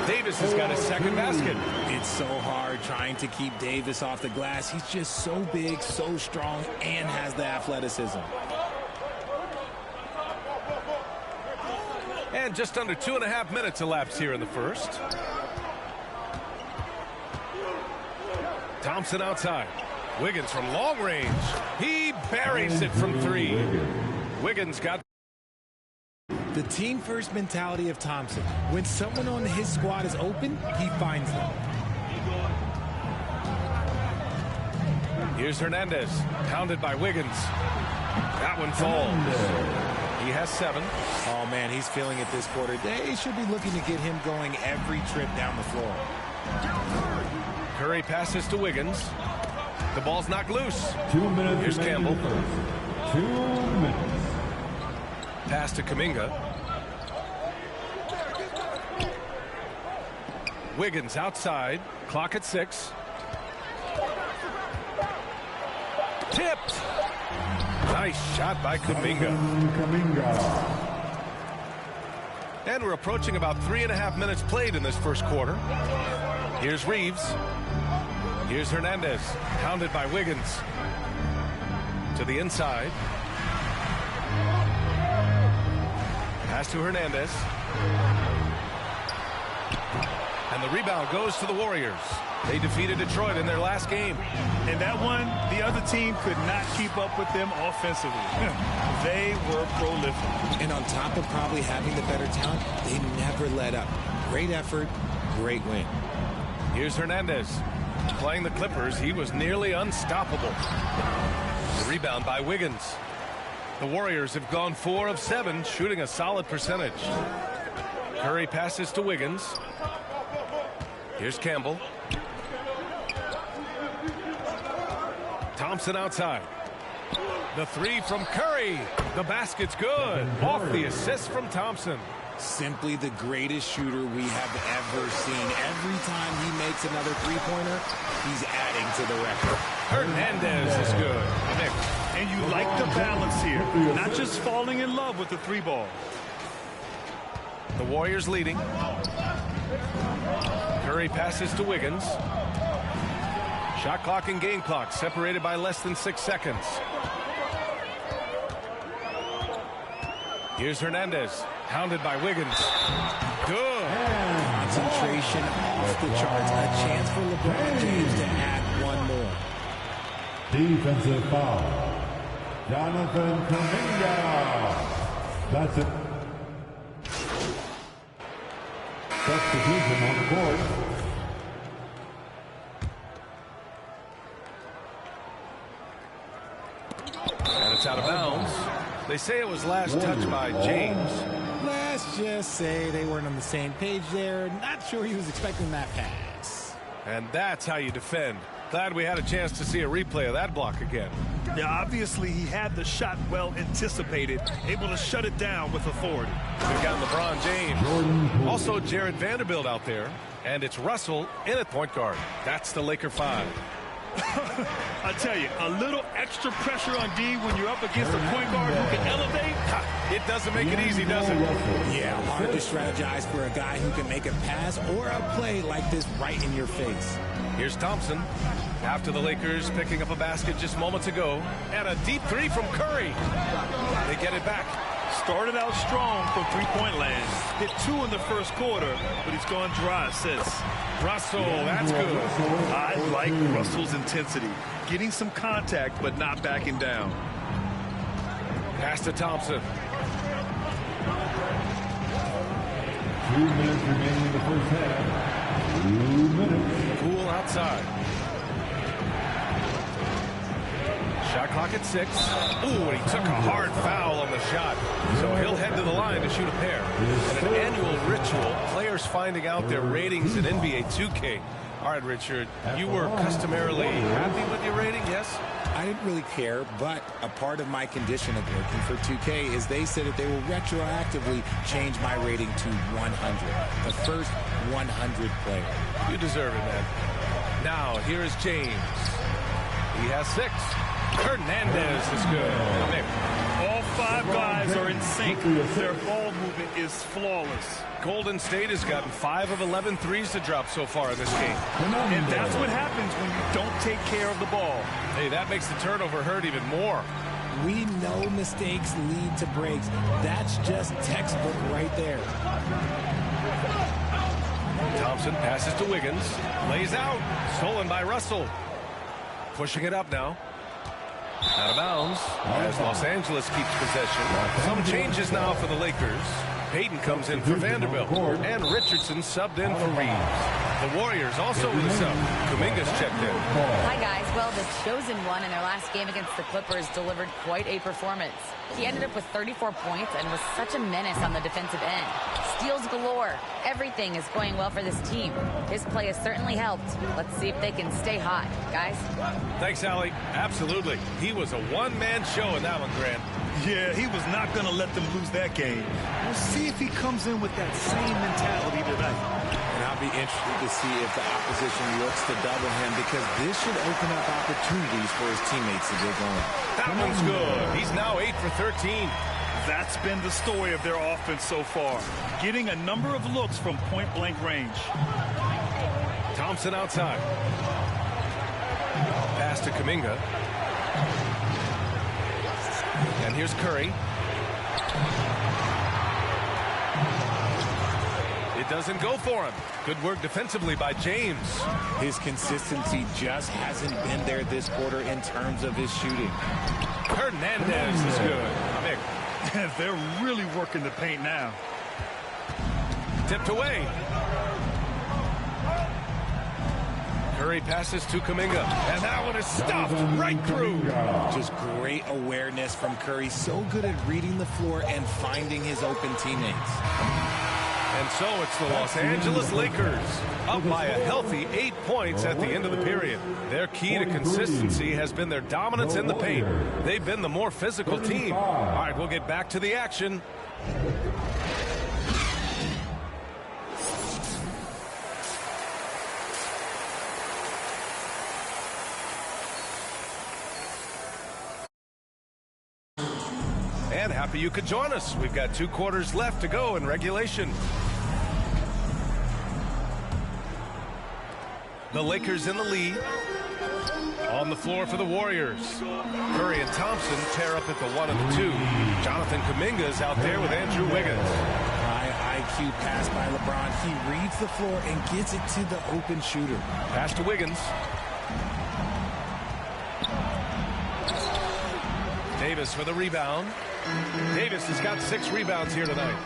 Davis has got his second basket. It's so hard trying to keep Davis off the glass. He's just so big, so strong, and has the athleticism. And just under 2.5 minutes elapsed here in the first. Thompson outside. Wiggins from long range. He buries it from 3. Wiggins got the team-first mentality of Thompson. When someone on his squad is open, he finds them. Here's Hernandez, pounded by Wiggins. That one falls. He has 7. Oh, man, he's feeling it this quarter. They should be looking to get him going every trip down the floor. Curry passes to Wiggins. The ball's knocked loose. 2 minutes. Here's Campbell. 2 minutes. Pass to Kuminga. Wiggins outside. Clock at 6. Tipped. Nice shot by Kuminga. And we're approaching about 3.5 minutes played in this first quarter. Here's Reeves. Here's Hernandez. Pounded by Wiggins. To the inside. Pass to Hernandez. And the rebound goes to the Warriors. They defeated Detroit in their last game. And that one, the other team could not keep up with them offensively. They were prolific. And on top of probably having the better talent, they never let up. Great effort, great win. Here's Hernandez. Playing the Clippers, he was nearly unstoppable. The rebound by Wiggins. The Warriors have gone 4 of 7, shooting a solid percentage. Curry passes to Wiggins. Here's Campbell. Thompson outside. The 3 from Curry. The basket's good. Off the assist from Thompson. Simply the greatest shooter we have ever seen. Every time he makes another three-pointer, he's adding to the record. Hernandez is good. Nick. And you like the balance here. Not just falling in love with the 3 ball. The Warriors leading. Curry passes to Wiggins. Shot clock and game clock separated by less than 6 seconds. Here's Hernandez. Pounded by Wiggins. Good. Concentration off the charts. A chance for LeBron James to add one more. Defensive foul. Jonathan Kuminga. That's it. Substitution on the board. And it's out of bounds. They say it was last touched by James. Let's just say they weren't on the same page there. Not sure he was expecting that pass. And that's how you defend. Glad we had a chance to see a replay of that block again. Yeah, obviously he had the shot well anticipated, able to shut it down with authority. We've got LeBron James. Also Jared Vanderbilt out there. And it's Russell in at point guard. That's the Laker 5. I tell you, a little extra pressure on D when you're up against a point guard who can elevate. It doesn't make it easy, does it? Yeah, hard to strategize for a guy who can make a pass or a play like this right in your face. Here's Thompson. After the Lakers picking up a basket just moments ago. And a deep three from Curry. They get it back. Started out strong from three-point land. Hit 2 in the first quarter, but he's gone dry since. Russell, that's good. I like Russell's intensity. Getting some contact, but not backing down. Pass to Thompson. 2 minutes remaining in the first half. 2 minutes. Cool outside. Shot clock at 6. Ooh, and he took a hard foul on the shot. So he'll head to the line to shoot a pair. And an annual ritual, players finding out their ratings in NBA 2K. All right, Richard, you were customarily happy with your rating, yes? I didn't really care, but a part of my condition of working for 2K is they said that they will retroactively change my rating to 100. The first 100 player. You deserve it, man. Now, here is James. He has 6. Hernandez is good. All 5 guys are in sync. Their ball movement is flawless. Golden State has gotten 5 of 11 threes to drop so far in this game. And that's what happens when you don't take care of the ball. Hey, that makes the turnover hurt even more. We know mistakes lead to breaks. That's just textbook right there. Thompson passes to Wiggins. Lays out. Stolen by Russell. Pushing it up now. Out of bounds as Los Angeles keeps possession. Some changes now for the Lakers. Payton comes in for Vanderbilt. And Richardson subbed in for Reeves. The Warriors also with a sub. Kuminga's checked in. Hi, guys. Well, the Chosen One in their last game against the Clippers delivered quite a performance. He ended up with 34 points and was such a menace on the defensive end. Steals galore. Everything is going well for this team. His play has certainly helped. Let's see if they can stay hot, guys. Thanks, Allie. Absolutely. He was a one-man show in that one, Grant. Yeah, he was not going to let them lose that game. We'll see if he comes in with that same mentality tonight. And I'll be interested to see if the opposition looks to double him, because this should open up opportunities for his teammates to get going. That one's good. He's now 8 for 13. That's been the story of their offense so far. Getting a number of looks from point-blank range. Thompson outside. Pass to Kuminga. And here's Curry. It doesn't go for him. Good work defensively by James. His consistency just hasn't been there this quarter in terms of his shooting. Hernandez is good. They're really working the paint now. Tipped away. Curry passes to Kuminga. And that one is stuffed right through. Just great awareness from Curry. So good at reading the floor and finding his open teammates. And so it's the Los Angeles Lakers up by a healthy 8 points at the end of the period. Their key to consistency has been their dominance in the paint. They've been the more physical team. All right, we'll get back to the action. And happy you could join us. We've got 2 quarters left to go in regulation. The Lakers in the lead. On the floor for the Warriors. Curry and Thompson tear up at the 1 and the 2. Jonathan Kuminga is out there with Andrew Wiggins. High IQ pass by LeBron. He reads the floor and gets it to the open shooter. Pass to Wiggins. Davis for the rebound. Davis has got 6 rebounds here tonight.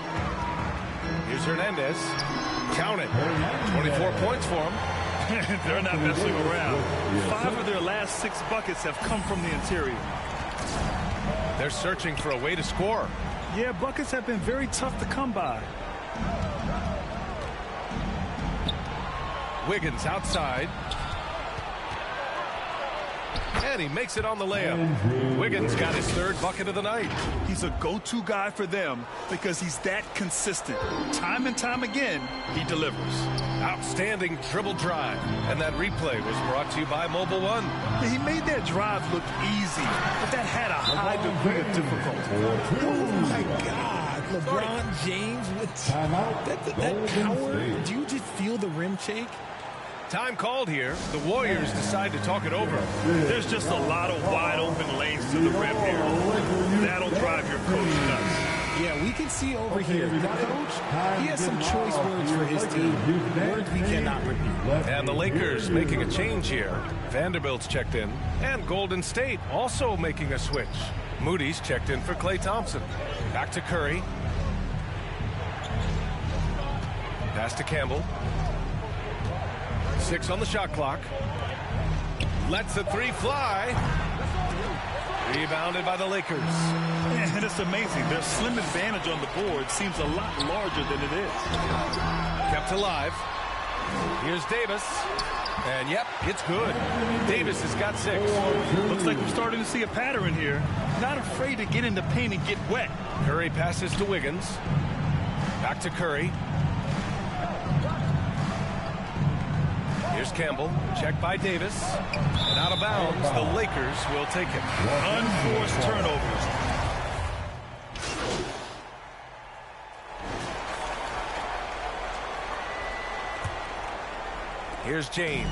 Here's Hernandez. Count it. 24 points for him. They're not messing around. 5 of their last 6 buckets have come from the interior. They're searching for a way to score. Yeah, buckets have been very tough to come by. Wiggins outside. And he makes it on the layup. Wiggins got his 3rd bucket of the night. He's a go-to guy for them because he's that consistent. Time and time again, he delivers. Outstanding dribble drive. And that replay was brought to you by Mobile One. He made that drive look easy, but that had a high degree of difficulty. Oh, my God. LeBron James with that power. Do you just feel the rim shake? Time called here. The Warriors decide to talk it over. There's just a lot of wide open lanes to the rim here. That'll drive your coach nuts. Yeah, we can see over here. The coach, he has some choice words for his team. Words we cannot repeat. And the Lakers making a change here. Vanderbilt's checked in. And Golden State also making a switch. Moody's checked in for Klay Thompson. Back to Curry. Pass to Campbell. 6 on the shot clock. Lets the 3 fly. Rebounded by the Lakers. And it's amazing. Their slim advantage on the board seems a lot larger than it is. Kept alive. Here's Davis. And yep, it's good. Davis has got 6. Looks like we're starting to see a pattern here. Not afraid to get in the paint and get wet. Curry passes to Wiggins. Back to Curry. Here's Campbell. Check by Davis. And out of bounds, the Lakers will take it. Unforced turnovers. Here's James.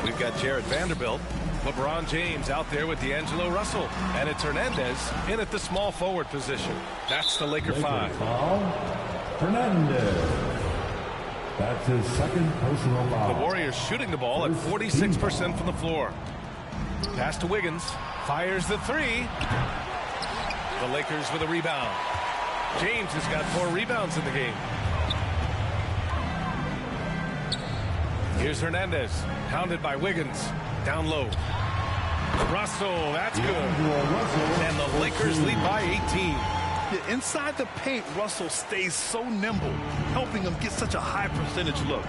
We've got Jared Vanderbilt. LeBron James out there with D'Angelo Russell. And it's Hernandez in at the small forward position. That's the Laker 5. Hernandez. That's his 2nd personal foul. The Warriors shooting the ball at 46% from the floor. Pass to Wiggins. Fires the 3. The Lakers with a rebound. James has got 4 rebounds in the game. Here's Hernandez. Pounded by Wiggins. Down low. Russell, that's good. And the Lakers lead by 18. Inside the paint, Russell stays so nimble, helping him get such a high percentage look.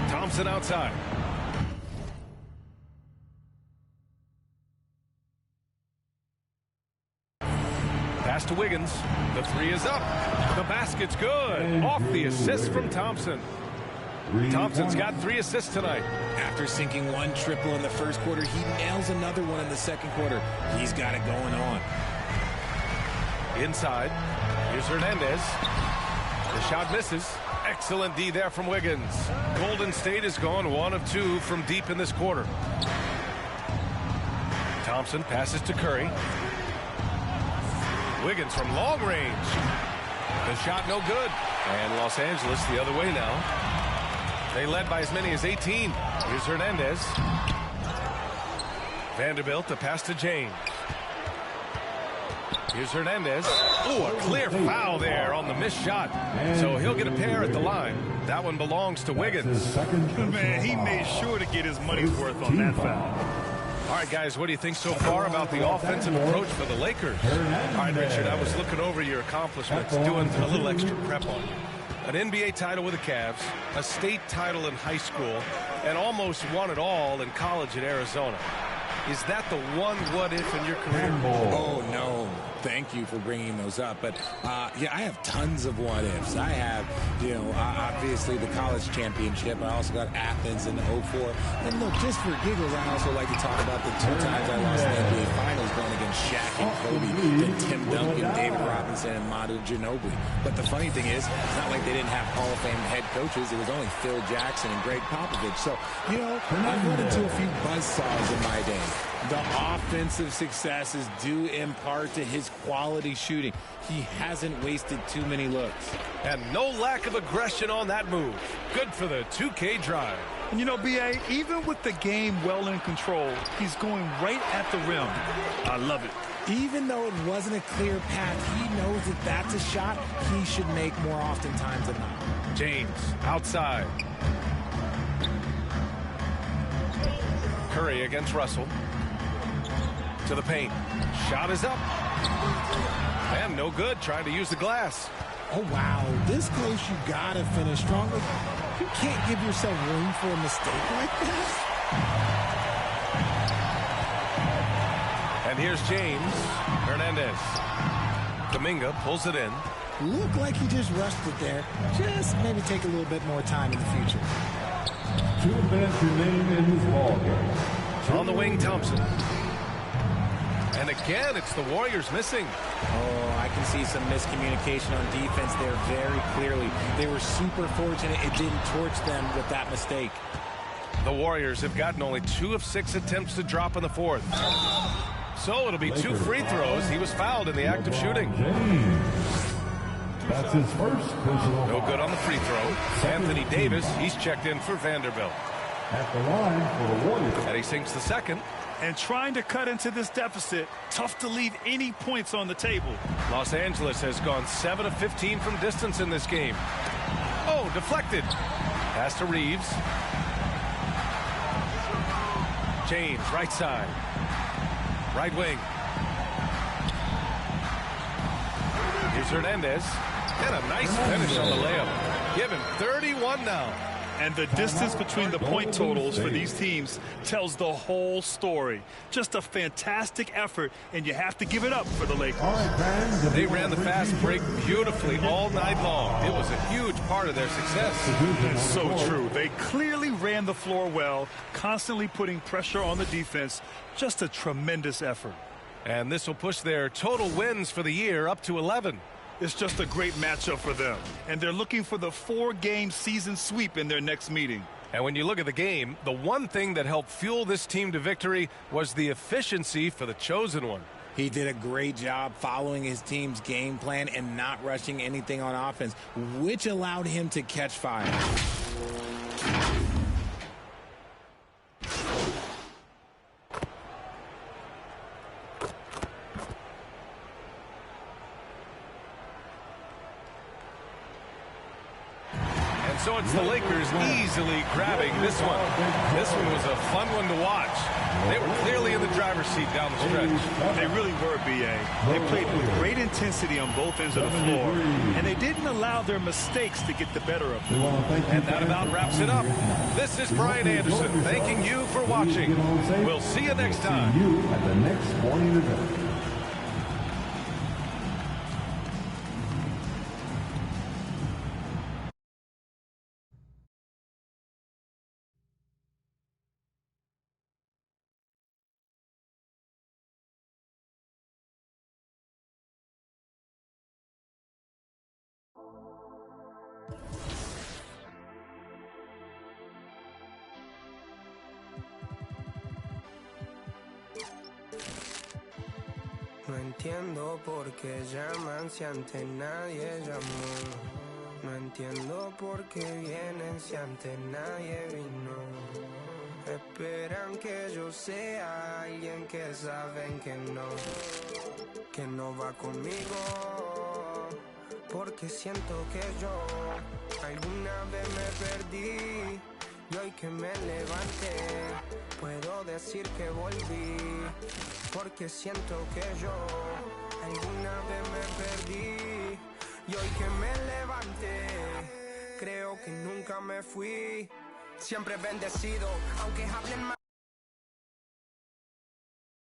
Thompson outside. Pass to Wiggins. The 3 is up. The basket's good. Off the assist from Thompson. Thompson's got 3 assists tonight. After sinking 1 triple in the first quarter, he nails another one in the second quarter. He's got it going on. Inside. Here's Hernandez. The shot misses. Excellent D there from Wiggins. Golden State has gone 1 of 2 from deep in this quarter. Thompson passes to Curry. Wiggins from long range. The shot no good. And Los Angeles the other way now. They led by as many as 18. Here's Hernandez. Vanderbilt, the pass to James. Here's Hernandez. Oh, a clear foul there on the missed shot. So he'll get a pair at the line. That one belongs to Wiggins. Man, he made sure to get his money's worth on that foul. All right, guys, what do you think so far about the offensive approach for the Lakers? All right, Richard, I was looking over your accomplishments, doing a little extra prep on you. An NBA title with the Cavs, a state title in high school, and almost won it all in college at Arizona. Is that the one what-if in your career? Oh, no. Thank you for bringing those up. But, yeah, I have tons of what-ifs. I have, obviously the college championship. I also got Athens in 04. And, look, just for giggles, I also like to talk about the 2 times I lost in the NBA Finals going against Shaq and Kobe, then Tim Duncan, David Robinson, and Manu Ginobili. But the funny thing is, it's not like they didn't have Hall of Fame head coaches. It was only Phil Jackson and Greg Popovich. So, I've run into a few buzzsaws in my day. The offensive success is due in part to his quality shooting. He hasn't wasted too many looks. And no lack of aggression on that move. Good for the 2K drive. And you know, B.A., even with the game well in control, he's going right at the rim. I love it. Even though it wasn't a clear path, he knows that that's a shot he should make more often times than not. James outside. Curry against Russell. To the paint. Shot is up. And no good, trying to use the glass. Oh, wow. This close, you got to finish strong. You can't give yourself room for a mistake like this. And here's James Hernandez. Kuminga pulls it in. Looked like he just rushed it there. Just maybe take a little bit more time in the future. 2 minutes remaining in this ball game. On the wing, Thompson. And again, it's the Warriors missing. Oh, I can see some miscommunication on defense there very clearly. They were super fortunate it didn't torch them with that mistake. The Warriors have gotten only 2 of 6 attempts to drop in the fourth. So it'll be 2 free throws. He was fouled in the act of shooting. That's his first personal. No good on the free throw. Anthony Davis, he's checked in for Vanderbilt. At the line for the Warriors. And he sinks the second. And trying to cut into this deficit, tough to leave any points on the table. Los Angeles has gone 7 of 15 from distance in this game. Oh, deflected. Pass to Reeves. James, right side. Right wing. Here's Hernandez. And a nice finish on the layup. Give him 31 now. And the distance between the point totals for these teams tells the whole story. Just a fantastic effort, and you have to give it up for the Lakers. They ran the fast break beautifully all night long. It was a huge part of their success. It's so true. They clearly ran the floor well, constantly putting pressure on the defense. Just a tremendous effort. And this will push their total wins for the year up to 11. It's just a great matchup for them, and they're looking for the 4-game season sweep in their next meeting. And when you look at the game, the one thing that helped fuel this team to victory was the efficiency for the chosen one. He did a great job following his team's game plan and not rushing anything on offense, which allowed him to catch fire. So it's the Lakers easily grabbing this one. This one was a fun one to watch. They were clearly in the driver's seat down the stretch. They really were, B.A. They played with great intensity on both ends of the floor, and they didn't allow their mistakes to get the better of them. And that about wraps it up. This is Brian Anderson thanking you for watching. We'll see you next time. See you at the next morning event. No entiendo por qué llaman si antes nadie llamó. No entiendo por qué vienen si antes nadie vino. Esperan que yo sea alguien que saben que no va conmigo. Porque siento que yo alguna vez me perdí. Y hoy que me levanté, puedo decir que volví. Porque siento que yo alguna vez me perdí. Y hoy que me levanté, creo que nunca me fui. Siempre bendecido, aunque hablen mal.